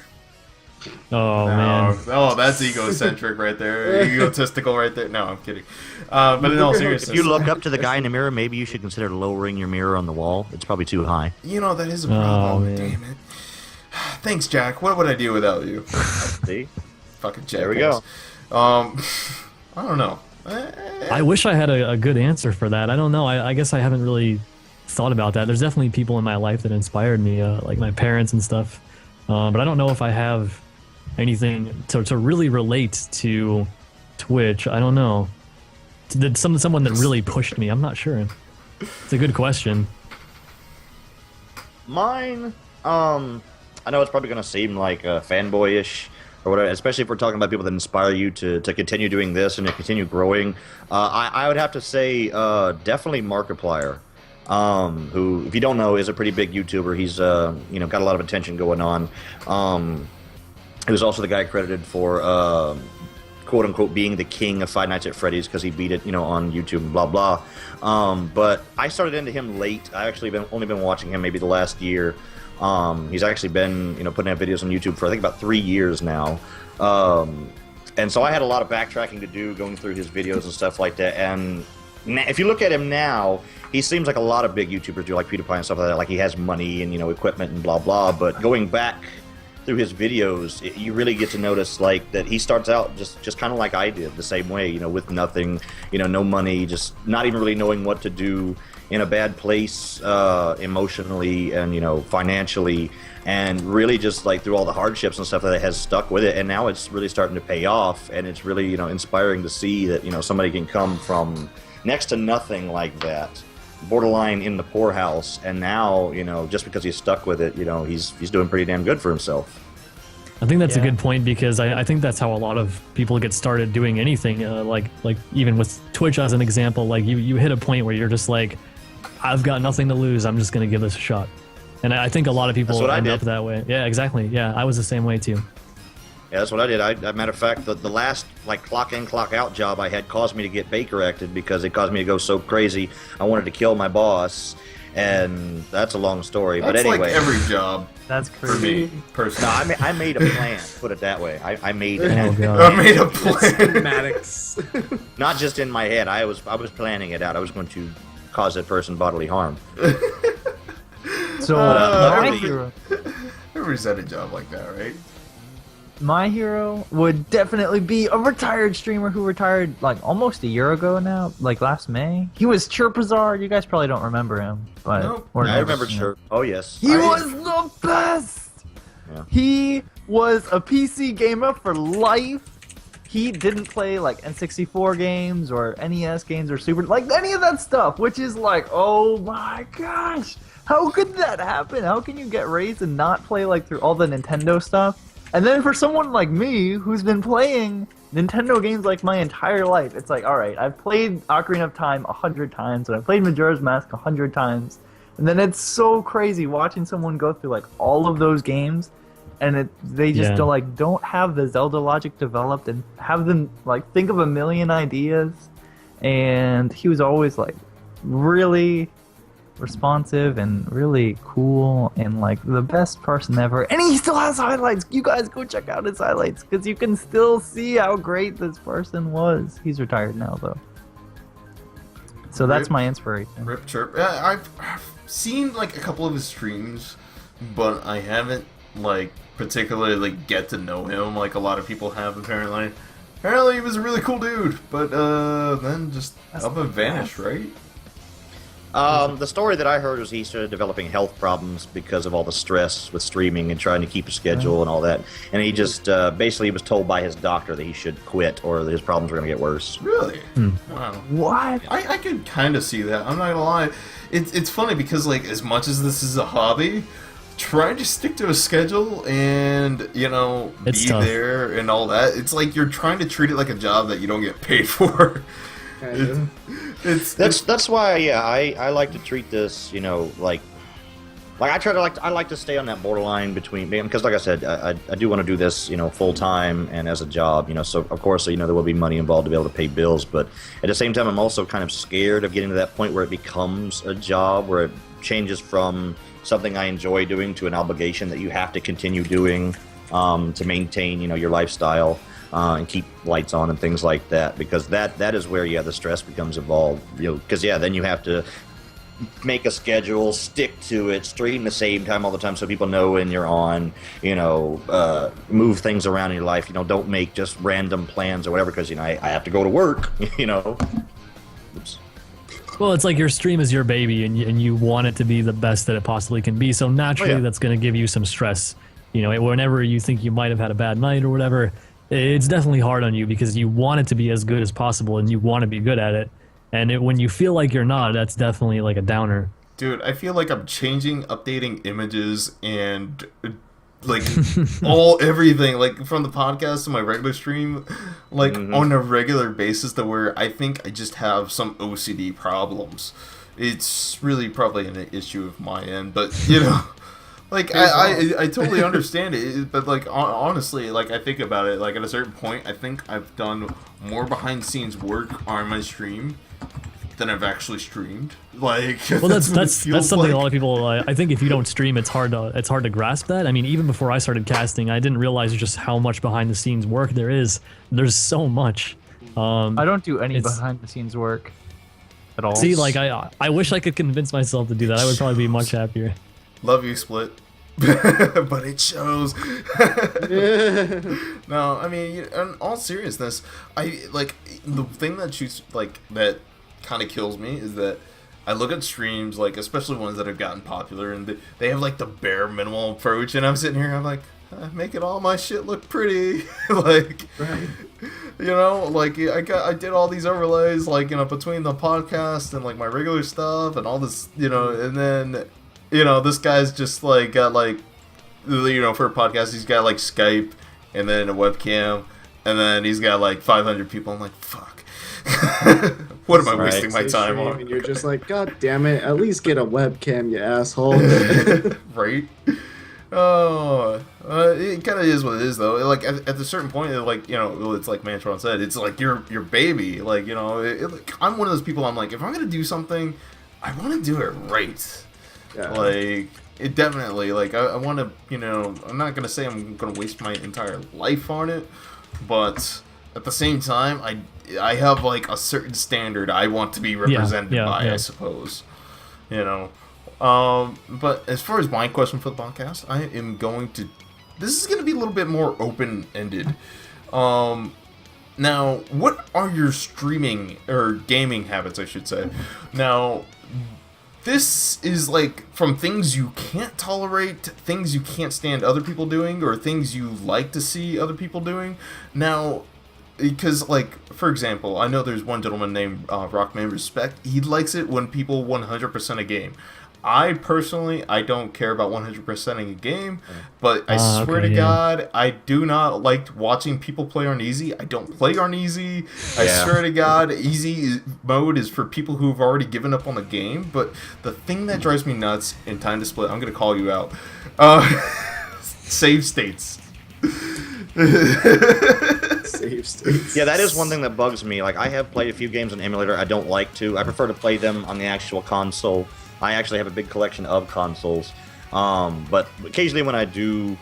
Oh man. Oh, that's egocentric right there. Egotistical right there. No, I'm kidding. But in all seriousness, If you look up to the guy in the mirror, maybe you should consider lowering your mirror on the wall. It's probably too high. you know that is a problem. man. Damn it. Thanks, Jack. What would I do without you? See? Fucking Jack. There we go. I don't know. I wish I had a good answer for that. I don't know. I guess I haven't really thought about that. There's definitely people in my life that inspired me, like my parents and stuff. But I don't know if I have anything to really relate to Twitch. I don't know. Did someone that really pushed me? I'm not sure. It's a good question. Mine, I know it's probably gonna seem like fanboyish, or whatever, especially if we're talking about people that inspire you to continue doing this and to continue growing, I would have to say definitely Markiplier, who, if you don't know, is a pretty big YouTuber. He's got a lot of attention going on. He was also the guy credited for quote unquote being the king of Five Nights at Freddy's because he beat it, on YouTube and blah blah. But I started into him late. I actually only been watching him maybe the last year. He's actually been, putting out videos on YouTube for I think about 3 years now. And so I had a lot of backtracking to do, going through his videos and stuff like that. And if you look at him now, he seems like a lot of big YouTubers do, like PewDiePie and stuff like that. Like he has money and, equipment and blah blah. But going back through his videos, you really get to notice like that he starts out just kind of like I did, the same way, with nothing, no money, just not even really knowing what to do, in a bad place emotionally and financially, and really just like through all the hardships and stuff that has stuck with it, and now it's really starting to pay off, and it's really inspiring to see that somebody can come from next to nothing like that, borderline in the poorhouse, and now just because he's stuck with it, he's doing pretty damn good for himself. I think that's a good point, because I think that's how a lot of people get started doing anything. Like even with Twitch as an example, like you hit a point where you're just like, I've got nothing to lose, I'm just gonna give this a shot. And I think a lot of people end up that way. Yeah, exactly. Yeah, I was the same way too. Yeah, that's what I did. Matter of fact, the last clock in, clock out job I had caused me to get Baker-acted because it caused me to go so crazy. I wanted to kill my boss, and that's a long story. That's but anyway, like every job. That's for crazy. me personally. No, I made a plan. Put it that way. I made it. Oh, God. I made a plan. Schematics. Not just in my head. I was planning it out. I was going to cause that person bodily harm. So my luckily- hero, Everybody's had a job like that, right? my hero would definitely be a retired streamer who retired like almost a year ago now, like last May. He was Chirpazard. You guys probably don't remember him, but Nope. or I never remember seen him. sure. Oh yes. He was the best. Yeah. He was a PC gamer for life. He didn't play like N64 games or NES games or Super, like any of that stuff, which is like, oh my gosh, how could that happen? How can you get raised and not play like through all the Nintendo stuff? And then for someone like me who's been playing Nintendo games like my entire life, it's like, all right, I've played Ocarina of Time 100 times, and I've played Majora's Mask 100 times, and then it's so crazy watching someone go through like all of those games, and they just don't have the Zelda logic developed and have them like think of a million ideas. And he was always like really responsive and really cool and like the best person ever. And he still has highlights. You guys go check out his highlights because you can still see how great this person was. He's retired now though. So that's my inspiration. Rip Chirp. I've seen like a couple of his streams, but I haven't like particularly like get to know him like a lot of people have apparently. Apparently he was a really cool dude, but then just up and vanished, right? The story that I heard was he started developing health problems because of all the stress with streaming and trying to keep a schedule and all that. And he just basically was told by his doctor that he should quit or that his problems were going to get worse. Really? Wow. What? I could kind of see that. I'm not gonna lie. It's funny because like as much as this is a hobby, trying to stick to a schedule and It's be tough. there and all that, it's like you're trying to treat it like a job that you don't get paid for. That's why I like to treat this like I like to stay on that borderline between, because like I said, I do want to do this full time and as a job, so of course there will be money involved to be able to pay bills, but at the same time I'm also kind of scared of getting to that point where it becomes a job, where it changes from something I enjoy doing to an obligation that you have to continue doing to maintain your lifestyle and keep lights on and things like that, because that is where the stress becomes involved, because then you have to make a schedule, stick to it, stream the same time all the time so people know when you're on, move things around in your life, don't make just random plans or whatever, because I have to go to work. Oops. Well, it's like your stream is your baby, and you want it to be the best that it possibly can be. So naturally, that's going to give you some stress. Whenever you think you might have had a bad night or whatever, it's definitely hard on you because you want it to be as good as possible, and you want to be good at it. And when you feel like you're not, that's definitely like a downer. Dude, I feel like I'm updating images, and like everything, like from the podcast to my regular stream, like on a regular basis, to where I think I just have some OCD problems. It's really probably an issue of my end, but you know, like I totally understand it. But like honestly, like I think about it, like at a certain point, I think I've done more behind the scenes work on my stream than I've actually streamed. Like, well, that's something like. A lot of people. I think if you don't stream, it's hard to grasp that. I mean, even before I started casting, I didn't realize just how much behind the scenes work there is. There's so much. I don't do any behind the scenes work at all. See, like I wish I could convince myself to do that. I would probably be much happier. Love you, Split. But it shows. No, I mean, in all seriousness, I like the thing that shoots like that kind of kills me is that I look at streams, like especially ones that have gotten popular, and they have like the bare minimal approach, and I'm sitting here, I'm like, making all my shit look pretty, like, right. You know, like I did all these overlays, like, you know, between the podcast and like my regular stuff and all this, you know, and then, you know, this guy's just like got like, you know, for a podcast, he's got like Skype and then a webcam, and then he's got like 500 people. I'm like, fuck. What am I wasting my time on? And you're just like, God damn it! At least get a webcam, you asshole. Right? Oh, it kind of is what it is, though. Like at a certain point, like, you know, it's like Manton said, it's like your baby. Like, you know, I'm one of those people. I'm like, if I'm gonna do something, I want to do it right. Yeah. Like, it definitely. Like, I want to. You know, I'm not gonna say I'm gonna waste my entire life on it, but at the same time, I have like a certain standard I want to be represented by, I suppose. You know. But as far as my question for the podcast, I am going to... This is going to be a little bit more open-ended. Now, what are your streaming, or gaming habits, I should say? Now, this is like from things you can't tolerate, things you can't stand other people doing, or things you like to see other people doing. Now... Because, like, for example, I know there's one gentleman named Rockman Respect. He likes it when people 100% a game. I personally, I don't care about 100%ing a game, but I swear to God, I do not like watching people play on easy. I don't play on easy. I swear to God, easy mode is for people who've already given up on the game. But the thing that drives me nuts in TimeToSplit, I'm going to call you out, save states. Save states. Yeah, that is one thing that bugs me. Like, I have played a few games on emulator. I don't like to. I prefer to play them on the actual console. I actually have a big collection of consoles. But occasionally when I do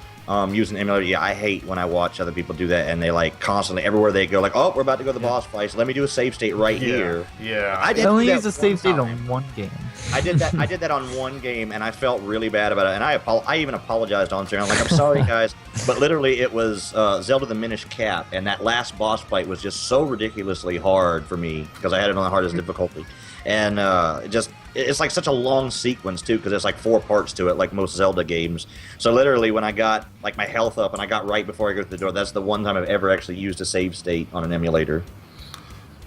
use an emulator, I hate when I watch other people do that, and they like constantly everywhere they go, like, oh, we're about to go to the boss fight, so let me do a save state right here. Yeah. I only use a save state on one game. I did that on one game, and I felt really bad about it. And I even apologized on stream. I'm like, I'm sorry, guys, but literally it was Zelda: The Minish Cap, and that last boss fight was just so ridiculously hard for me because I had it on the hardest difficulty, and it's like such a long sequence too, because there's like 4 parts to it, like most Zelda games. So literally, when I got like my health up and I got right before I go to the door, that's the one time I've ever actually used a save state on an emulator.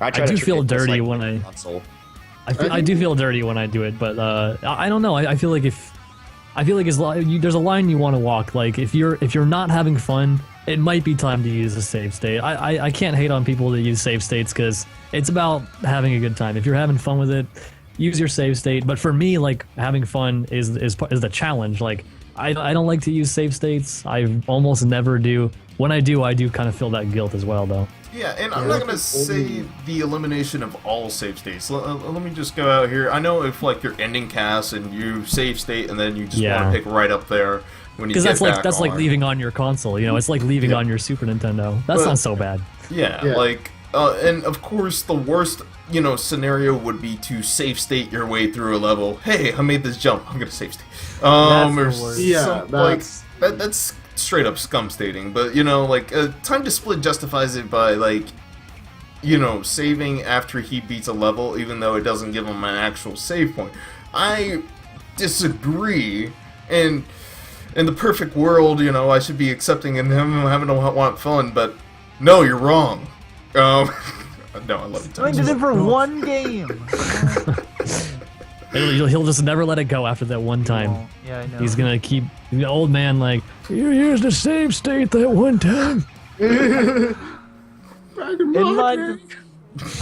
I do feel dirty when I do feel dirty when I do it, but I don't know. I feel like there's a line you want to walk. Like if you're not having fun, it might be time to use a save state. I can't hate on people that use save states because it's about having a good time. If you're having fun with it, use your save state. But for me, like having fun is the challenge. Like I don't like to use save states. I almost never do. When I do kind of feel that guilt as well, though. Yeah, and I'm not going to say the elimination of all save states. Let me just go out here. I know if, like, you're ending cast and you save state and then you just want to pick right up there when you get back on. Because that's like leaving on your console, you know? It's like leaving on your Super Nintendo. That's not so bad. Yeah, like, and of course the worst, you know, scenario would be to save state your way through a level. Hey, I made this jump. I'm going to save state. That's straight up scum stating, but you know, like TimeToSplit justifies it by like, you know, saving after he beats a level, even though it doesn't give him an actual save point. I disagree, and in the perfect world, you know, I should be accepting him having to want fun, but no, you're wrong. No, I love you. I did it for one game. He'll just never let it go after that one time. Oh, yeah, I know. He's gonna keep the old man like, you used the same state that one time. In my,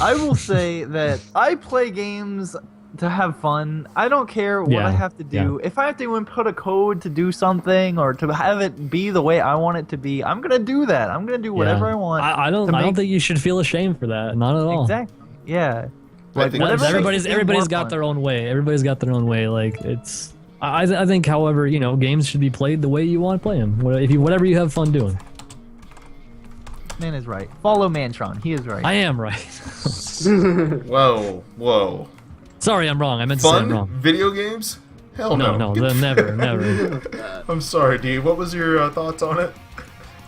I will say that I play games to have fun. I don't care what Yeah, I have to do. If I have to input a code to do something or to have it be the way I want it to be, I'm gonna do that. I'm gonna do whatever I want. I don't think you should feel ashamed for that. Not at all. Exactly. Yeah. I think whatever makes Everybody's the game everybody's more got fun. their own way. Everybody's got their own way. Like it's. I think, however, games should be played the way you want to play them. Whatever you have fun doing. Man is right. Follow Mantron. He is right. I am right. Whoa. Sorry, I'm wrong. I meant to say I'm Fun wrong. video games? Hell no. No, never. I'm sorry, D. What was your thoughts on it?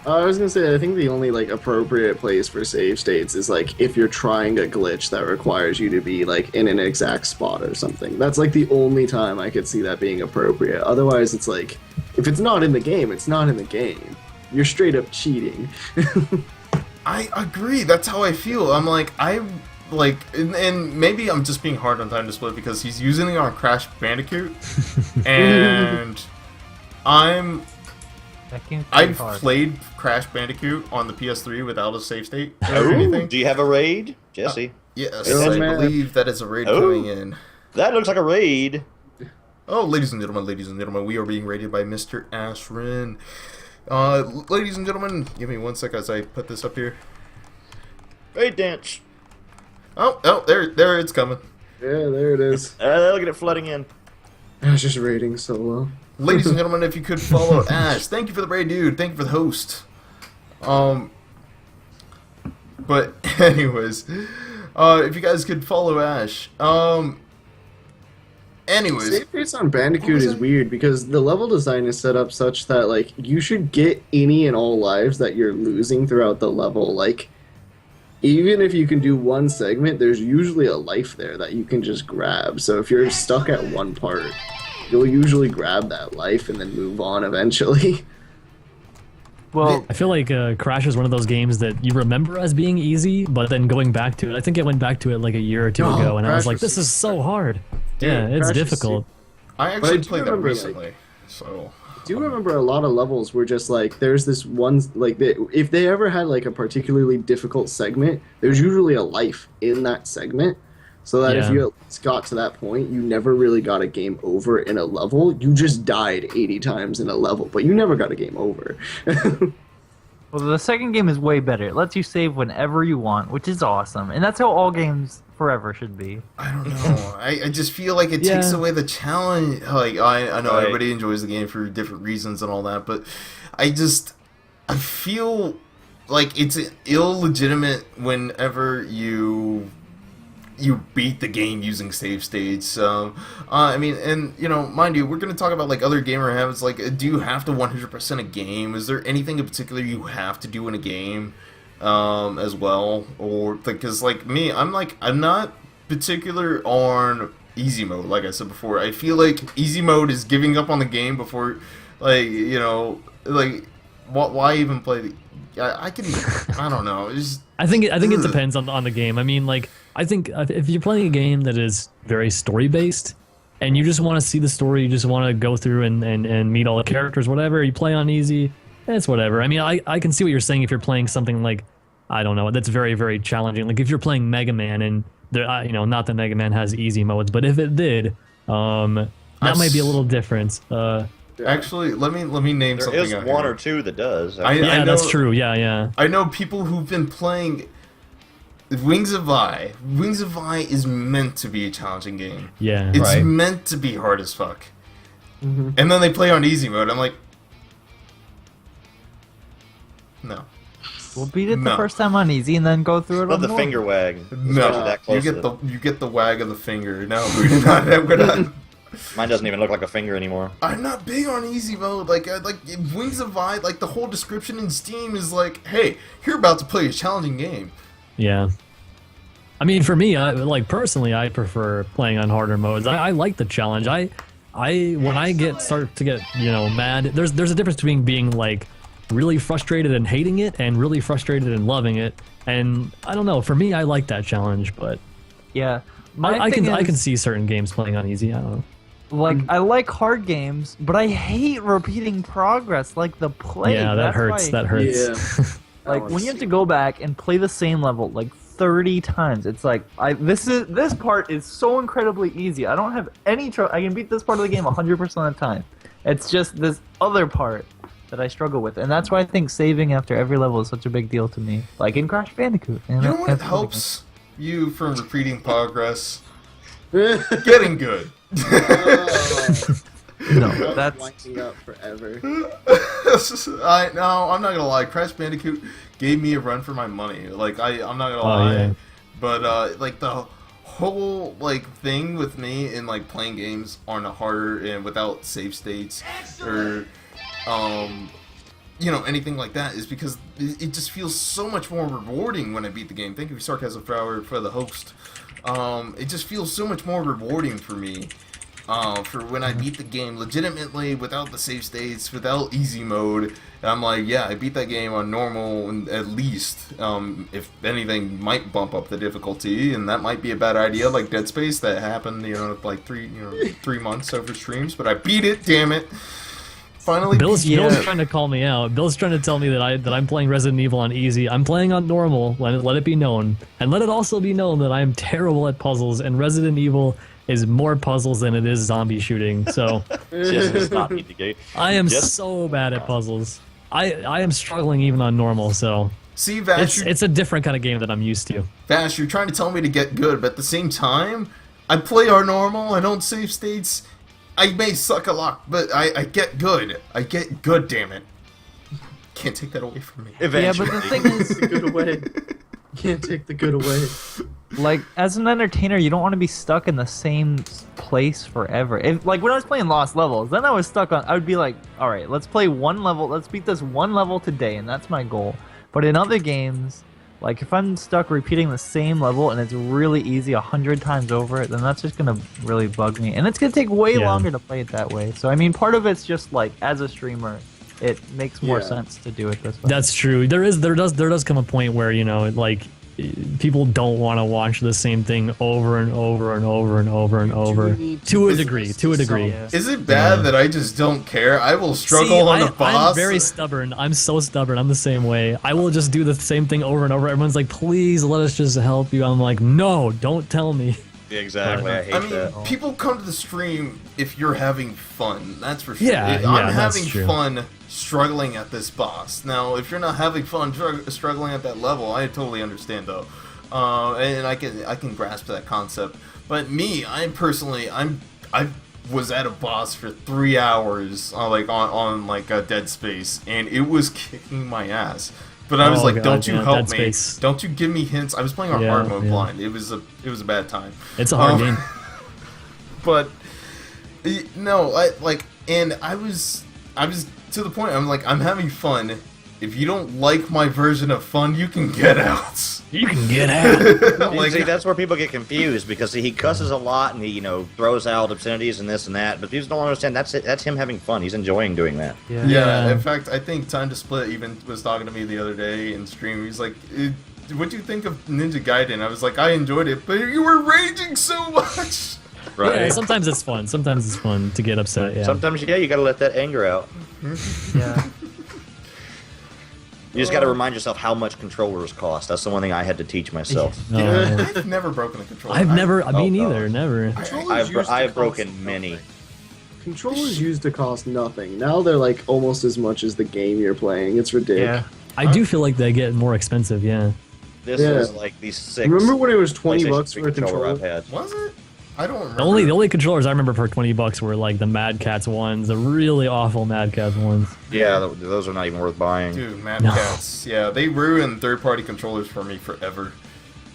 I was gonna say, I think the only like appropriate place for save states is like if you're trying a glitch that requires you to be like in an exact spot or something. That's like the only time I could see that being appropriate. Otherwise, it's like if it's not in the game, it's not in the game. You're straight up cheating. I agree. That's how I feel. I'm like, and maybe I'm just being hard on TimeToSplit because he's using it on Crash Bandicoot, and I've played Crash Bandicoot on the PS3 without a save state or anything. Do you have a raid, Jesse? Yes, Oh, I man. believe that is a raid Oh. coming in. That looks like a raid. Oh, ladies and gentlemen, we are being raided by Mr. Ashrin. Ladies and gentlemen, give me 1 sec as I put this up here. Raid dance. Oh, there it's coming. Yeah, there it is. Look at it flooding in. I was just rating so low. Ladies and gentlemen, if you could follow Ash, thank you for the raid, dude. Thank you for the host. But anyways, if you guys could follow Ash. Anyways, Save states on Bandicoot is weird because the level design is set up such that like you should get any and all lives that you're losing throughout the level. Like even if you can do one segment, there's usually a life there that you can just grab. So if you're stuck at one part, you'll usually grab that life and then move on eventually. Well, I feel like Crash is one of those games that you remember as being easy, but then going back to it, I think I went back to it like a year or two Oh, ago, and I was Crash like, was this is so hard. Yeah, it's Crash is difficult. I But I actually do played that remember, recently, so I do remember a lot of levels where just like there's this one like if they ever had like a particularly difficult segment, there's usually a life in that segment, so that if Yeah. you at least got to that point, you never really got a game over in a level. You just died 80 times in a level, but you never got a game over. well, the second game is way better. It lets you save whenever you want, which is awesome, and that's how all games forever should be. I don't know. I just feel like it takes Yeah. away the challenge. Like I know Right. everybody enjoys the game for different reasons and all that, but I feel like it's illegitimate whenever you beat the game using save states. I mean, and mind you, we're gonna talk about like other gamer habits. Like, do you have to 100% a game? Is there anything in particular you have to do in a game? As well, or because like me, I'm not particular on easy mode. Like I said before, I feel like easy mode is giving up on the game before, like why even play the? I don't know. It's, I think it depends on the game. I mean, like, I think if you're playing a game that is very story based, and you just want to see the story, you just want to go through and meet all the characters, whatever. You play on easy, it's whatever. I mean, I can see what you're saying if you're playing something like, I don't know, that's very, very challenging. Like if you're playing Mega Man, and there, not that Mega Man has easy modes, but if it did, that might be a little different. actually, let me name There something. is out one here. or two that does. I Yeah, know, that's true. Yeah. I know people who've been playing Wings of I. Wings of I is meant to be a challenging game. Yeah. It's Right. meant to be hard as fuck. And then they play on easy mode. I'm like, no. We'll beat it the No. first time on easy, and then go through it Love on the normal. finger wag. No, Especially that you close get to the you get the wag of the finger. No, we're not. Mine doesn't even look like a finger anymore. I'm not big on easy mode. Like Wings of I, like the whole description in Steam is like, hey, you're about to play a challenging game. Yeah. I mean, for me, personally, I prefer playing on harder modes. I like the challenge. When I start to get mad, there's a difference between being like really frustrated and hating it and really frustrated and loving it. And I don't know. For me, I like that challenge, but Yeah. My I thing can is, see certain games playing on easy. I don't know. like, I like hard games, but I hate repeating progress like the plague. Yeah, that That's hurts. why- That hurts. Like when you have to go back and play the same level like 30 times, it's like this part is so incredibly easy. I don't have any trouble. I can beat this part of the game 100% of the time. It's just this other part that I struggle with, and that's why I think saving after every level is such a big deal to me. Like in Crash Bandicoot. You know what helps you from repeating progress? Getting good. No, that's winding up forever. I'm not gonna lie. Crash Bandicoot gave me a run for my money. Like I'm not gonna lie, yeah. but like the whole like thing with me in like playing games on a harder and without save states or you know, anything like that is because it just feels so much more rewarding when I beat the game. Thank you, Sarcasm Flower, for the host. It just feels so much more rewarding for me. For when I beat the game legitimately without the save states, without easy mode, and I'm like, yeah, I beat that game on normal, and at least, if anything, might bump up the difficulty, and that might be a bad idea, like Dead Space, that happened, you know, like 3 months over streams, but I beat it, damn it. Finally, Bill's beat it. trying to call me out. Bill's trying to tell me that I'm playing Resident Evil on easy. I'm playing on normal. Let it be known, and let it also be known that I am terrible at puzzles. And Resident Evil is more puzzles than it is zombie shooting. So Just does not need to get. I am Just- so bad at puzzles. I am struggling even on normal. So See, Vash, it's a different kind of game that I'm used to. Vash, you're trying to tell me to get good, but at the same time, I play our normal, I don't save states. I may suck a lot, but I get good. I get good, damn it. Can't take that away from me. Eventually. Yeah, but the thing is, The good away. Can't take the good away. like as an entertainer, you don't want to be stuck in the same place forever. If like when I was playing Lost Levels, then I was stuck on. I would be like, all right, let's play one level. Let's beat this one level today, and that's my goal. But in other games, like if I'm stuck repeating the same level and it's really easy 100 times over, then that's just gonna really bug me, and it's gonna take way Yeah. longer to play it that way. So I mean, part of it's just like as a streamer, it makes more Yeah. sense to do it this way. That's true. There does come a point where, you know, like people don't want to watch the same thing over and over and over and over and over to a degree. Yeah. Is it bad that I just don't care? I will struggle See, on the boss. I'm very stubborn. I'm so stubborn. I'm the same way. I will just do the same thing over and over. Everyone's like, please let us just help you. I'm like, no, don't tell me. Exactly. I hate I mean, that. people come to the stream if you're having fun. That's for sure. Yeah, yeah, I'm that's having true. fun struggling at this boss. Now, if you're not having fun struggling at that level, I totally understand though, and I can grasp that concept. But me, I was at a boss for 3 hours, like on like a Dead Space, and it was kicking my ass. But I was Oh, like, God, "Don't you yeah, help Dead me? Space. Don't you give me hints?" I was playing on Yeah, hard mode yeah. blind. It was a bad time. It's a hard game. But no, I was to the point. I'm like, I'm having fun. If you don't like my version of fun, you can get out. You can get out. Like, See, that's where people get confused because see, he cusses a lot and he, throws out obscenities and this and that. But people don't understand that's him having fun. He's enjoying doing that. Yeah. yeah. In fact, I think TimeToSplit even was talking to me the other day in stream. He's like, "What do you think of Ninja Gaiden?" I was like, "I enjoyed it, but you were raging so much." Right. Yeah, sometimes it's fun. Sometimes it's fun to get upset. Yeah. Sometimes, you gotta let that anger out. Yeah. You just gotta remind yourself how much controllers cost. That's the one thing I had to teach myself. I've never broken a controller. I've never. Me Oh, neither. God. Never. I've broken many. Controllers used to cost nothing. Now they're like almost as much as the game you're playing. It's ridiculous. Yeah. I do feel like they get more expensive. Yeah. This Yeah. is like these 6. Remember when it was 20 PlayStation bucks 3 for a controller controller? I've had. Was it? I don't remember. The only controllers I remember for $20 were like the Mad Catz ones, the really awful Mad Catz ones. Yeah, those are not even worth buying. Dude, Mad Cats. Yeah, they ruined third-party controllers for me forever.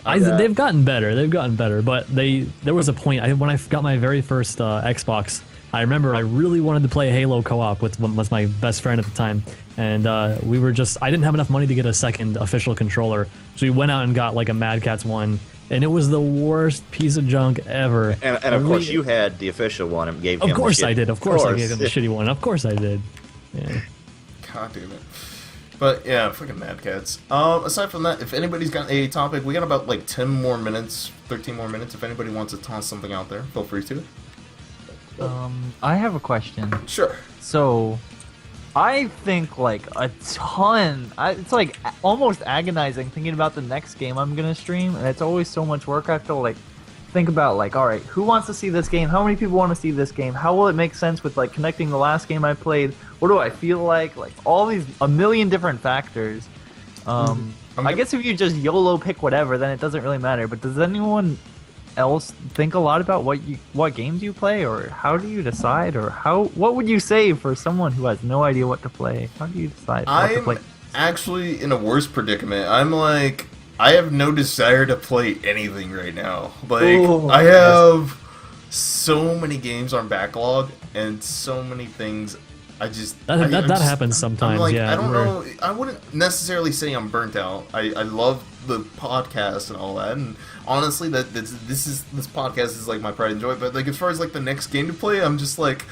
They've gotten better. They've gotten better, but there was a point when I got my very first Xbox. I remember I really wanted to play Halo co-op with my best friend at the time, and I didn't have enough money to get a second official controller, so we went out and got like a Mad Catz one, and it was the worst piece of junk ever. And of course, you had the official one and gave him Of course the shit. I did. Of course I gave him the shitty one. Of course I did. Yeah. God damn it. But yeah, fucking Mad Cats. Aside from that, if anybody's got a topic, we got about like 10 more minutes 13 more minutes. If anybody wants to toss something out there, feel free to. I have a question. Sure. So, I think like a ton. It's like almost agonizing thinking about the next game I'm gonna stream, and it's always so much work. I have to like think about like, all right, who wants to see this game? How many people want to see this game? How will it make sense with like connecting the last game I played? What do I feel like? Like all these a million different factors. I guess if you just YOLO pick whatever, then it doesn't really matter. But does anyone else think a lot about what games you play, or how do you decide, or what would you say for someone who has no idea what to play? How do you decide what to play? I'm actually in a worse predicament. I'm like, I have no desire to play anything right now. Like, I have so many games on backlog and so many things. That happens sometimes. I'm like, yeah, I don't know. I wouldn't necessarily say I'm burnt out. I love the podcast and all that, and honestly, this podcast is like my pride and joy. But like, as far as like the next game to play, I'm just like,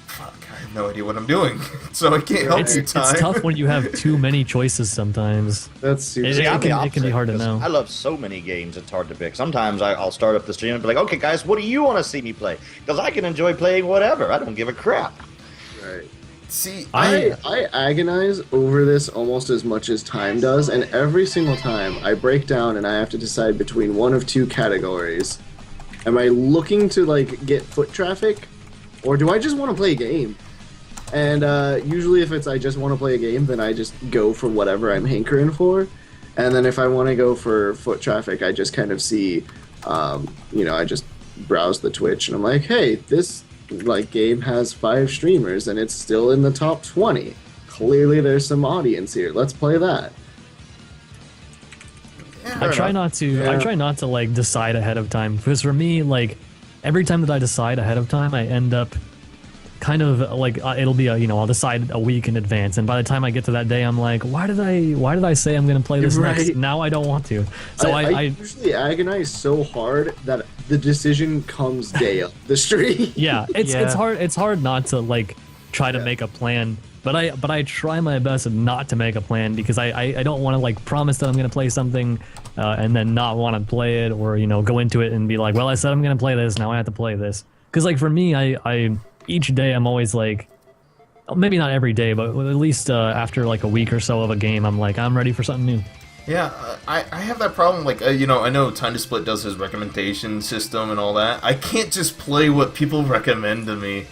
fuck, I have no idea what I'm doing, so I can't help you. It's tough when you have too many choices. Sometimes That's super. it can be hard to know. I love so many games; it's hard to pick. Sometimes I'll start up the stream and be like, "Okay, guys, what do you want to see me play?" Because I can enjoy playing whatever. I don't give a crap. Right. See, I agonize over this almost as much as Time does, and every single time I break down and I have to decide between one of two categories. Am I looking to like get foot traffic, or do I just want to play a game? And usually if it's I just want to play a game, then I just go for whatever I'm hankering for. And then if I want to go for foot traffic, I just kind of see, I just browse the Twitch and I'm like, hey, this like game has 5 streamers and it's still in the top 20. Clearly there's some audience here. Let's play that. I try not to like decide ahead of time, because for me, like every time that I decide ahead of time, I end up kind of like it'll be I'll decide a week in advance, and by the time I get to that day, I'm like, why did I say I'm gonna play this next? Now I don't want to. So I usually agonize so hard that the decision comes day up the street. Yeah, it's hard not to like try to make a plan. But I try my best not to make a plan, because I don't want to like promise that I'm gonna play something and then not want to play it, or go into it and be like, well, I said I'm gonna play this, now I have to play this. Because like for me, I each day I'm always like, maybe not every day, but at least after like a week or so of a game, I'm like, I'm ready for something new. Yeah, I have that problem. Like, I know TimeToSplit does his recommendation system and all that. I can't just play what people recommend to me.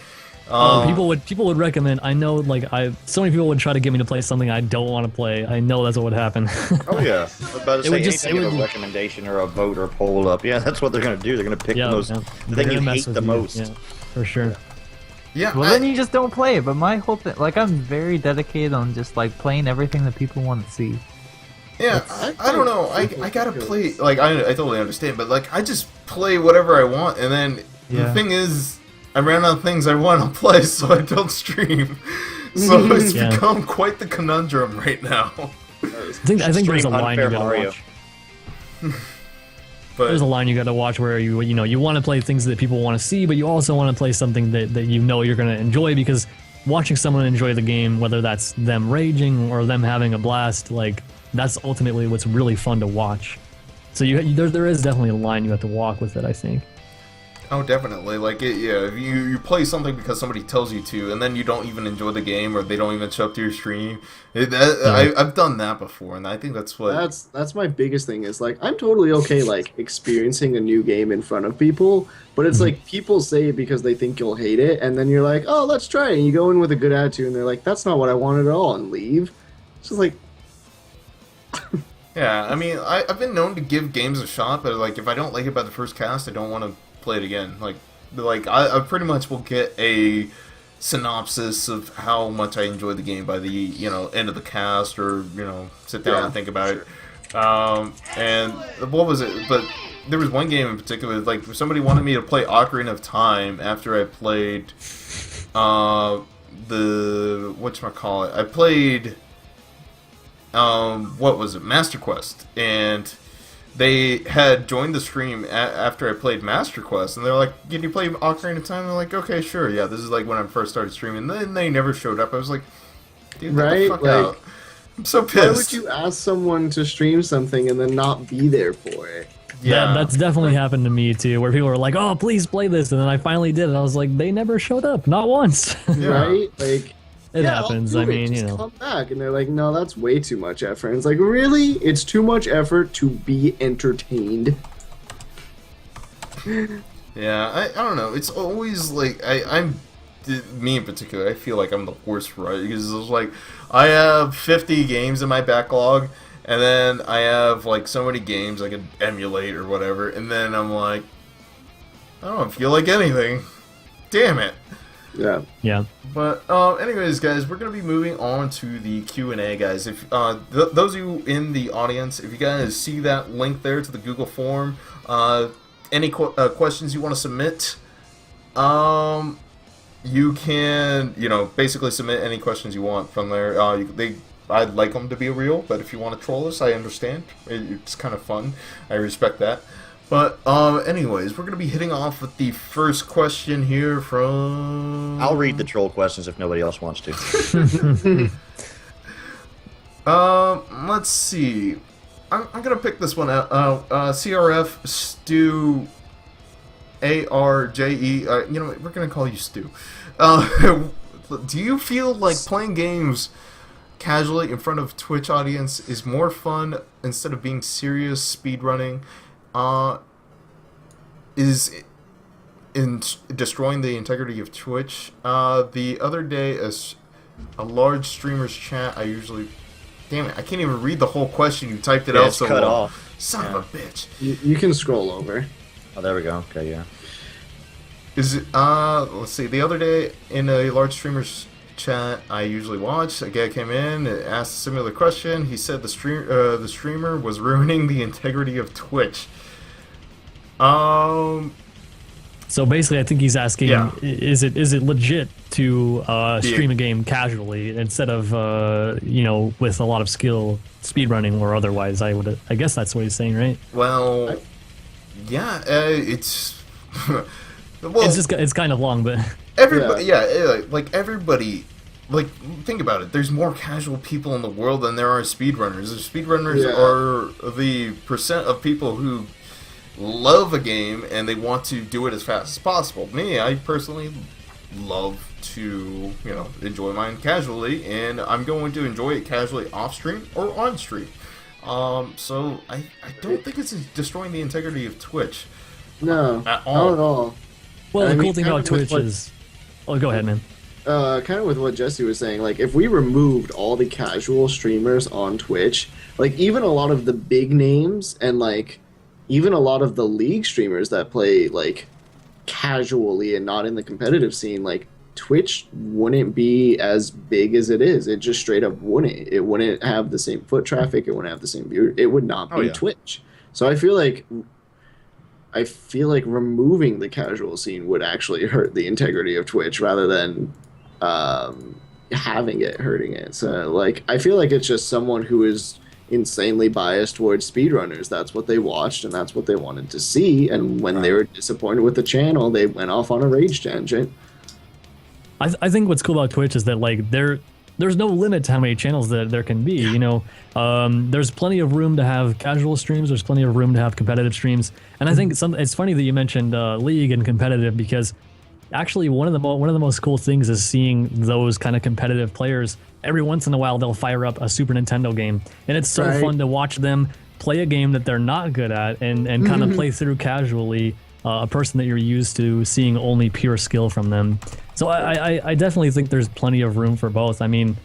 People would recommend. I know, like so many people would try to get me to play something I don't want to play. I know that's what would happen. Oh yeah, I was about to say anything of a recommendation or a vote or poll up. Yeah, that's what they're gonna do. They're gonna pick the thing you hate the most. Yeah, for sure. Yeah. Well, then you just don't play it. But my whole thing, like, I'm very dedicated on just like playing everything that people want to see. Yeah, I don't know. I gotta play. Like, I totally understand, but like, I just play whatever I want, and then the thing is, I ran out of things I want to play, so I don't stream. So it's become quite the conundrum right now. I think there's a line you gotta watch. But there's a line you gotta watch where you want to play things that people want to see, but you also want to play something that you're gonna enjoy, because watching someone enjoy the game, whether that's them raging or them having a blast, like that's ultimately what's really fun to watch. So there is definitely a line you have to walk with it, I think. Oh, definitely. Like, if you play something because somebody tells you to, and then you don't even enjoy the game, or they don't even show up to your stream. I've done that before, and I think that's what... That's my biggest thing, is, like, I'm totally okay, like, experiencing a new game in front of people, but it's like, people say it because they think you'll hate it, and then you're like, oh, let's try it, and you go in with a good attitude, and they're like, that's not what I wanted at all, and leave. It's just like... Yeah, I mean, I've been known to give games a shot, but, like, if I don't like it by the first cast, I don't want to play it again. Like I pretty much will get a synopsis of how much I enjoyed the game by the end of the cast, or sit down and think about it. And what was it? But there was one game in particular, like somebody wanted me to play Ocarina of Time after I played the whatchamacallit. I played what was it? Master Quest, and they had joined the stream after I played Master Quest, and they're like, "Can you play Ocarina of Time?" And I'm like, "Okay, sure, yeah." This is like when I first started streaming. And then they never showed up. I was like, "Dude, get the fuck out!" I'm so pissed. Why would you ask someone to stream something and then not be there for it? Yeah. That's definitely happened to me too, where people were like, "Oh, please play this," and then I finally did, and I was like, "They never showed up, not once." Yeah. Right? Like, It yeah, I'll happens. do I it, mean, just you know. come back, and they're like, no, that's way too much effort. And it's like, really? It's too much effort to be entertained. Yeah, I don't know. It's always like I'm me in particular. I feel like I'm the worst for it because it's like I have 50 games in my backlog, and then I have like so many games I can emulate or whatever, and then I'm like, I don't feel like anything. Damn it. Yeah. Yeah. But anyways, guys, we're gonna be moving on to the Q&A, guys. If those of you in the audience, if you guys see that link there to the Google form, any questions you want to submit, you can, basically submit any questions you want from there. I'd like them to be real, but if you want to troll us, I understand. It's kind of fun. I respect that. But anyways, we're gonna be hitting off with the first question here from. I'll read the troll questions if nobody else wants to. Let's see. I'm gonna pick this one out. CRF Stu ARJE. We're gonna call you Stu. Do you feel like playing games casually in front of Twitch audience is more fun instead of being serious speedrunning? Is in destroying the integrity of Twitch. The other day, as a large streamer's chat, I usually. Damn it! I can't even read the whole question. You typed it out It's so cut long. off. Son of a bitch. You can scroll over. Oh, there we go. Okay, yeah. Is it? Let's see. The other day in a large streamer's chat I usually watch, a guy came in and asked a similar question. He said the streamer was ruining the integrity of Twitch. So basically, I think he's asking, Yeah. is it legit to stream a game casually instead of with a lot of skill, speedrunning or otherwise? I guess that's what he's saying, right? Well, yeah, it's. Well, It's kind of long, but everybody, everybody, think about it. There's more casual people in the world than there are speedrunners. The speedrunners are the percent of people who love a game and they want to do it as fast as possible. Me, I personally love to, enjoy mine casually, and I'm going to enjoy it casually off stream or on stream. So I don't think it's destroying the integrity of Twitch. No, At all. not at all. well, I the mean, cool thing kind about of with Twitch what- is, oh, go ahead, man. Kind of with what Jesse was saying, like if we removed all the casual streamers on Twitch, like even a lot of the big names and like even a lot of the league streamers that play like casually and not in the competitive scene, like Twitch wouldn't be as big as it is. It just straight up wouldn't. It wouldn't have the same foot traffic. It wouldn't have the same viewer. It would not be Oh, yeah. Twitch. So I feel like removing the casual scene would actually hurt the integrity of Twitch rather than having it hurting it. So like I feel like it's just someone who is insanely biased towards speedrunners. That's what they watched and that's what they wanted to see, and when they were disappointed with the channel, they went off on a rage tangent. I think what's cool about Twitch is that like there's no limit to how many channels that there can be. There's plenty of room to have casual streams. There's plenty of room to have competitive streams. And I think it's funny that you mentioned League and competitive, because actually one of the most cool things is seeing those kind of competitive players. Every once in a while they'll fire up a Super Nintendo game, and it's so fun to watch them play a game that they're not good at and kind of play through casually a person that you're used to seeing only pure skill from them. So I definitely think there's plenty of room for both. I mean,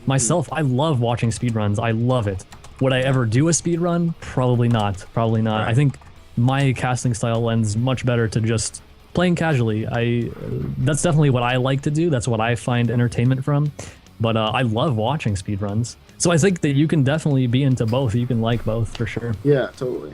myself, I love watching speedruns. I love it. Would I ever do a speedrun? Probably not. Probably not. I think my casting style lends much better to just playing casually. That's definitely what I like to do. That's what I find entertainment from. But I love watching speedruns. So I think that you can definitely be into both. You can like both for sure. Yeah, totally.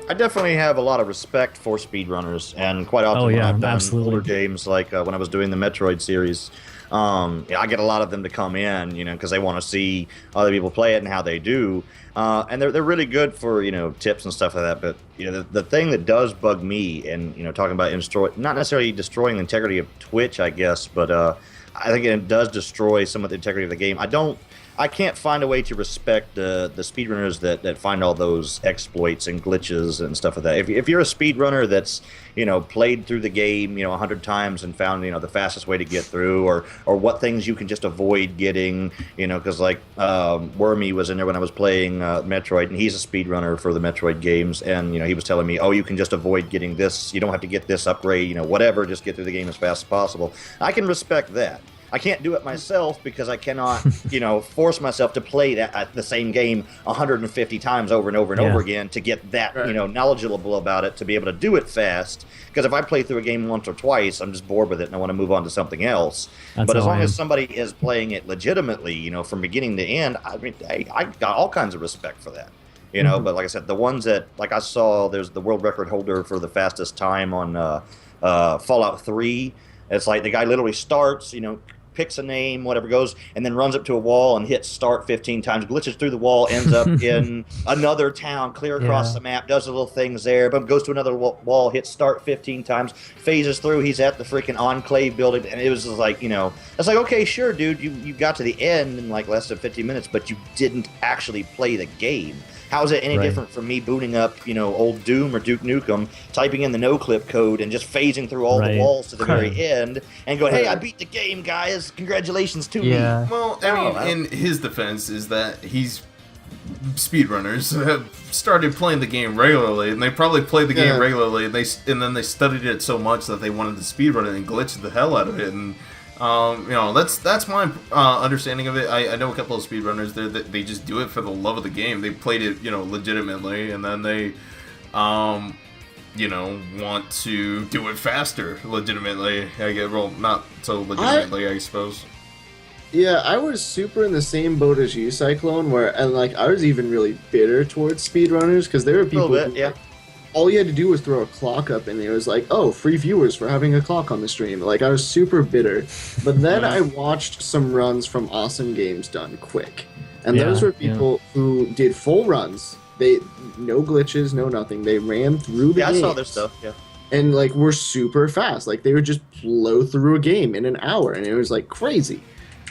I definitely have a lot of respect for speedrunners, and quite often Oh, when yeah, I've done absolutely. older games, like when I was doing the Metroid series, I get a lot of them to come in, because they want to see other people play it and how they do, and they're really good for tips and stuff like that. But the thing that does bug me, and talking about not necessarily destroying the integrity of Twitch, I guess, but I think it does destroy some of the integrity of the game. I don't I can't find a way to respect the speedrunners that find all those exploits and glitches and stuff like that. If you're a speedrunner that's, played through the game, 100 times and found, the fastest way to get through, or what things you can just avoid getting, because like Wormy was in there when I was playing Metroid, and he's a speedrunner for the Metroid games, and, he was telling me, oh, you can just avoid getting this, you don't have to get this upgrade, whatever, just get through the game as fast as possible. I can respect that. I can't do it myself because I cannot, force myself to play the same game 150 times over and over and over again to get that, knowledgeable about it, to be able to do it fast. Because if I play through a game once or twice, I'm just bored with it and I want to move on to something else. But as long as somebody is playing it legitimately, from beginning to end, I mean, I got all kinds of respect for that. But like I said, the ones that, like I saw, there's the world record holder for the fastest time on Fallout 3. It's like the guy literally starts, picks a name, whatever goes, and then runs up to a wall and hits start 15 times, glitches through the wall, ends up in another town, clear across the map, does the little things there, but goes to another wall, hits start 15 times, phases through, he's at the freaking Enclave building, and it was just like, it's like, okay, sure, dude, you got to the end in like less than 50 minutes, but you didn't actually play the game. How is it any different from me booting up, old Doom or Duke Nukem, typing in the no-clip code and just phasing through all the walls to the very end and going, hey, I beat the game, guys. Congratulations to me. Well, I mean, in his defense is that speedrunners have started playing the game regularly, and they probably played the game regularly, and then they studied it so much that they wanted to speedrun it and glitch the hell out of it, and that's my understanding of it. I know a couple of speedrunners that they just do it for the love of the game. They played it, legitimately, and then they, want to do it faster, legitimately. Not so legitimately, I suppose. Yeah, I was super in the same boat as you, Cyclone, and I was even really bitter towards speedrunners, because there were people who, all you had to do was throw a clock up, and it was like, oh, free viewers for having a clock on the stream. Like, I was super bitter. But then I watched some runs from Awesome Games done quick. And those were people who did full runs. No glitches, no nothing. They ran through the games. I saw their stuff, And, were super fast. They would just blow through a game in an hour, and it was, crazy.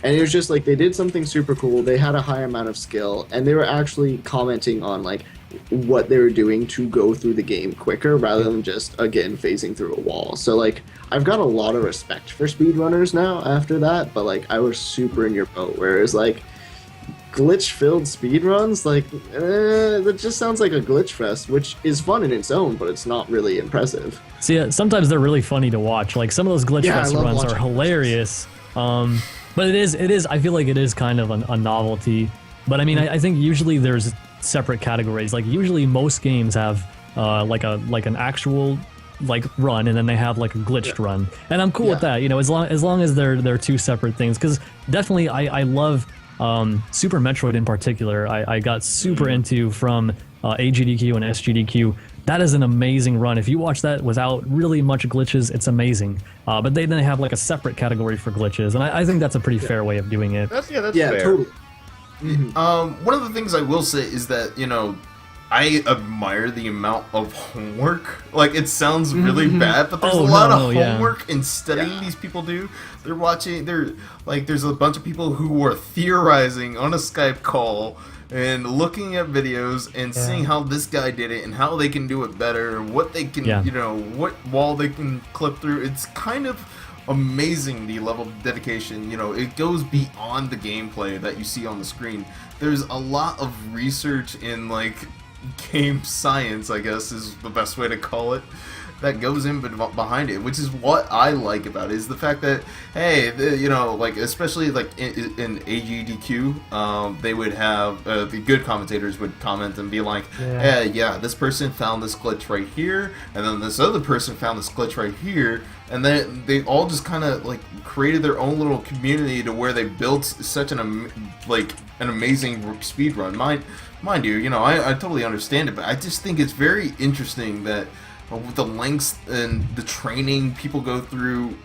And it was just, they did something super cool. They had a high amount of skill, and they were actually commenting on, what they were doing to go through the game quicker rather than just, again, phasing through a wall. So, I've got a lot of respect for speedrunners now after that, but, I was super in your boat, whereas, glitch-filled speedruns, that just sounds like a glitch fest, which is fun in its own, but it's not really impressive. See, sometimes they're really funny to watch. Some of those glitch fest runs are hilarious. But it is, I feel like it is kind of a novelty. But, I mean, I think usually there's separate categories. Usually most games have an actual run, and then they have a glitched run, and I'm cool with that, as long as they're two separate things, because definitely I love Super Metroid in particular. I got super into from AGDQ and SGDQ. That is an amazing run. If you watch that without really much glitches, it's amazing. But they have a separate category for glitches, and I think that's a pretty fair way of doing it. That's fair. Totally. One of the things I will say is that, I admire the amount of homework. It sounds really bad, but there's a lot of homework and studying these people do. They're watching, there's a bunch of people who are theorizing on a Skype call and looking at videos and seeing how this guy did it and how they can do it better, what they can, what wall they can clip through. It's kind of amazing, the level of dedication. It goes beyond the gameplay that you see on the screen. There's a lot of research in game science, I guess is the best way to call it, that goes in behind it, which is what I like about it, is the fact that, hey, especially in AGDQ, they would have the good commentators would comment and be like, this person found this glitch right here, and then this other person found this glitch right here, and then they all just kind of created their own little community to where they built such an amazing speed run. Mind you, I totally understand it, but I just think it's very interesting that with the lengths and the training people go through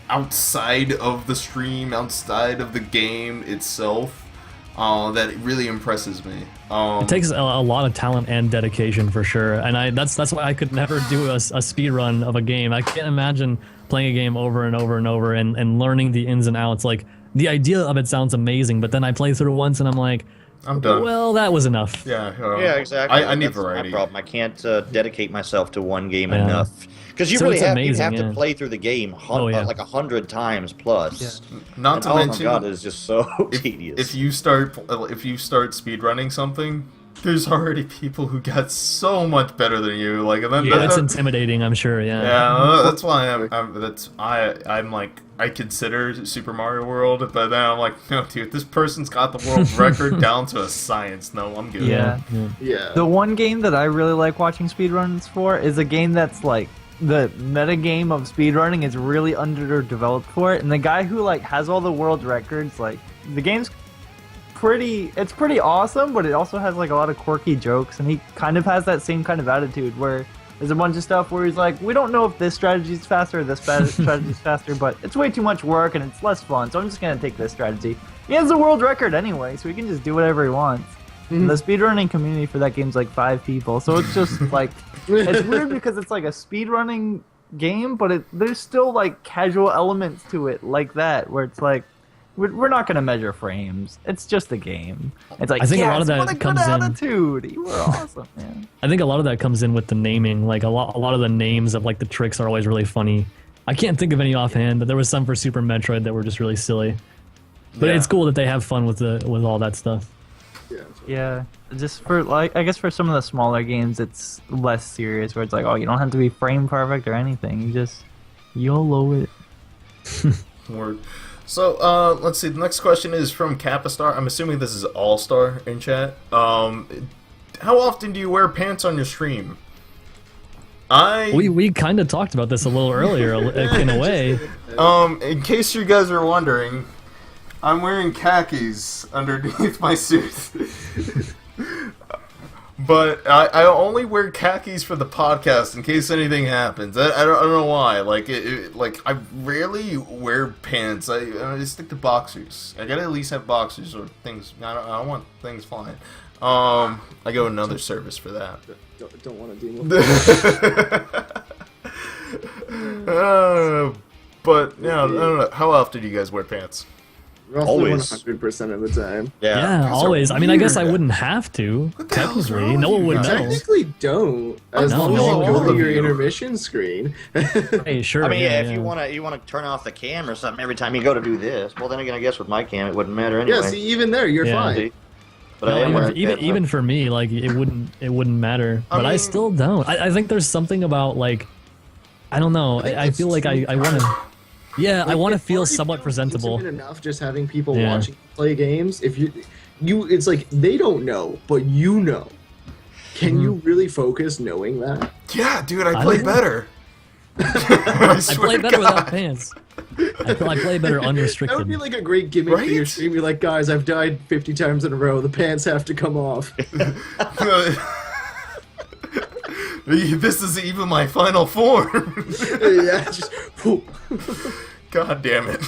outside of the stream, outside of the game itself, that it really impresses me. It takes a lot of talent and dedication for sure, and that's why I could never do a speed run of a game. I can't imagine playing a game over and over and over and learning the ins and outs. the idea of it sounds amazing, but then I play through it once and I'm like, I'm done. well, that was enough. Yeah, Yeah, exactly. I need That's variety. my problem. I can't dedicate myself to one game Yeah. enough. Because you So really it's have, amazing, to yeah. play through the game Yeah. like 100 times plus. Not And, to oh mention, my god, it's just so tedious. if you start speedrunning something, there's already people who got so much better than you. Like, and then Yeah, it's intimidating, I'm sure. Yeah. yeah, that's why I'm like, I consider Super Mario World, but then I'm like, no, dude, this person's got the world record down to a science. No, I'm good. Yeah. Yeah. The one game that I really like watching speedruns for is a game that's like the meta game of speedrunning is really underdeveloped for it, and the guy who like has all the world records, like the game's pretty awesome, but it also has like a lot of quirky jokes, and he kind of has that same kind of attitude where there's a bunch of stuff where he's like, we don't know if this strategy is faster or this strategy is faster, but it's way too much work and it's less fun, so I'm just gonna take this strategy. He has the world record anyway, so he can just do whatever he wants. And the speedrunning community for that game's like 5 people, so it's just like it's weird because it's like a speedrunning game, but there's still like casual elements to it like that, where it's like we're not gonna measure frames. It's just a game. It's like, I think a lot of what that a comes good in. attitude. You were awesome, man. I think a lot of that comes in with the naming. Like a lot of the names of like the tricks are always really funny. I can't think of any offhand, but there was some for Super Metroid that were just really silly. But Yeah. it's cool that they have fun with all that stuff. Yeah, just for like, I guess for some of the smaller games, it's less serious. Where it's like, oh, you don't have to be frame perfect or anything. You just YOLO it. Word. So, let's see. The next question is from Capistar. I'm assuming this is All-Star in chat. How often do you wear pants on your stream? We kind of talked about this a little earlier in a way. In case you guys are wondering, I'm wearing khakis underneath my suit. But I only wear khakis for the podcast in case anything happens. I don't know why. Like like I rarely wear pants. I just stick to boxers. I gotta at least have boxers or things. I don't want things flying. I go another service for that. Don't want to deal with that. But yeah, I don't know. How often do you guys wear pants? Roughly Always. 100% of the time. Yeah, Those are always. I mean, I guess I weird. wouldn't have to. What the hell's Technically, wrong no with one you would guys? know. Technically don't. As No, long as no, you all go of to your you. intermission screen. Hey, sure. I mean, yeah, yeah, if you want to turn off the cam or something every time you go to do this, well, then again, I guess with my cam, it wouldn't matter anyway. Yeah, see, even there, you're Yeah. fine. But I am No, wearing even pants. even for me, like it wouldn't matter. But I mean- still don't. I think there's something about like, I don't know. I feel like I want to. Yeah, I want to It feel already somewhat feels presentable. intimate enough just having people Yeah. watching you play games. If you, it's like they don't know, but you know. Can you really focus knowing that? Yeah, dude, I I play don't- better. I play better God. without pants. I play better That would unrestricted. be like a great gimmick for your Right? stream. You're like, guys, I've died 50 times in a row. The pants have to come off. This is even my final form. Yeah, just God damn it.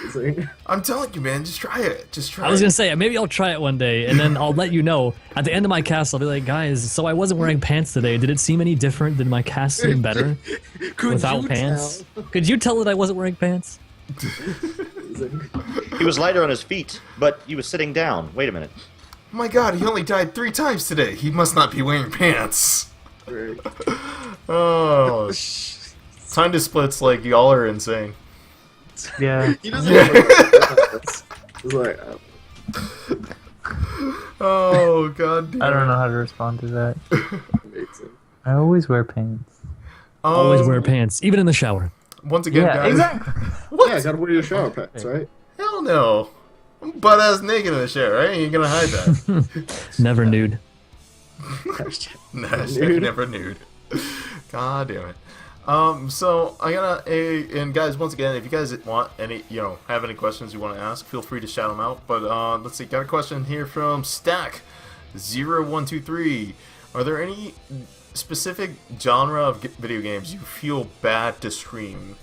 it's like- I'm telling you, man, just try it. Just try I was it. gonna say maybe I'll try it one day, and then I'll let you know at the end of my cast. I'll be like, guys, so I wasn't wearing pants today. Did it seem any different? Did my cast seem better Could without you pants? tell? Could you tell that I wasn't wearing pants? It's like- He was lighter on his feet, but he was sitting down. Wait a minute. Oh my god, he only died 3 times today. He must not be wearing pants. Right. Oh. Time to splits like y'all are insane. Yeah. He doesn't have like, it's like, Oh god damn. I don't know how to respond to that. amazing. I always wear pants. Always wear pants, even in the shower. Once again, Yeah, guys. exactly. Yeah, gotta wear your shower pants, right? Hell no. I'm butt ass naked in the shower, right? You're gonna hide that. Never nude. Nah, Nude. never nude. God damn it. So I gotta, and guys, once again, if you guys want any, have any questions you want to ask, feel free to shout them out. But let's see, got a question here from Stack0123. Are there any specific genre of video games you feel bad to stream?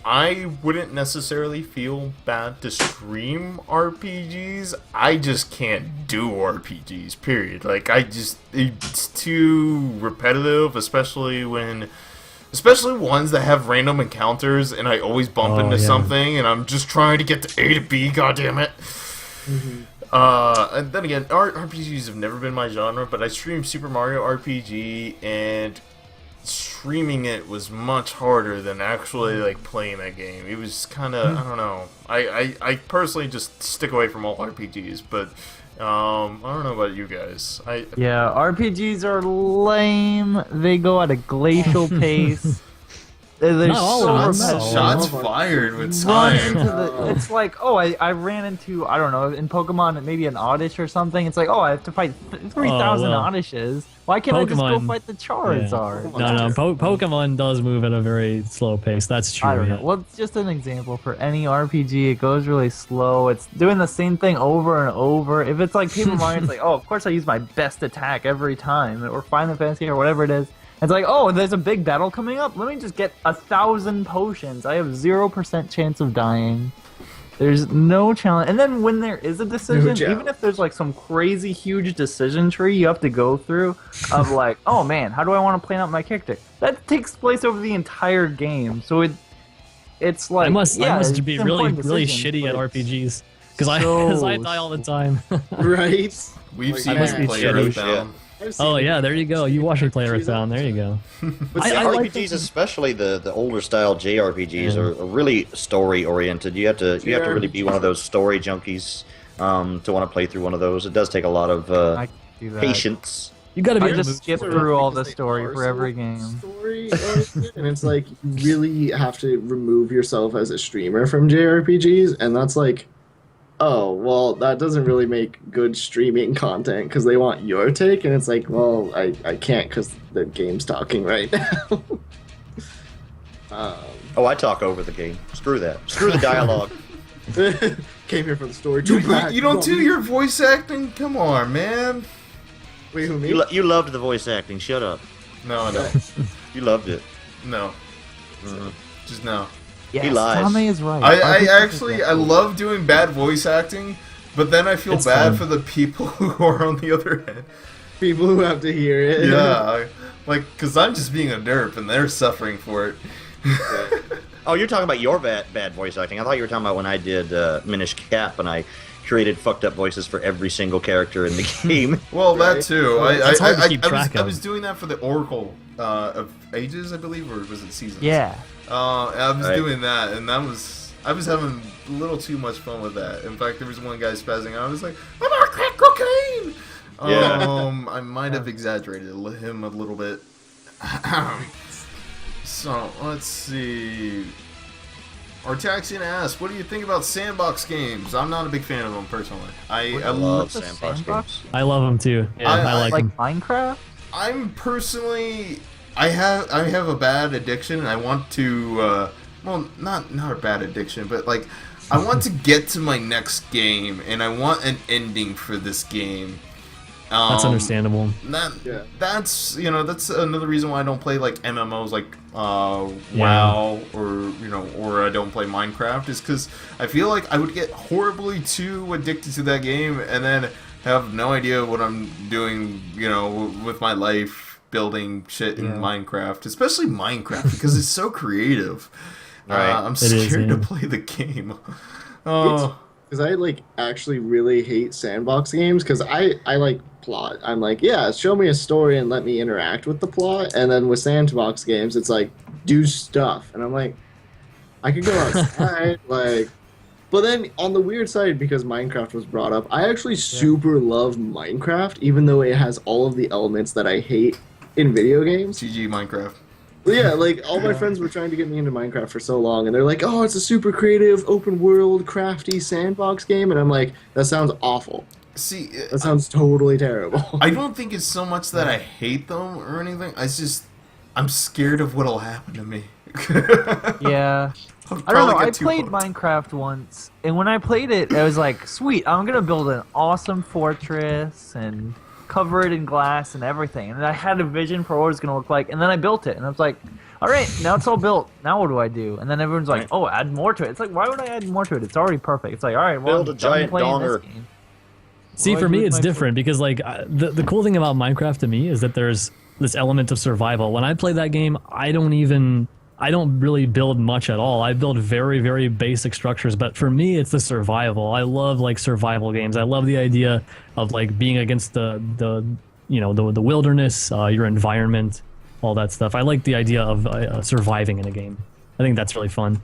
I wouldn't necessarily feel bad to stream RPGs. I just can't do RPGs, period. Like, it's too repetitive, especially when Especially ones that have random encounters, and I always bump into something, and I'm just trying to get to A to B. God damn it! And then again, RPGs have never been my genre, but I streamed Super Mario RPG, and streaming it was much harder than actually like playing that game. It was kind of I don't know. I personally just stick away from all RPGs, but I don't know about you guys. Yeah, RPGs are lame. They go at a glacial pace. They're Not all so of them. repetitive. Shots fired with Run time. into it's like, oh, I ran into, I don't know, in Pokemon, maybe an Oddish or something. It's like, oh, I have to fight 3,000 well. Oddishes. Why can't I just go Pokemon- fight the Charizard? No, Pokemon does move at a very slow pace. That's true. I don't know. yeah. Well, it's just an example for any RPG. It goes really slow. It's doing the same thing over and over. If it's like Paper Mario, it's like, oh, of course I use my best attack every time, or Final Fantasy or whatever it is. It's like, oh, there's a big battle coming up. Let me just get 1,000 potions. I have 0% chance of dying. There's no challenge. And then when there is a decision, even if there's like some crazy huge decision tree you have to go through of like, oh man, how do I want to plan out my character? That takes place over the entire game. So it's like, I must be it's really important shitty decisions, at but it's RPGs because I die all the time. Right? We've Like, seen must you be play shitty. Earthbound. Oh yeah, there you go. You watch me play Earthbound. There you go. But I like RPGs, especially the older style JRPGs, are really story oriented. You have to really be one of those story junkies to want to play through one of those. It does take a lot of I can do that. patience. You got to be. I in the just mood skip for it. through all the Because they story are for so every game. story and it's like you really have to remove yourself as a streamer from JRPGs, and that's like, oh well, that doesn't really make good streaming content because they want your take, and it's like, well, I can't because the game's talking right now. Oh, I talk over the game. Screw that. Screw the dialogue. Came here for the story. You don't do your voice acting? Come on, man. Wait, who, me? You loved the voice acting. Shut up. No, I don't. You loved it. No. Just no. Yes, lies. Tommy is right. I love doing bad voice acting, but then I feel It's bad fun. for the people who are on the other end. People who have to hear it. Yeah, because I'm just being a derp and they're suffering for it. Oh, you're talking about your bad voice acting. I thought you were talking about when I did Minish Cap and I created fucked up voices for every single character in the game. Well, that too. It's hard to keep track I of. was doing that for the Oracle of Ages, I believe, or was it Seasons? Yeah. I was Right. doing that, and I was having a little too much fun with that. In fact, there was one guy spazzing out. I was like, "I'm on crack cocaine." Yeah. I might have exaggerated him a little bit. So let's see. Artaxian asks, "What do you think about sandbox games?" I'm not a big fan of them personally. I I love What's a sandbox sandbox? games. I love them too. Yeah, I like Like them. Minecraft? I'm personally, I have a bad addiction, and I want to, well, not a bad addiction, but like, I want to get to my next game, and I want an ending for this game. That's understandable. That's that's another reason why I don't play like MMOs like WoW or I don't play Minecraft is because I feel like I would get horribly too addicted to that game and then have no idea what I'm doing with my life building shit in Minecraft, especially Minecraft because it's so creative. Right. I'm It is, scared yeah. to play the game. Because I like actually really hate sandbox games because I like plot. I'm like, yeah, show me a story and let me interact with the plot. And then with sandbox games, it's like do stuff, and I'm like, I could go outside, like. But then on the weird side, because Minecraft was brought up, I actually super love Minecraft, even though it has all of the elements that I hate in video games. GG Minecraft. Well, yeah, like all my friends were trying to get me into Minecraft for so long, and they're like, "Oh, it's a super creative, open world, crafty sandbox game," and I'm like, "That sounds awful. See, That sounds totally terrible." I don't think it's so much that I hate them or anything. I'm scared of what'll happen to me. Yeah. I don't know. I played Minecraft once, and when I played it, I was like, sweet, I'm going to build an awesome fortress and cover it in glass and everything. And I had a vision for what it was going to look like, and then I built it. And I was like, all right, now it's all built. Now what do I do? And then everyone's like, oh, add more to it. It's like, why would I add more to it? It's already perfect. It's like, all right, well, Build a I'm done giant playing this donger. game. See, Well, for I me, do it's my- different because like the cool thing about Minecraft to me is that there's this element of survival. When I play that game, I don't really build much at all. I build very, very basic structures, but for me, it's the survival. I love like survival games. I love the idea of like being against the wilderness, your environment, all that stuff. I like the idea of surviving in a game. I think that's really fun.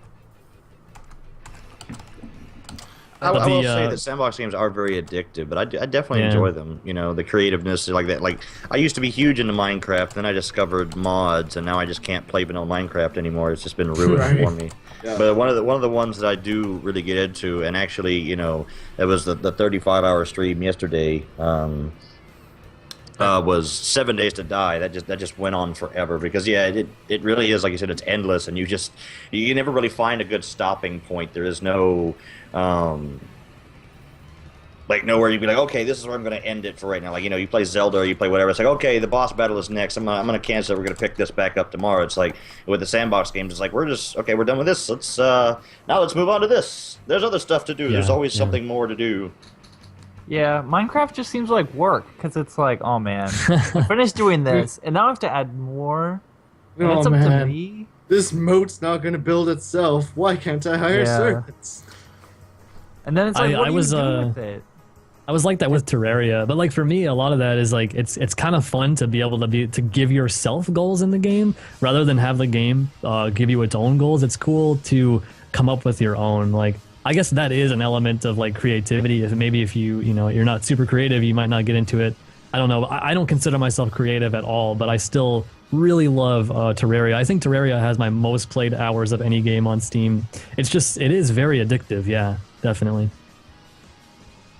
I will say that sandbox games are very addictive, but I definitely enjoy them. You know, the creativeness like that. Like, I used to be huge into Minecraft, then I discovered mods, and now I just can't play vanilla Minecraft anymore. It's just been ruined for me. Yeah. But one of the ones that I do really get into, and actually, you know, it was the 35-hour stream yesterday. Was 7 Days to Die. That just went on forever because it really is, like you said, it's endless, and you never really find a good stopping point. There is no like nowhere you'd be like, okay, this is where I'm going to end it for right now. Like, you know, you play Zelda or you play whatever. It's like, okay, the boss battle is next. I'm gonna cancel it. We're gonna pick this back up tomorrow. It's like with the sandbox games, it's like we're done with this. Now let's move on to this. There's other stuff to do. Yeah, There's always something more to do. Yeah, Minecraft just seems like work because it's like, oh man, I finished doing this and now I have to add more. And it's up to me. This moat's not gonna build itself. Why can't I hire servants? And then it's like, what do you do with it? I was like that with Terraria, but like for me, a lot of that is like it's kind of fun to be able to give yourself goals in the game rather than have the game give you its own goals. It's cool to come up with your own. Like, I guess that is an element of like creativity. If you're not super creative, you might not get into it. I don't know. I don't consider myself creative at all, but I still really love Terraria. I think Terraria has my most played hours of any game on Steam. It is very addictive. Yeah, definitely.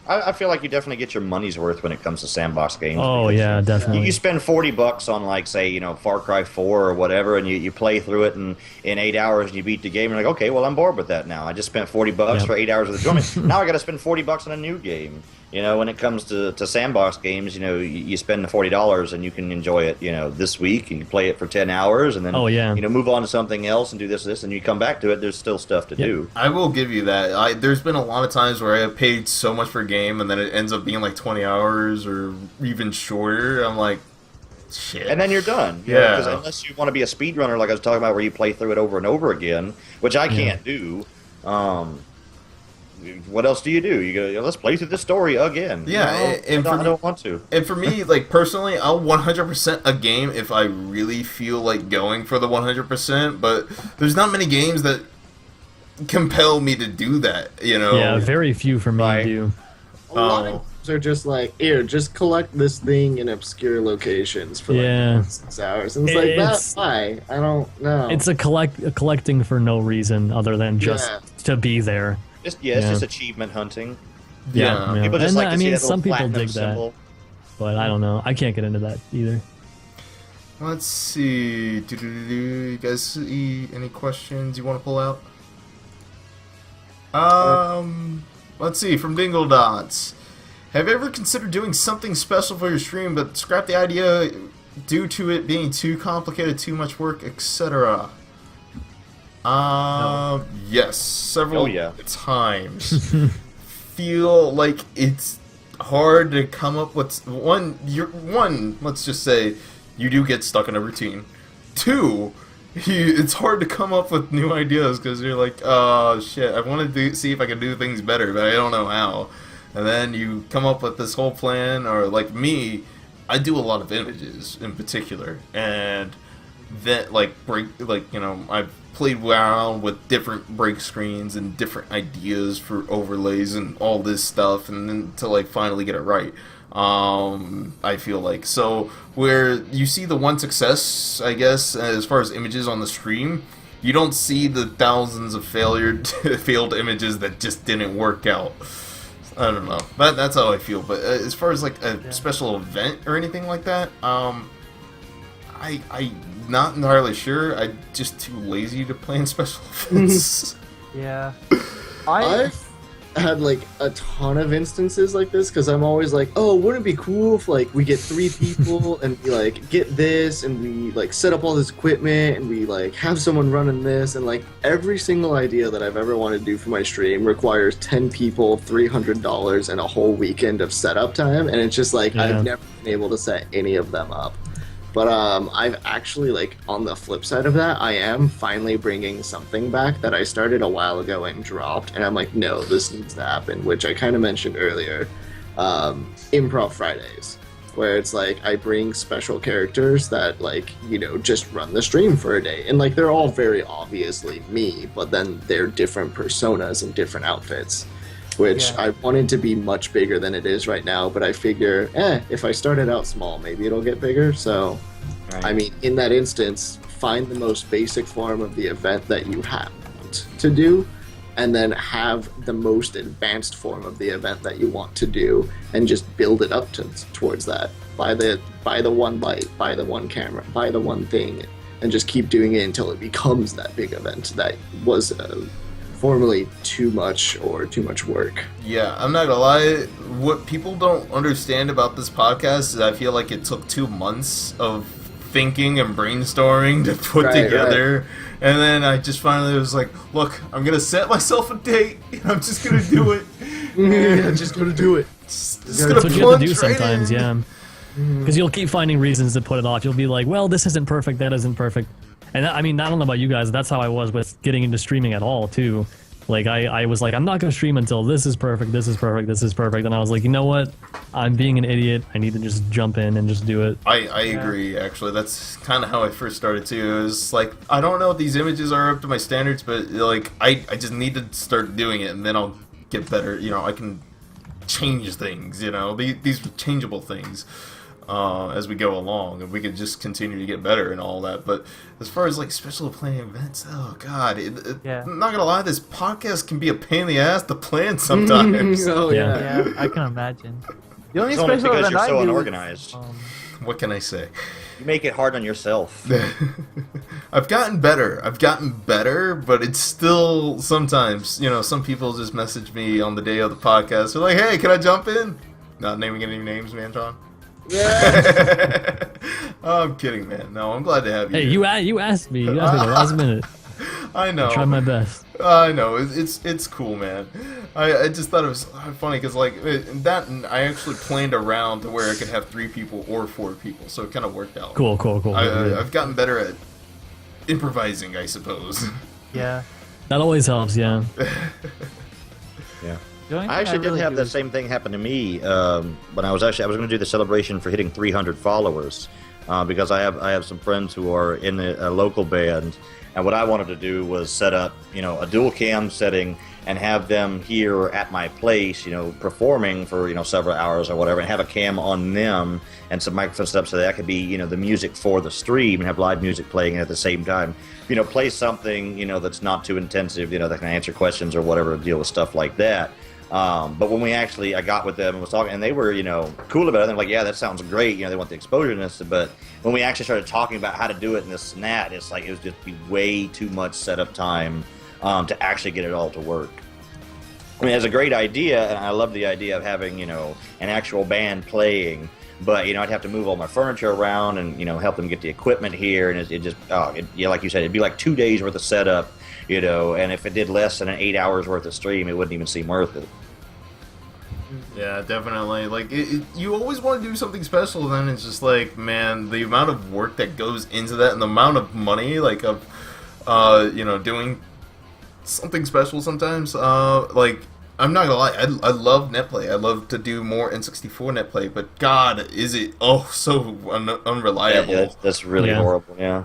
I feel like you definitely get your money's worth when it comes to sandbox games. Oh yeah, definitely. You spend $40 on, like, say, you know, Far Cry 4 or whatever, and you play through it in 8 hours and you beat the game. And you're like, okay, well, I'm bored with that now. I just spent $40 for 8 hours of the enjoyment. Now I got to spend $40 on a new game. You know, when it comes to sandbox games, you know, you spend the $40 and you can enjoy it, you know, this week. You can play it for 10 hours and then, you know, move on to something else and do this, and you come back to it. There's still stuff to do. I will give you that. There's been a lot of times where I have paid so much for a game and then it ends up being like 20 hours or even shorter. I'm like, shit. And then you're done. Yeah. Because unless you want to be a speedrunner like I was talking about where you play through it over and over again, which I can't do, what else do? You go, let's play through the story again. Yeah, I don't want to. And for me, like, personally, I'll 100% a game if I really feel like going for the 100%, but there's not many games that compel me to do that, you know? Yeah, very few for me do. A lot of games are just like, here, just collect this thing in obscure locations for like 6 hours. And it's like, that's why? I don't know. It's a collecting for no reason other than just to be there. It's just achievement hunting. Yeah. People just like to see that some little people dig symbol. that, but I don't know. I can't get into that either. Let's see. You guys see any questions you want to pull out? Let's see. From Dingle Dots. Have you ever considered doing something special for your stream, but scrapped the idea due to it being too complicated, too much work, etc.? Yes, several times. Feel like it's hard to come up with one. Let's just say you do get stuck in a routine. 2, it's hard to come up with new ideas because you're like, oh shit, I want to see if I can do things better, but I don't know how. And then you come up with this whole plan, or like me, I do a lot of images in particular, and then I've played around with different break screens and different ideas for overlays and all this stuff, and then to like finally get it right. I feel like so where you see the one success, I guess, as far as images on the stream, you don't see the thousands of failed images that just didn't work out. I don't know. That's how I feel. But as far as like a special event or anything like that, I'm not entirely sure. I'm just too lazy to plan special events. Yeah. I've had like a ton of instances like this because I'm always like, oh, wouldn't it be cool if like we get 3 people and we like get this and we like set up all this equipment and we like have someone running this, and like every single idea that I've ever wanted to do for my stream requires 10 people, $300, and a whole weekend of setup time, and it's just like I've never been able to set any of them up. But I've actually, like, on the flip side of that, I am finally bringing something back that I started a while ago and dropped, and I'm like, no, this needs to happen, which I kind of mentioned earlier. Improv Fridays, where it's like I bring special characters that, like, you know, just run the stream for a day, and like they're all very obviously me, but then they're different personas and different outfits, which I wanted to be much bigger than it is right now, but I figure, if I started out small, maybe it'll get bigger. So I mean, in that instance, find the most basic form of the event that you have to do, and then have the most advanced form of the event that you want to do, and just build it up towards that. Buy the one light, buy the one camera, buy the one thing, and just keep doing it until it becomes that big event that was formerly too much work. Yeah, I'm not gonna lie. What people don't understand about this podcast is I feel like it took 2 months of thinking and brainstorming to put together. Right. And then I just finally was like, look, I'm going to set myself a date, and I'm just going to do it. I'm just going to do it. That's what you have to do sometimes, yeah. Because you'll keep finding reasons to put it off. You'll be like, well, this isn't perfect, that isn't perfect. And I mean, I don't know about you guys, that's how I was with getting into streaming at all, too. Like, I was like, I'm not going to stream until this is perfect, this is perfect, this is perfect. And I was like, you know what? I'm being an idiot. I need to just jump in and just do it. I agree, actually. That's kind of how I first started, too. It was like, I don't know if these images are up to my standards, but, like, I just need to start doing it, and then I'll get better. You know, I can change things, you know, these changeable things. As we go along, and we can just continue to get better and all that. But as far as like special planning events, oh god, I'm not gonna lie, this podcast can be a pain in the ass to plan sometimes. Yeah, I can imagine. The only It's special only because event you're I so do unorganized. What can I say? You make it hard on yourself. I've gotten better, but it's still sometimes, you know, some people just message me on the day of the podcast. They're like, hey, can I jump in? Not naming any names, Manton. Yeah. Oh, I'm kidding, man. No, I'm glad to have you. Hey, you asked me. You asked me the last minute. I know. I tried my best. I know. It's cool, man. I just thought it was funny because like that, I actually planned around to where I could have 3 people or 4 people, so it kind of worked out. Cool. I've gotten better at improvising, I suppose. Yeah. That always helps. Yeah. Yeah. I actually did have the same thing happen to me when I was going to do the celebration for hitting 300 followers because I have some friends who are in a local band, and what I wanted to do was set up, you know, a dual cam setting and have them here at my place, you know, performing for, you know, several hours or whatever, and have a cam on them and some microphone stuff so that could be, you know, the music for the stream and have live music playing at the same time. You know, play something, you know, that's not too intensive, you know, that can answer questions or whatever, deal with stuff like that. But when I got with them and was talking, and they were, you know, cool about it. They're like, yeah, that sounds great. You know, they want the exposure in this. But when we actually started talking about how to do it and this and that, it's like it was just be way too much setup time to actually get it all to work. I mean, it's a great idea, and I love the idea of having, you know, an actual band playing. But, you know, I'd have to move all my furniture around and, you know, help them get the equipment here. And it just, like you said, it'd be like 2 days worth of setup. You know, and if it did less than 8 hours worth of stream, it wouldn't even seem worth it. Yeah, definitely. Like, you always want to do something special, then it's just like, man, the amount of work that goes into that and the amount of money, like, of, you know, doing something special sometimes. Like, I'm not gonna lie, I love netplay. I love to do more N64 netplay, but God, is it so unreliable. Yeah, that's really horrible. Yeah.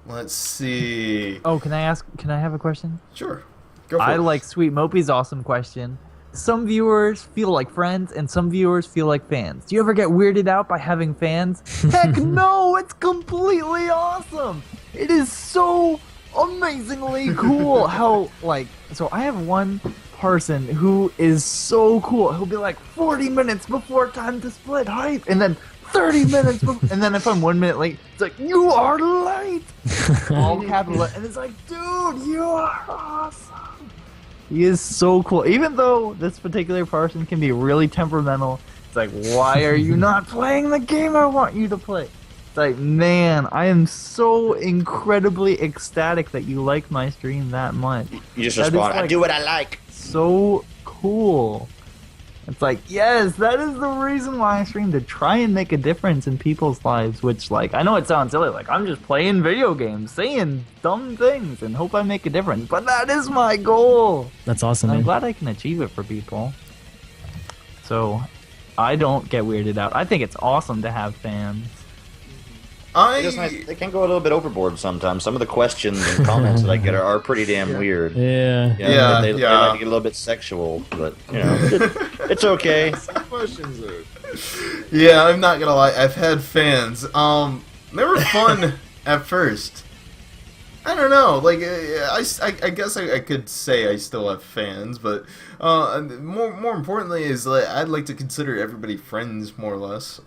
Let's see. Oh, can I have a question? Sure. Go for I it. like Sweet Mopey's awesome question. Some viewers feel like friends, and some viewers feel like fans. Do you ever get weirded out by having fans? Heck no, it's completely awesome. It is so amazingly cool how, like, so I have one person who is so cool. He'll be like 40 minutes before time to split hype, and then 30 minutes before, and then if I'm 1 minute late, it's like, you are late! All capital, and it's like, dude, you are awesome! He is so cool. Even though this particular person can be really temperamental, it's like, why are you not playing the game I want you to play? It's like, man, I am so incredibly ecstatic that you like my stream that much. You just respond, like, I do what I like. So cool. It's like, yes, that is the reason why I stream, to try and make a difference in people's lives, which, like, I know it sounds silly, like, I'm just playing video games, saying dumb things, and hope I make a difference, but that is my goal! That's awesome, And I'm man. glad I can achieve it for people. So, I don't get weirded out. I think it's awesome to have fans. They can go a little bit overboard sometimes. Some of the questions and comments that I get are pretty damn weird. Yeah. You know, they like to get a little bit sexual, but you know, it's okay. Questions are... Yeah, I'm not gonna lie. I've had fans. They were fun at first. I don't know. Like, I guess I could say I still have fans, but more importantly is like I'd like to consider everybody friends more or less.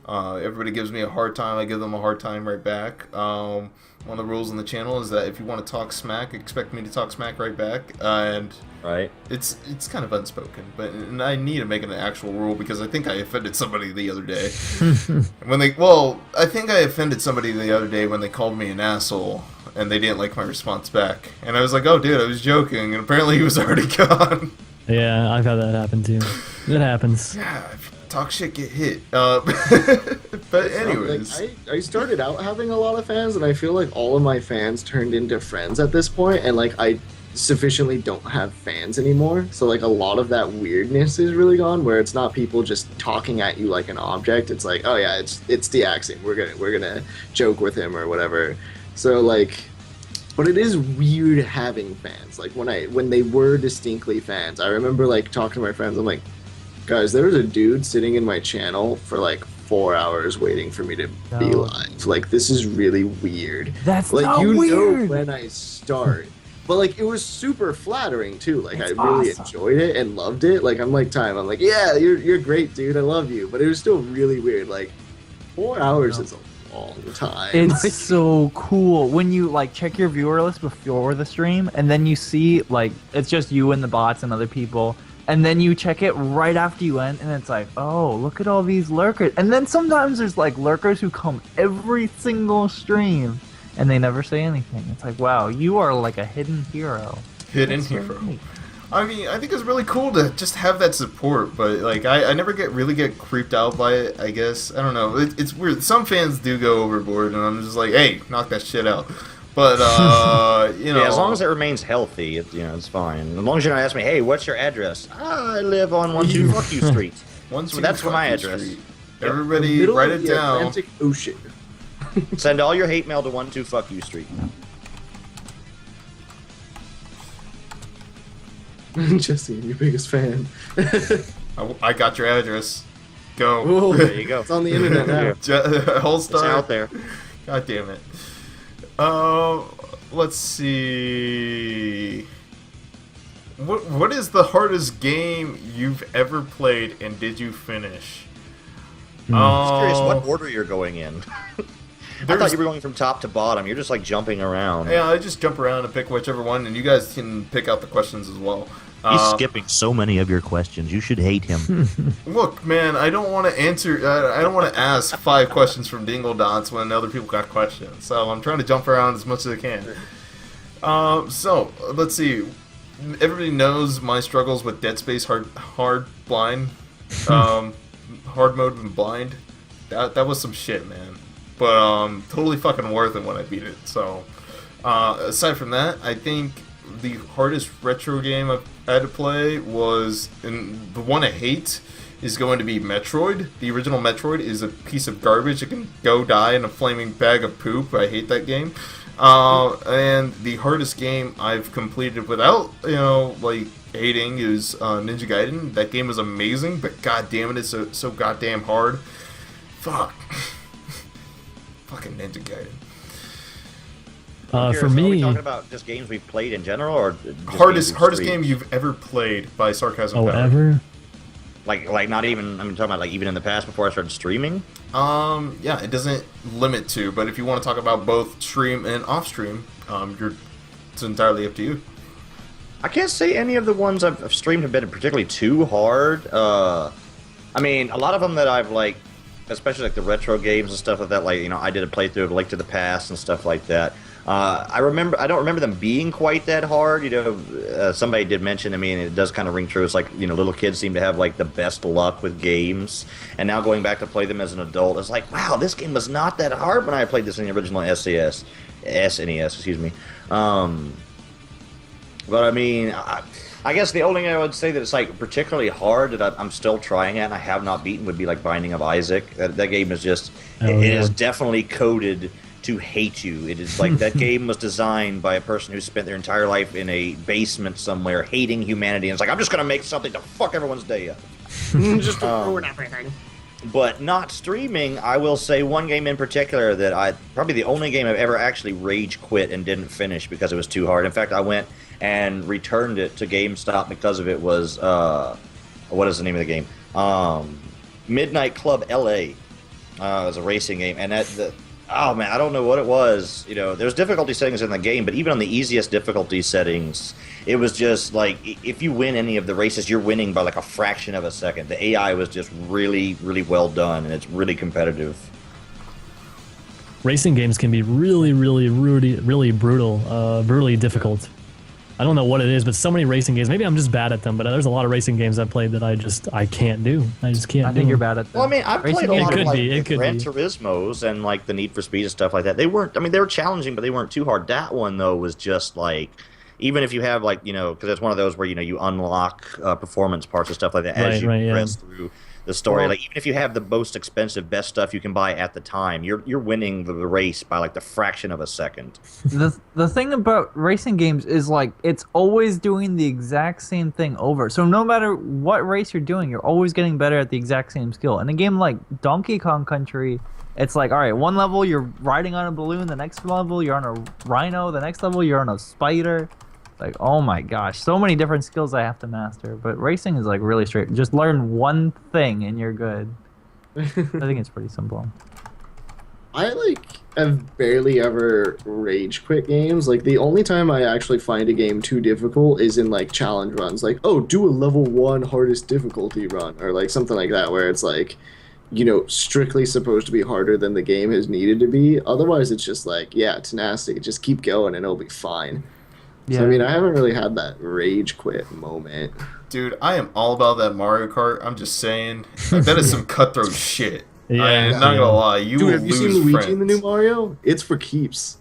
Everybody gives me a hard time, I give them a hard time right back. One of the rules on the channel is that if you want to talk smack, expect me to talk smack right back. And Right. it's kind of unspoken, but and I need to make it an actual rule because I think I offended somebody the other day. I think I offended somebody the other day when they called me an asshole and they didn't like my response back. And I was like, oh dude, I was joking, and apparently he was already gone. Yeah, I've had that happen too. It happens. Yeah, if you talk shit, get hit. But anyways. Like, I started out having a lot of fans, and I feel like all of my fans turned into friends at this point, and like I sufficiently don't have fans anymore. So like a lot of that weirdness is really gone, where it's not people just talking at you like an object. It's like, oh yeah, it's DeAxiom. We're gonna joke with him or whatever. So like, but it is weird having fans. Like when they were distinctly fans, I remember like talking to my friends. I'm like, guys, there was a dude sitting in my channel for like 4 hours waiting for me to be live. Like, this is really weird. That's like not you weird. know when I start. But like it was super flattering too. Like It's I really awesome. enjoyed it and loved it. Like I'm like I'm like, yeah, you're great, dude. I love you. But it was still really weird. Like 4 hours is a long time. It's so cool when you like check your viewer list before the stream, and then you see like it's just you and the bots and other people, and then you check it right after you end, and it's like, oh, look at all these lurkers. And then sometimes there's like lurkers who come every single stream, and they never say anything. It's like, wow, you are like a hidden hero. Hidden That's so hero. neat. I mean, I think it's really cool to just have that support, but like I never really get creeped out by it. I guess I don't know. It's weird. Some fans do go overboard, and I'm just like, hey, knock that shit out. But you know, Yeah, as long as it remains healthy, it's fine. As long as you don't ask me, hey, what's your address? I live on 12 Fuck You Street. That's my address. Street. Everybody, Middle write of it the down. Atlantic Ocean. Send all your hate mail to 12 Fuck You Street. Jesse, your biggest fan. I got your address. Go. Oh, There you go. it's on the internet now. Whole It's star. out there. God damn it. Let's see. What is the hardest game you've ever played, and did you finish? I'm curious what order you're going in. I There's- thought you were going from top to bottom. You're just like jumping around. Yeah, I just jump around and pick whichever one, and you guys can pick out the questions as well. He's skipping so many of your questions. You should hate him. Look, man, I don't want to answer. I don't want to ask 5 questions from Dingle Dots when other people got questions. So I'm trying to jump around as much as I can. So let's see. Everybody knows my struggles with Dead Space hard blind, hard mode and blind. That was some shit, man. But totally fucking worth it when I beat it. So aside from that, I think the hardest retro game I've had to play was, and the one I hate is going to be Metroid. The original Metroid is a piece of garbage. It can go die in a flaming bag of poop. I hate that game. And the hardest game I've completed without, like hating is Ninja Gaiden. That game is amazing, but god damn it, it's so goddamn hard. Fuck. Fucking Ninja Gaiden. I'm For curious, Are we me, talking about just games we've played in general, or just Hardest games we've streamed? game you've ever played by Sarcasm oh, Power. ever? Like not even. I'm talking about like even in the past before I started streaming. Yeah, it doesn't limit to, but if you want to talk about both stream and off stream, it's entirely up to you. I can't say any of the ones I've streamed have been particularly too hard. I mean, a lot of them that I've like, especially like the retro games and stuff like that. Like I did a playthrough of Link to the Past and stuff like that. I don't remember them being quite that hard. Somebody did mention to me, and it does kind of ring true. It's like, little kids seem to have like the best luck with games, and now going back to play them as an adult, it's like, wow, this game was not that hard when I played this in the original SNES, excuse me. But I mean, I guess the only thing I would say that it's like particularly hard that I'm still trying at and I have not beaten would be like Binding of Isaac. That game is just, it is definitely coded to hate you. It is like that game was designed by a person who spent their entire life in a basement somewhere hating humanity, and it's like, I'm just going to make something to fuck everyone's day up. Just to ruin everything. But not streaming, I will say one game in particular that probably the only game I've ever actually rage quit and didn't finish because it was too hard. In fact, I went and returned it to GameStop because of it was, what is the name of the game? Midnight Club LA. It was a racing game, and oh man, I don't know what it was. There's difficulty settings in the game, but even on the easiest difficulty settings, it was just like, if you win any of the races, you're winning by like a fraction of a second. The AI was just really, really well done, and it's really competitive. Racing games can be really, really, really brutal, brutally difficult. I don't know what it is, but so many racing games. Maybe I'm just bad at them, but there's a lot of racing games I've played that I can't do. I just can't. I think you're bad at them. Well, I mean, I've played a lot of like Gran be. Turismos and like the Need for Speed and stuff like that. They were challenging, but they weren't too hard. That one though was just like, even if you have like, because it's one of those where you unlock performance parts and stuff like that as you progress through the story. Like, even if you have the most expensive, best stuff you can buy at the time, you're winning the race by like the fraction of a second. The thing about racing games is like, it's always doing the exact same thing over. So no matter what race you're doing, you're always getting better at the exact same skill. In a game like Donkey Kong Country, it's like, all right, one level you're riding on a balloon, the next level you're on a rhino, the next level you're on a spider. Like, oh my gosh, so many different skills I have to master. But racing is like really straight. Just learn one thing and you're good. I think it's pretty simple. I have barely ever rage quit games. Like, the only time I actually find a game too difficult is in like challenge runs. Like, oh, do a level 1 hardest difficulty run, or like something like that, where it's like, strictly supposed to be harder than the game has needed to be. Otherwise, it's just like, yeah, tenacity. Just keep going and it'll be fine. Yeah. So, I mean, I haven't really had that rage quit moment. Dude, I am all about that Mario Kart. I'm just saying, that is some cutthroat shit. Yeah, I'm not gonna lie. Dude, have you seen Luigi in the new Mario? It's for keeps.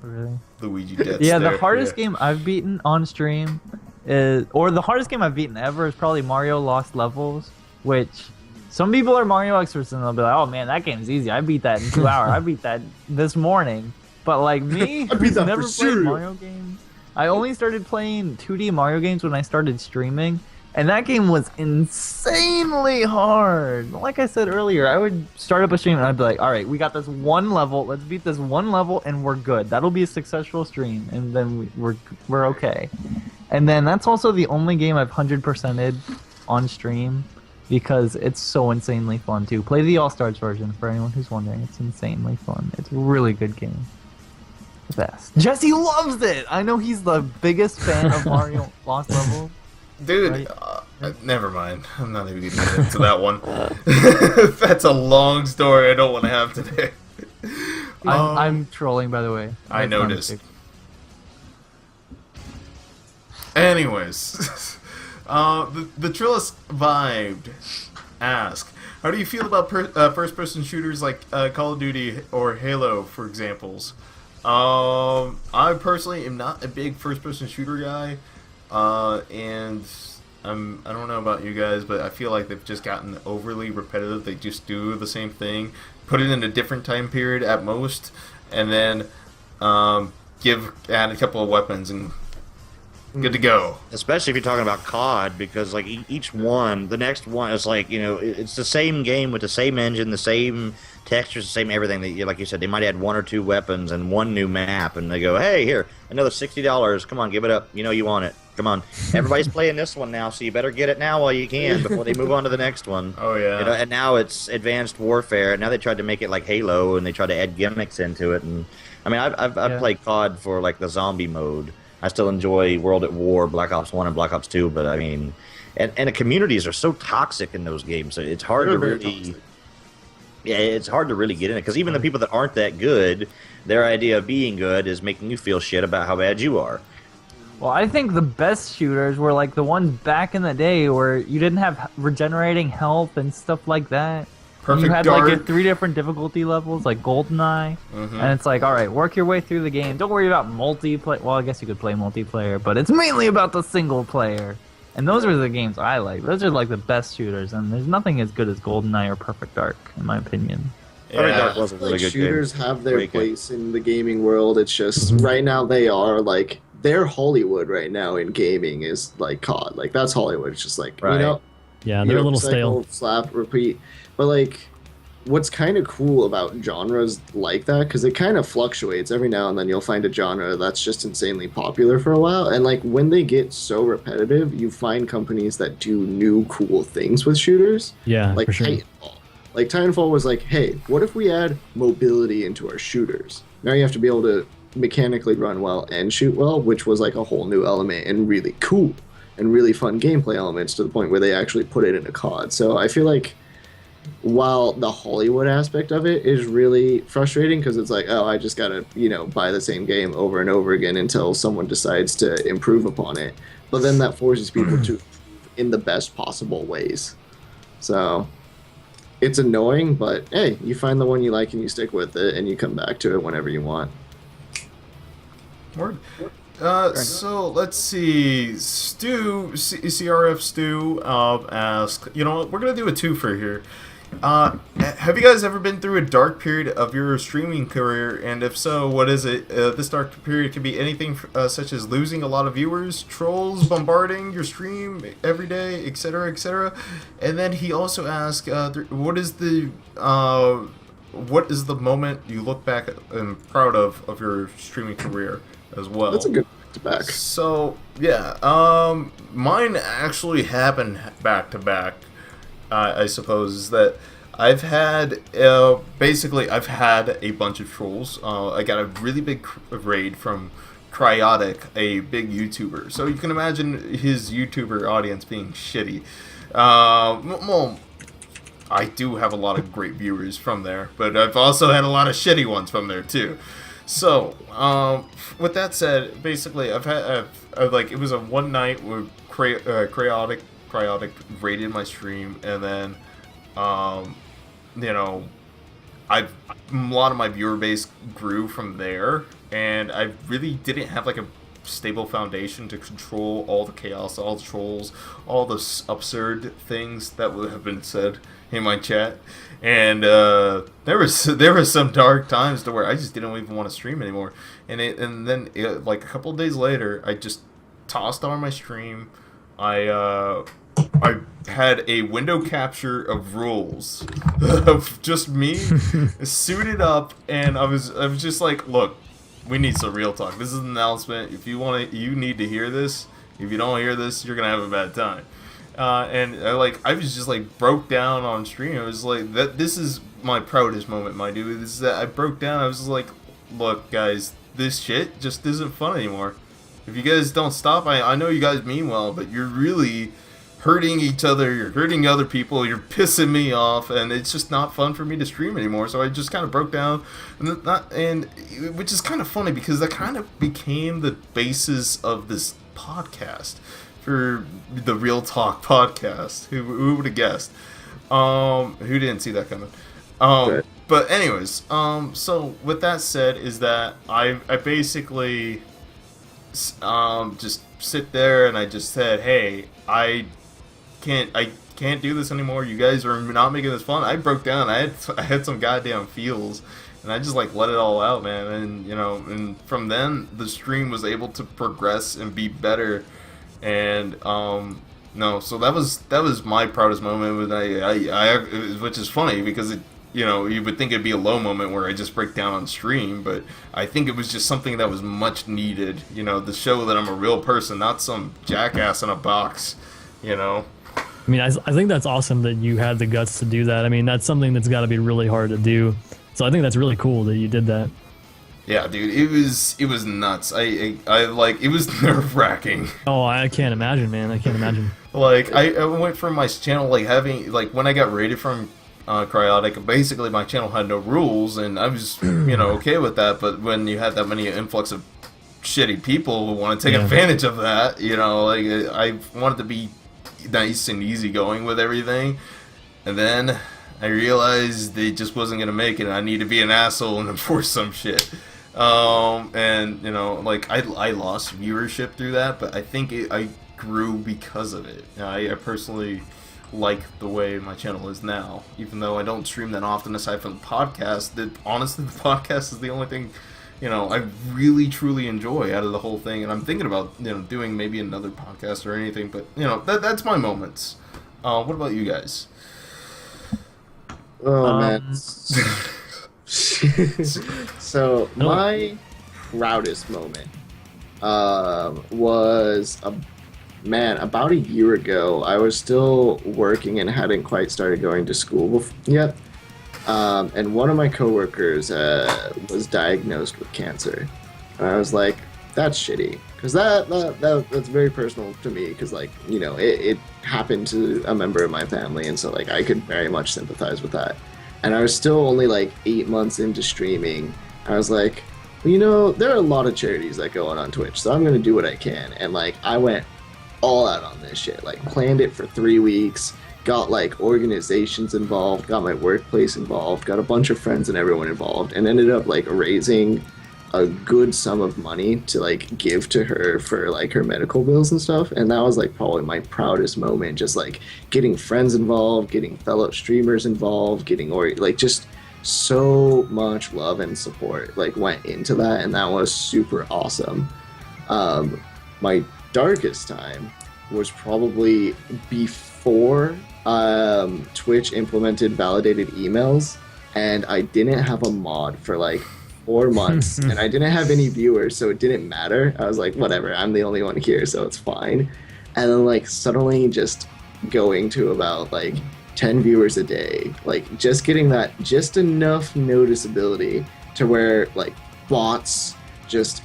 Really? Luigi deaths. Yeah, the hardest game I've beaten on stream the hardest game I've beaten ever is probably Mario Lost Levels, which some people are Mario experts and they'll be like, oh man, that game's easy. I beat that in 2 hours. I beat that this morning. But like me, who's never played Mario games, I only started playing 2D Mario games when I started streaming, and that game was insanely hard. Like I said earlier, I would start up a stream and I'd be like, all right, we got this one level, let's beat this one level and we're good. That'll be a successful stream, and then we're okay. And then that's also the only game I've 100%ed on stream, because it's so insanely fun too. Play the All-Stars version for anyone who's wondering. It's insanely fun. It's a really good game. The best. Jesse loves it! I know he's the biggest fan of Mario Lost Levels. Dude, right? Never mind. I'm not even going to get into that one. That's a long story I don't want to have today. I'm trolling, by the way. I noticed. Anyways, the Trillis Vibed ask, how do you feel about first-person shooters like Call of Duty or Halo, for examples? I personally am not a big first-person shooter guy, and I don't know about you guys, but I feel like they've just gotten overly repetitive. They just do the same thing, put it in a different time period at most, and then add a couple of weapons and good to go. Especially if you're talking about COD, because like each one, the next one is like, it's the same game with the same engine, the same textures, the same everything. Like you said, they might add 1 or 2 weapons and 1 new map, and they go, hey, here, another $60. Come on, give it up. You want it. Come on. Everybody's playing this one now, so you better get it now while you can before they move on to the next one. Oh, yeah. And now it's Advanced Warfare, and now they tried to make it like Halo, and they tried to add gimmicks into it. And I mean, I've played COD for like the zombie mode. I still enjoy World at War, Black Ops 1 and Black Ops 2, but I mean, and the communities are so toxic in those games, so it's hard to really... Yeah, it's hard to really get in it because even the people that aren't that good, their idea of being good is making you feel shit about how bad you are. Well, I think the best shooters were like the ones back in the day where you didn't have regenerating health and stuff like that. Perfect You had Dark. like 3 different difficulty levels, like GoldenEye, and it's like, all right, work your way through the game. Don't worry about multiplayer. Well, I guess you could play multiplayer, but it's mainly about the single player. And those are the games I like. Those are like the best shooters, and there's nothing as good as GoldenEye or Perfect Dark, in my opinion. Perfect Dark Yeah. was a really good Shooters game. have their Great game. place in the gaming world. It's just right now they are like they're Hollywood right now in gaming is like COD. Like that's Hollywood. It's just like Right. Yeah, you they're a know, little cycle, stale. slap, repeat. But like, what's kind of cool about genres like that because it kind of fluctuates every now and then. You'll find a genre that's just insanely popular for a while, and like when they get so repetitive, you find companies that do new cool things with shooters. Yeah, Like for sure. Titanfall. Like Titanfall was like, hey, what if we add mobility into our shooters? Now you have to be able to mechanically run well and shoot well, which was like a whole new element and really cool and really fun gameplay elements to the point where they actually put it in a COD. So I feel like while the Hollywood aspect of it is really frustrating because it's like, oh, I just gotta, buy the same game over and over again until someone decides to improve upon it. But then that forces people to in the best possible ways. So it's annoying, but hey, you find the one you like and you stick with it and you come back to it whenever you want. Word. So let's see. CRF Stu asks, you know what, we're gonna do a twofer here. Have you guys ever been through a dark period of your streaming career? And if so, what is it? This dark period can be anything such as losing a lot of viewers, trolls bombarding your stream every day, etc., etc. And then he also asked, what is the moment you look back and proud of your streaming career as well? That's a good back. So yeah, mine actually happened back to back. I suppose is that I've had I've had a bunch of trolls. I got a really big raid from Cryotic, a big YouTuber. So you can imagine his YouTuber audience being shitty. Well, I do have a lot of great viewers from there, but I've also had a lot of shitty ones from there too. So, with that said, basically, I've like it was a one night where Cryotic raided my stream, and then, a lot of my viewer base grew from there, and I really didn't have like a stable foundation to control all the chaos, all the trolls, all the absurd things that would have been said in my chat. And there was some dark times to where I just didn't even want to stream anymore. And then like a couple of days later, I just tossed on my stream. I had a window capture of rules of just me suited up, and I was just like, look, we need some real talk. This is an announcement. If you want to, you need to hear this. If you don't hear this, you're gonna have a bad time. And I was just like broke down on stream. It was like that. This is my proudest moment, my dude. This is that I broke down. I was just like, look, guys, this shit just isn't fun anymore. If you guys don't stop, I know you guys mean well, but you're really hurting each other. You're hurting other people. You're pissing me off, and it's just not fun for me to stream anymore. So I just kind of broke down, and which is kind of funny because that kind of became the basis of this podcast. For the Real Talk podcast. Who would have guessed? Who didn't see that coming? Right. But anyways, so with that said, is that I basically just sit there and I just said, hey, I can't do this anymore. You guys are not making this fun. I broke down. I had some goddamn feels. And I just like let it all out, man. And and from then the stream was able to progress and be better. And so that was my proudest moment. Which is funny because it, you would think it'd be a low moment where I just break down on stream, but I think it was just something that was much needed. To show that I'm a real person, not some jackass in a box. I mean, I think that's awesome that you had the guts to do that. I mean, that's something that's got to be really hard to do. So I think that's really cool that you did that. Yeah, dude, it was nuts. I like, it was nerve-wracking. Oh, I can't imagine, man. I can't imagine. Like, I went from my channel, like, having, like, when I got raided from Cryotic. Basically, my channel had no rules, and I was, okay with that. But when you had that many influx of shitty people who want to take advantage of that, like I wanted to be nice and easygoing with everything, and then I realized it just wasn't gonna make it. I need to be an asshole and enforce some shit. And like I lost viewership through that, but I think I grew because of it. I personally like the way my channel is now, even though I don't stream that often aside from the podcast. Honestly, the podcast is the only thing I really truly enjoy out of the whole thing, and I'm thinking about doing maybe another podcast or anything, but that's my moments. What about you guys? Oh man. So my proudest moment was about a year ago. I was still working and hadn't quite started going to school yet. And one of my coworkers was diagnosed with cancer. And I was like, that's shitty. Because that's very personal to me. Because, it happened to a member of my family. And so, I could very much sympathize with that. And I was still only, 8 months into streaming. I was like, there are a lot of charities that go on Twitch. So I'm going to do what I can. And, I went all out on this shit. Planned it for 3 weeks. Got organizations involved, got my workplace involved, got a bunch of friends and everyone involved, and ended up raising a good sum of money to give to her for her medical bills and stuff. And that was probably my proudest moment, just getting friends involved, getting fellow streamers involved, getting just so much love and support went into that, and that was super awesome. My darkest time was probably before Twitch implemented validated emails, and I didn't have a mod for 4 months, and I didn't have any viewers, so it didn't matter. I was like, whatever, I'm the only one here, so it's fine. And then suddenly just going to about 10 viewers a day, just getting that just enough noticeability to where bots, just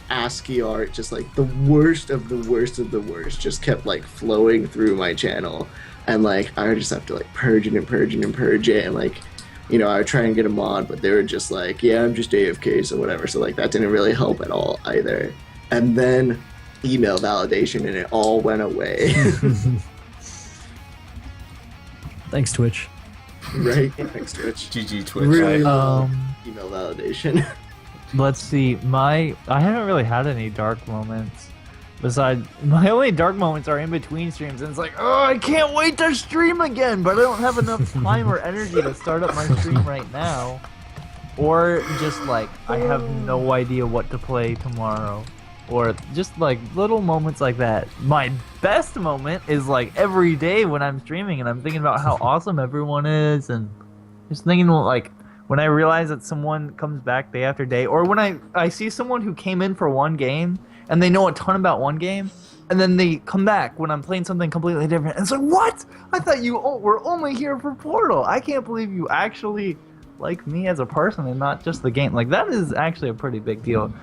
ASCII art, just the worst of the worst of the worst just kept flowing through my channel. And I would just have to purge it and purge it and purge it, and I would try and get a mod, but they were just yeah, I'm just AFK, so whatever. So that didn't really help at all either. And then email validation, and it all went away. Thanks, Twitch. Right? Thanks, Twitch. GG Twitch. Really love email validation. Let's see, I haven't really had any dark moments. Besides, my only dark moments are in between streams, and it's oh, I can't wait to stream again, but I don't have enough time or energy to start up my stream right now. Or just I have no idea what to play tomorrow. Or just little moments like that. My best moment is every day when I'm streaming and I'm thinking about how awesome everyone is, and just thinking when I realize that someone comes back day after day, or when I see someone who came in for one game and they know a ton about one game, and then they come back when I'm playing something completely different, and it's what? I thought you were only here for Portal. I can't believe you actually like me as a person and not just the game. That is actually a pretty big deal,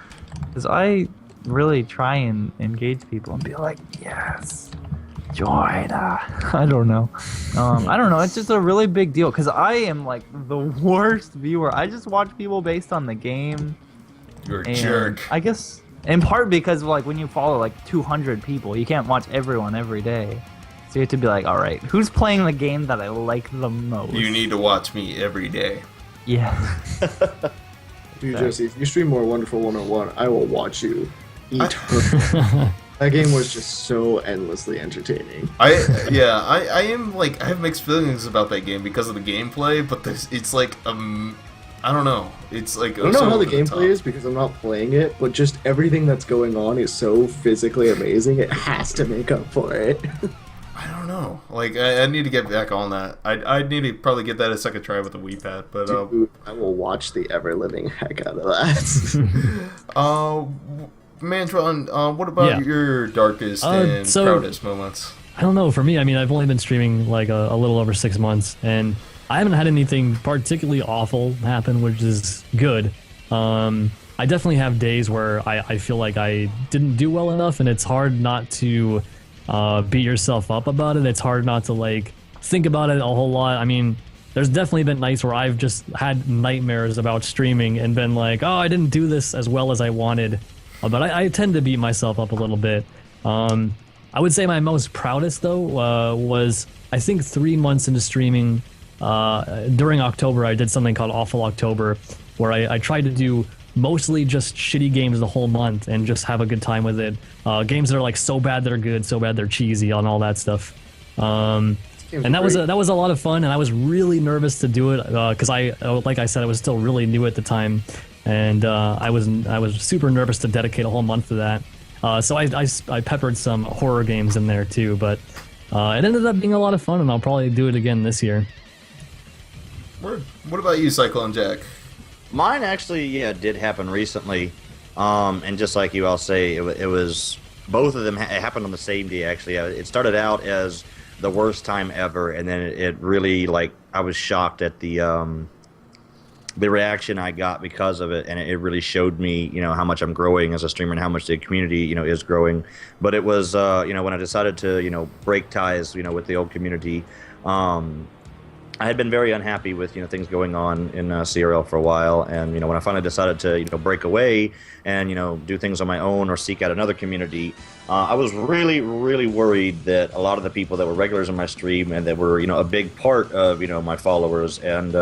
because I really try and engage people and be yes, join. I don't know. I don't know. It's just a really big deal, because I am the worst viewer. I just watch people based on the game. You're a jerk. I guess in part because when you follow 200 people, you can't watch everyone every day. So you have to be all right, who's playing the game that I like the most? You need to watch me every day. Yeah. Dude, Jesse, if you stream more Wonderful 101, I will watch you eternally. That game was just so endlessly entertaining. I am I have mixed feelings about that game because of the gameplay, but it's I don't know. It's I don't know how the gameplay is because I'm not playing it, but just everything that's going on is so physically amazing. It has to make up for it. I don't know. I need to get back on that. I need to probably get that a second try with the Wii Pad. But dude, I will watch the ever living heck out of that. Mantron, what about your darkest and proudest moments? I don't know. For me, I've only been streaming a little over 6 months, and I haven't had anything particularly awful happen, which is good. I definitely have days where I feel like I didn't do well enough, and it's hard not to beat yourself up about it. It's hard not to think about it a whole lot. there's definitely been nights where I've just had nightmares about streaming and been like, oh, I didn't do this as well as I wanted. But I tend to beat myself up a little bit. I would say my most proudest, though, was, I think, 3 months into streaming. During October, I did something called Awful October, where I tried to do mostly just shitty games the whole month and just have a good time with it. Games that are like so bad they're good, so bad they're cheesy, and all that stuff. And that was a lot of fun, and I was really nervous to do it because like I said, I was still really new at the time, and I was super nervous to dedicate a whole month to that. So I peppered some horror games in there too, but it ended up being a lot of fun, and I'll probably do it again this year. What about you, Cyclone Jack? Mine actually, did happen recently, and just like you, I'll say it was both of them. It happened on the same day. Actually, it started out as the worst time ever, and then it really, like, I was shocked at the reaction I got because of it, and it really showed me, how much I'm growing as a streamer and how much the community, is growing. But it was, when I decided to, break ties, with the old community. I had been very unhappy with things going on in CRL for a while, and when I finally decided to break away and do things on my own or seek out another community, I was really, really worried that a lot of the people that were regulars in my stream and that were a big part of my followers and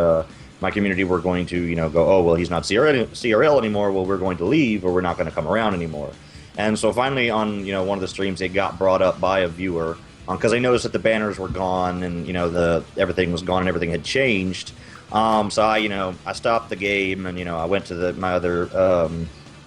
my community were going to go, oh well, he's not CRL anymore, well we're going to leave, or we're not going to come around anymore. And so finally on one of the streams, it got brought up by a viewer. Because I noticed that the banners were gone and everything was gone and everything had changed. So I stopped the game and I went to my other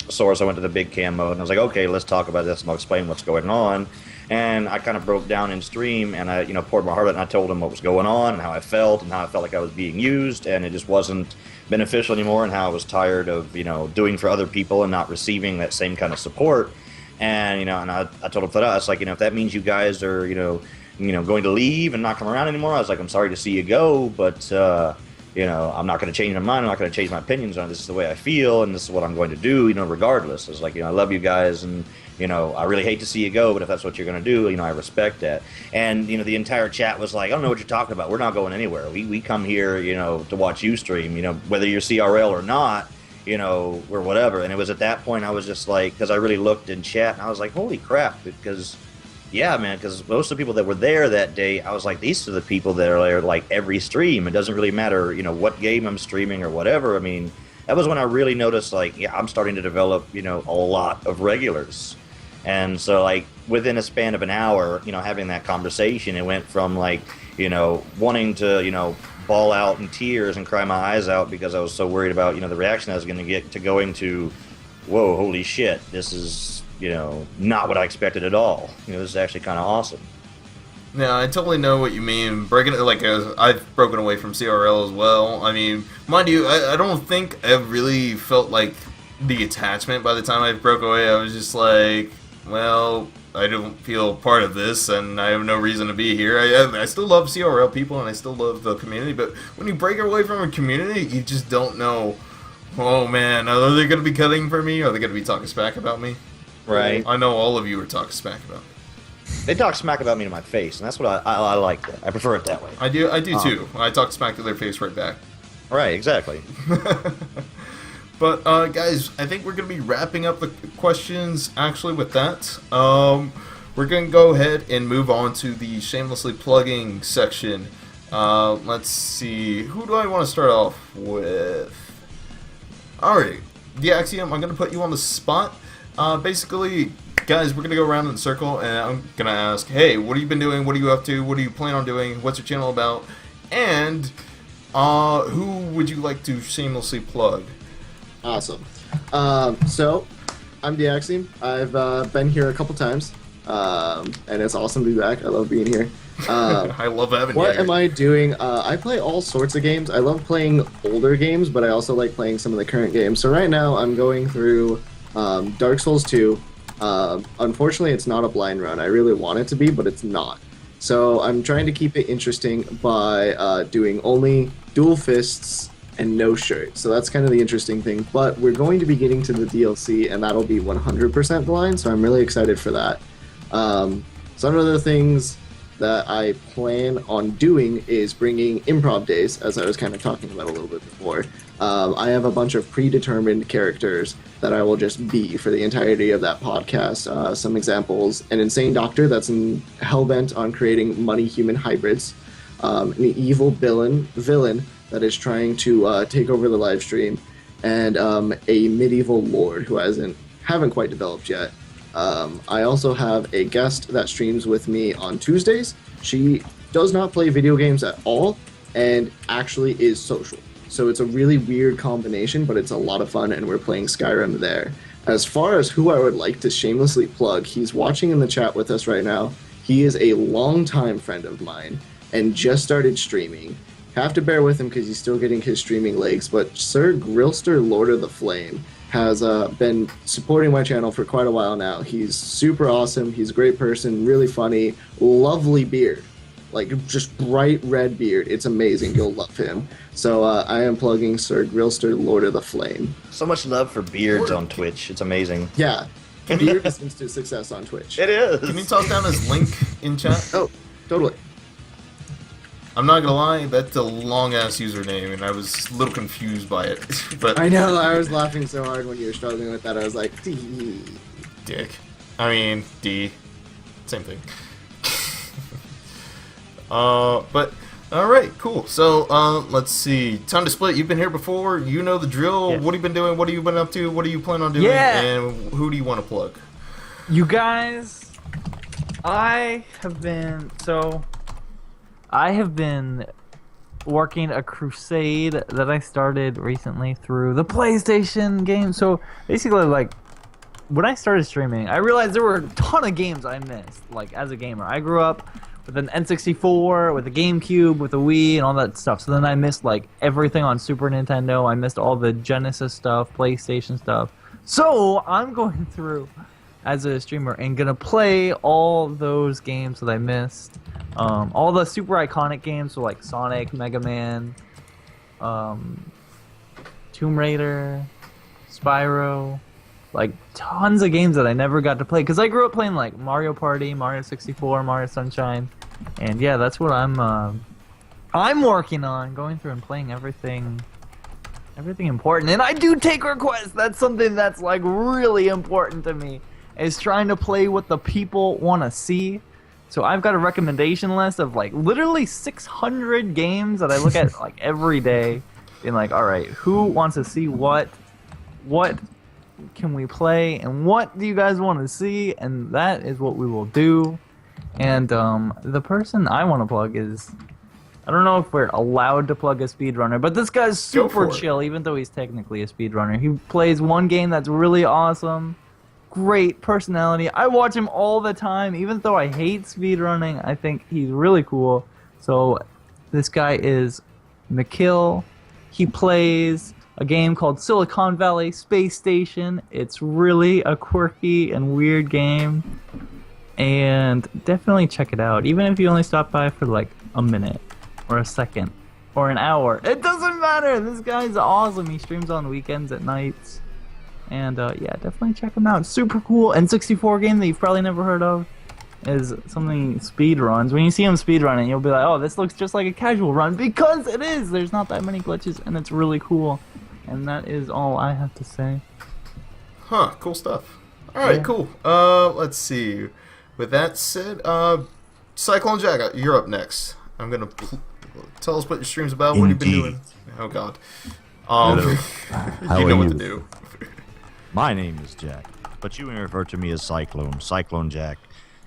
source. I went to the big cam mode and I was like, okay, let's talk about this and I'll explain what's going on. And I kind of broke down in stream and I poured my heart out and I told him what was going on and how I felt like I was being used and it just wasn't beneficial anymore, and how I was tired of doing for other people and not receiving that same kind of support. And and I told him flat out, I was like, if that means you guys are going to leave and not come around anymore, I was like, I'm sorry to see you go, but I'm not going to change my mind, I'm not going to change my opinions on it. This is the way I feel and this is what I'm going to do, regardless. I was like, I love you guys and I really hate to see you go, but if that's what you're going to do, I respect that. And the entire chat was like, I don't know what you're talking about, we're not going anywhere, we come here to watch you stream, whether you're CRL or not, or whatever. And it was at that point I was just like, because I really looked in chat and I was like, holy crap, because most of the people that were there that day, I was like, these are the people that are there like every stream. It doesn't really matter what game I'm streaming or whatever. I mean, that was when I really noticed like, I'm starting to develop a lot of regulars. And so like within a span of an hour, having that conversation, it went from like wanting to bawl out in tears and cry my eyes out because I was so worried about the reaction I was going to get, to going to, whoa, holy shit, this is not what I expected at all. This is actually kind of awesome. Yeah, I totally know what you mean. Breaking it, like I've broken away from CRL as well. I mean, mind you, I don't think I really felt like the attachment by the time I broke away. I was just like, well, I don't feel part of this, and I have no reason to be here. I still love CRL people, and I still love the community, but when you break away from a community, you just don't know, oh man, are they going to be cutting for me? Are they going to be talking smack about me? Right. I know all of you are talking smack about me. They talk smack about me to my face, and that's what I like. I prefer it that way. I do too. I talk smack to their face right back. Right, exactly. But, guys, I think we're going to be wrapping up the questions, actually, with that. We're going to go ahead and move on to the shamelessly plugging section. Let's see. Who do I want to start off with? Alright. DeAxiom, I'm going to put you on the spot. Basically, guys, we're going to go around in a circle, and I'm going to ask, hey, what have you been doing? What are you up to? What do you plan on doing? What's your channel about? And, who would you like to shamelessly plug? Awesome. So, I'm DeAxiom. I've been here a couple times, and it's awesome to be back. I love being here. I love having you What here. am I doing? I play all sorts of games. I love playing older games, but I also like playing some of the current games. So right now, I'm going through Dark Souls 2. Unfortunately, it's not a blind run. I really want it to be, but it's not. So I'm trying to keep it interesting by doing only dual fists and no shirt. So that's kind of the interesting thing. But we're going to be getting to the DLC, and that'll be 100% blind, so I'm really excited for that. Some other things, that I plan on doing is bringing improv days, as I was kind of talking about a little bit before. I have a bunch of predetermined characters that I will just be for the entirety of that podcast. Some examples: an insane doctor that's hell-bent on creating money-human hybrids, an evil villain that is trying to take over the live stream, and a medieval lord who haven't quite developed yet. I also have a guest that streams with me on Tuesdays. She does not play video games at all and actually is social. So it's a really weird combination, but it's a lot of fun, and we're playing Skyrim there. As far as who I would like to shamelessly plug, he's watching in the chat with us right now. He is a longtime friend of mine and just started streaming. Have to bear with him because he's still getting his streaming legs, but Sir Grillster, Lord of the Flame, has been supporting my channel for quite a while now. He's super awesome. He's a great person, really funny, lovely beard. Like, just bright red beard. It's amazing. You'll love him. So I am plugging Sir Grillster, Lord of the Flame. So much love for beards on Twitch. It's amazing. Yeah. Beard is instant success on Twitch. It is. Can you toss down his link in chat? Oh, totally. I'm not gonna lie, that's a long-ass username, and I was a little confused by it. But I know, I was laughing so hard when you were struggling with that. I was like, D. Dick. I mean, D. Same thing. But, alright, cool. So, let's see. Time to split. You've been here before. You know the drill. Yes. What have you been doing? What have you been up to? What do you plan on doing? Yeah. And who do you want to plug? You guys, I have been working a crusade that I started recently through the PlayStation game. So basically, like, when I started streaming, I realized there were a ton of games I missed, like, as a gamer. I grew up with an N64, with a GameCube, with a Wii, and all that stuff. So then I missed, like, everything on Super Nintendo. I missed all the Genesis stuff, PlayStation stuff. So I'm going through as a streamer and gonna play all those games that I missed. All the super iconic games, so like Sonic, Mega Man, Tomb Raider, Spyro, like tons of games that I never got to play because I grew up playing like Mario Party, Mario 64, Mario Sunshine, and yeah, that's what I'm working on, going through and playing everything important. And I do take requests. That's something that's like really important to me, is trying to play what the people want to see. So I've got a recommendation list of like literally 600 games that I look at like every day, being like, all right, who wants to see what can we play, and what do you guys want to see, and that is what we will do. And the person I want to plug is, I don't know if we're allowed to plug a speedrunner, but this guy's super chill, even though he's technically a speedrunner. He plays one game that's really awesome. Great personality. I watch him all the time, even though I hate speedrunning. I think he's really cool. So this guy is McKill. He plays a game called Silicon Valley Space Station. It's really a quirky and weird game, and definitely check it out, even if you only stop by for like a minute or a second or an hour. It doesn't matter. This guy's awesome. He streams on weekends at nights. And yeah, definitely check him out. Super cool. N64 game that you've probably never heard of is something speed runs. When you see him speed running, you'll be like, oh, this looks just like a casual run, because it is. There's not that many glitches, and it's really cool. And that is all I have to say. Huh, cool stuff. Alright, cool. Let's see. With that said, Cyclone Jack, you're up next. I'm gonna tell us what your stream's about. What have you been doing? Oh god. How You know are what you? to do. My name is Jack, but you may refer to me as Cyclone. Cyclone Jack.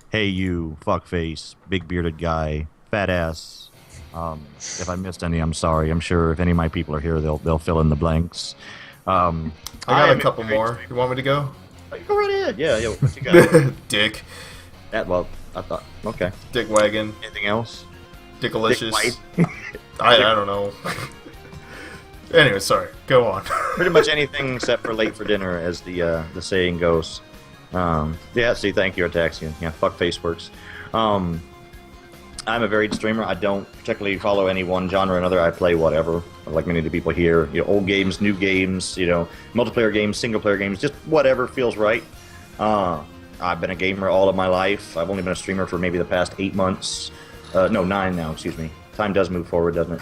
Hey, you fuckface, big bearded guy, fat ass. If I missed any, I'm sorry. I'm sure if any of my people are here, they'll fill in the blanks. I got a couple more. You want me to go? Go right ahead. Yeah. What you got? Dick. Well, I thought. Okay. Dick Wagon. Anything else? Dickalicious. Dick I don't know. Anyway, sorry. Go on. Pretty much anything except for late for dinner, as the saying goes. Yeah. See, thank you, DeAxiom. Yeah, fuckface works. I'm a varied streamer. I don't particularly follow any one genre or another. I play whatever, like many of the people here. You know, old games, new games. You know, multiplayer games, single player games, just whatever feels right. I I've been a gamer all of my life. I've only been a streamer for maybe the past 8 months. No, 9 now, excuse me. Time does move forward, doesn't it?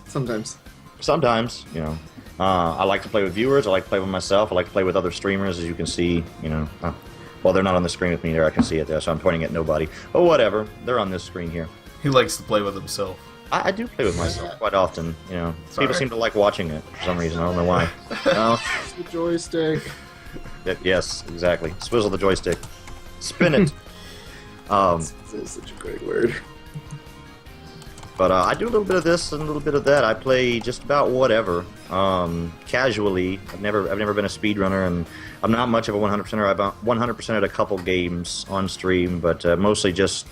Sometimes. Sometimes, you know. I like to play with viewers. I like to play with myself. I like to play with other streamers, as you can see, you know. Well, they're not on the screen with me there. I can see it there, so I'm pointing at nobody. But whatever. They're on this screen here. He likes to play with himself. I do play with myself quite often, you know. Sorry. People seem to like watching it for some reason. I don't know why. It's the joystick. Yes, exactly. Swizzle the joystick. Spin it. That's such a great word. But I do a little bit of this and a little bit of that. I play just about whatever, casually. I've never been a speedrunner, and I'm not much of a 100%er. I've 100%ed a couple games on stream, but mostly just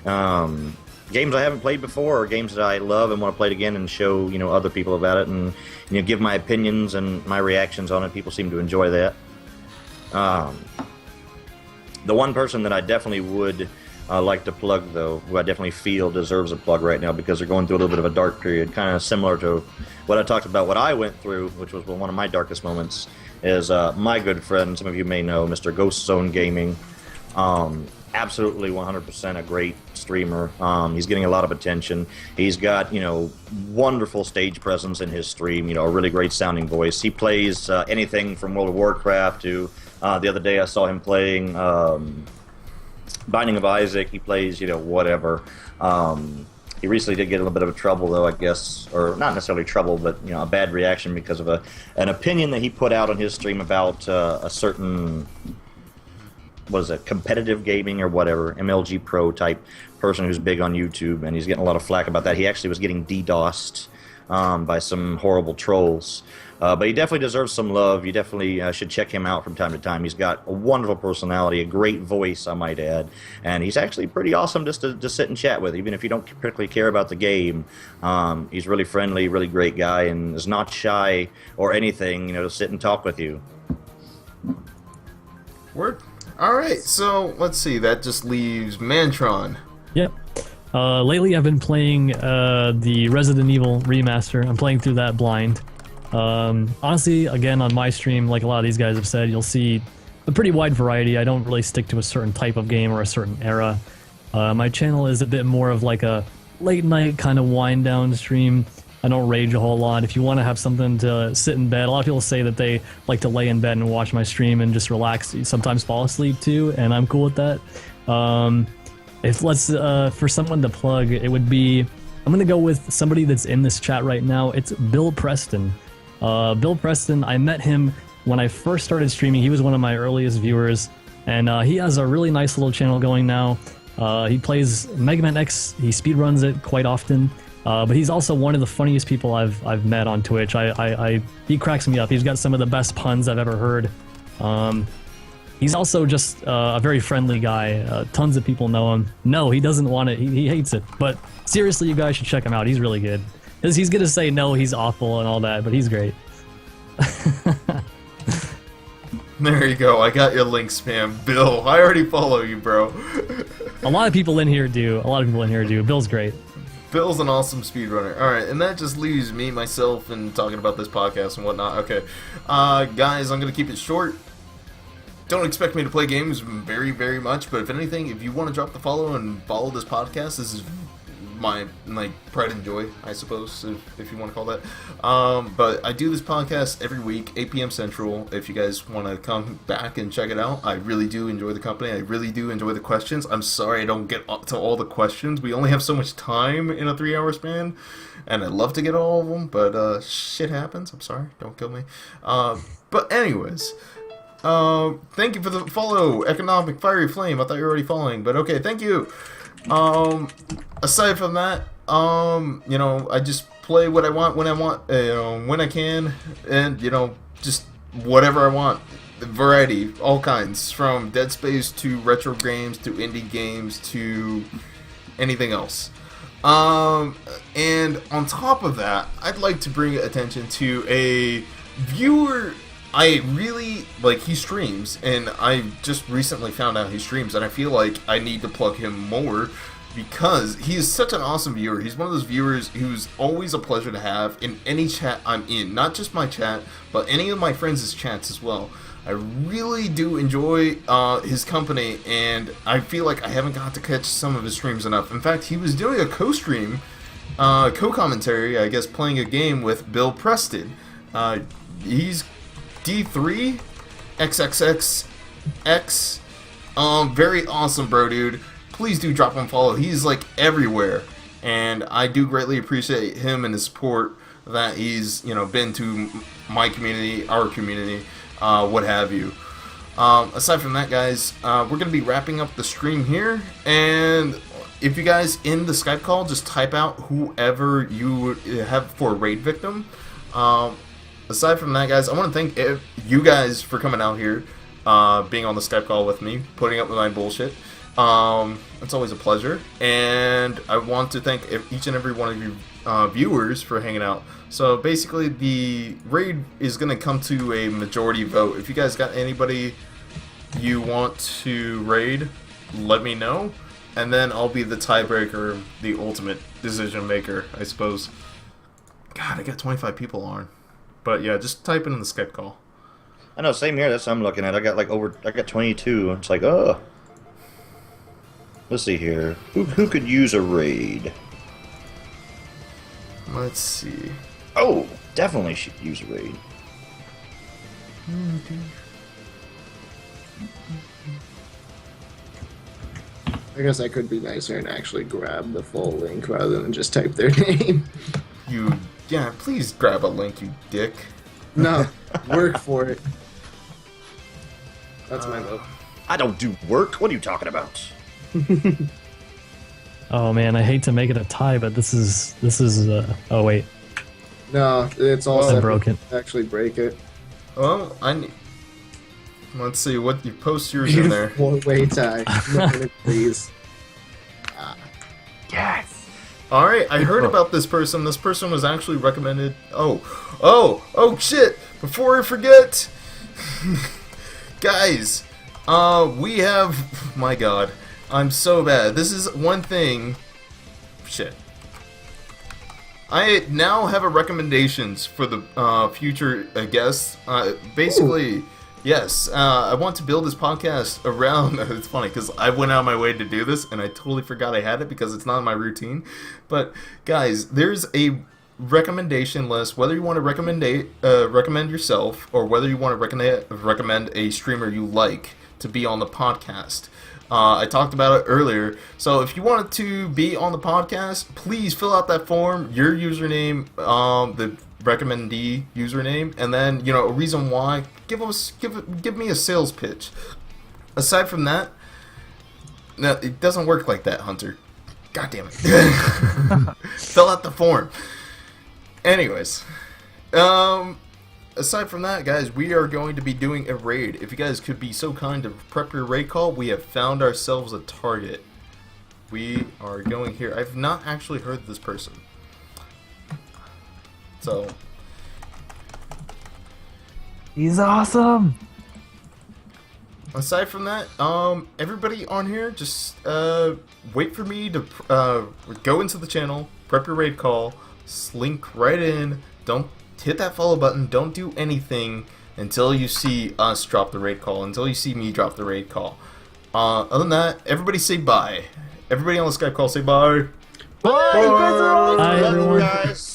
games I haven't played before, or games that I love and want to play it again and show other people about it, and give my opinions and my reactions on it. People seem to enjoy that. The one person that I definitely would like to plug, though, who I definitely feel deserves a plug right now because they're going through a little bit of a dark period, kind of similar to what I talked about, what I went through, which was one of my darkest moments, is my good friend, some of you may know, Mr. Ghost Zone Gaming. Absolutely 100% a great streamer. He's getting a lot of attention. He's got, wonderful stage presence in his stream, a really great sounding voice. He plays anything from World of Warcraft to, the other day I saw him playing Binding of Isaac. He plays, whatever. He recently did get a little bit of trouble, though, I guess, or not necessarily trouble, but a bad reaction because of an opinion that he put out on his stream about a certain, what is it, competitive gaming or whatever, MLG Pro type person who's big on YouTube, and he's getting a lot of flack about that. He actually was getting DDoSed by some horrible trolls. But he definitely deserves some love. You definitely should check him out from time to time. He's got a wonderful personality, a great voice, I might add, and he's actually pretty awesome just to sit and chat with, even if you don't particularly care about the game. He's really friendly, really great guy, and is not shy or anything, to sit and talk with you. Word. Alright, so let's see, that just leaves Mantron. Yep. Lately I've been playing the Resident Evil remaster. I'm playing through that blind. Honestly, again, on my stream, like a lot of these guys have said, you'll see a pretty wide variety. I don't really stick to a certain type of game or a certain era. My channel is a bit more of like a late night kind of wind down stream. I don't rage a whole lot. If you want to have something to sit in bed, a lot of people say that they like to lay in bed and watch my stream and just relax, sometimes fall asleep too, and I'm cool with that. For someone to plug, it would be, I'm going to go with somebody that's in this chat right now. It's Bill Preston. Bill Preston, I met him when I first started streaming. He was one of my earliest viewers, and he has a really nice little channel going now. He plays Mega Man X, he speedruns it quite often, but he's also one of the funniest people I've met on Twitch. He cracks me up. He's got some of the best puns I've ever heard. He's also just a very friendly guy. Tons of people know him. No, he doesn't want it. He hates it. But seriously, you guys should check him out. He's really good. Because he's going to say, no, he's awful and all that, but he's great. There you go. I got your link, spam. Bill, I already follow you, bro. A lot of people in here do. Bill's great. Bill's an awesome speedrunner. Alright, and that just leaves me, myself, and talking about this podcast and whatnot. Okay. Guys, I'm going to keep it short. Don't expect me to play games very, very much, but if anything, if you want to drop the follow and follow this podcast, this is my pride and joy, I suppose, if you want to call that. But I do this podcast every week, 8 p.m. Central. If you guys want to come back and check it out, I really do enjoy the company. I really do enjoy the questions. I'm sorry I don't get to all the questions. We only have so much time in a 3-hour span, and I'd love to get all of them, but shit happens. I'm sorry. Don't kill me. But anyways, thank you for the follow, Economic Fiery Flame. I thought you were already following, but okay, thank you. Aside from that, I just play what I want when I want, when I can, and, just whatever I want. Variety, all kinds, from Dead Space to retro games to indie games to anything else. And on top of that, I'd like to bring attention to a viewer I really, he streams, and I just recently found out he streams, and I feel like I need to plug him more, because he is such an awesome viewer. He's one of those viewers who's always a pleasure to have in any chat I'm in. Not just my chat, but any of my friends' chats as well. I really do enjoy his company, and I feel like I haven't got to catch some of his streams enough. In fact, he was doing a co-stream, co-commentary, I guess, playing a game with Bill Preston. He's D3 XXXX. Very awesome, bro, dude. Please do drop him a follow. He's like everywhere, and I do greatly appreciate him and his support that he's been to my community, our community, what have you. Aside from that, guys, we're gonna be wrapping up the stream here, and if you guys in the Skype call just type out whoever you have for a raid victim. Aside from that, guys, I want to thank you guys for coming out here, being on the Skype call with me, putting up with my bullshit. It's always a pleasure, and I want to thank each and every one of you viewers for hanging out. So basically, the raid is going to come to a majority vote. If you guys got anybody you want to raid, let me know, and then I'll be the tiebreaker, the ultimate decision maker, I suppose. God, I got 25 people on. But yeah, just type it in the Skype call. I know, same here. That's what I'm looking at. I got 22. It's like, oh. Let's see here. Who could use a raid? Let's see. Oh, definitely should use a raid. I guess I could be nicer and actually grab the full link rather than just type their name. Yeah, please grab a link, you dick. No, work for it. That's my vote. I don't do work. What are you talking about? Oh man, I hate to make it a tie, but this is oh wait, No, it's all I set. broke it. Actually break it. Well, let's see what you post yours in there. Four-way tie. No, please. Yes. All right, I heard about this person. This person was actually recommended. Oh shit! Before I forget, guys, we have. My God, I'm so bad. This is one thing. Shit. I now have a recommendations for the future guests. Basically, yes, I want to build this podcast around. It's funny because I went out of my way to do this, and I totally forgot I had it because it's not in my routine. But guys, there's a recommendation list. Whether you want to recommend yourself, or whether you want to recommend a streamer you like to be on the podcast. I talked about it earlier. So if you wanted to be on the podcast, please fill out that form, your username, the recommendee username, and then a reason why. Give me a sales pitch. Aside from that, no, it doesn't work like that, Hunter. God damn it. Fill out the form. Anyways, aside from that, guys, we are going to be doing a raid. If you guys could be so kind to prep your raid call, we have found ourselves a target. We are going here. I've not actually heard this person. So, He's awesome. aside from that, everybody on here, just wait for me to go into the channel, prep your raid call, slink right in, don't hit that follow button, don't do anything until you see us drop the raid call, until you see me drop the raid call. Other than that, everybody say bye. Everybody on the Skype call, say bye. Bye. You guys are awesome. Bye, Love you everyone. guys.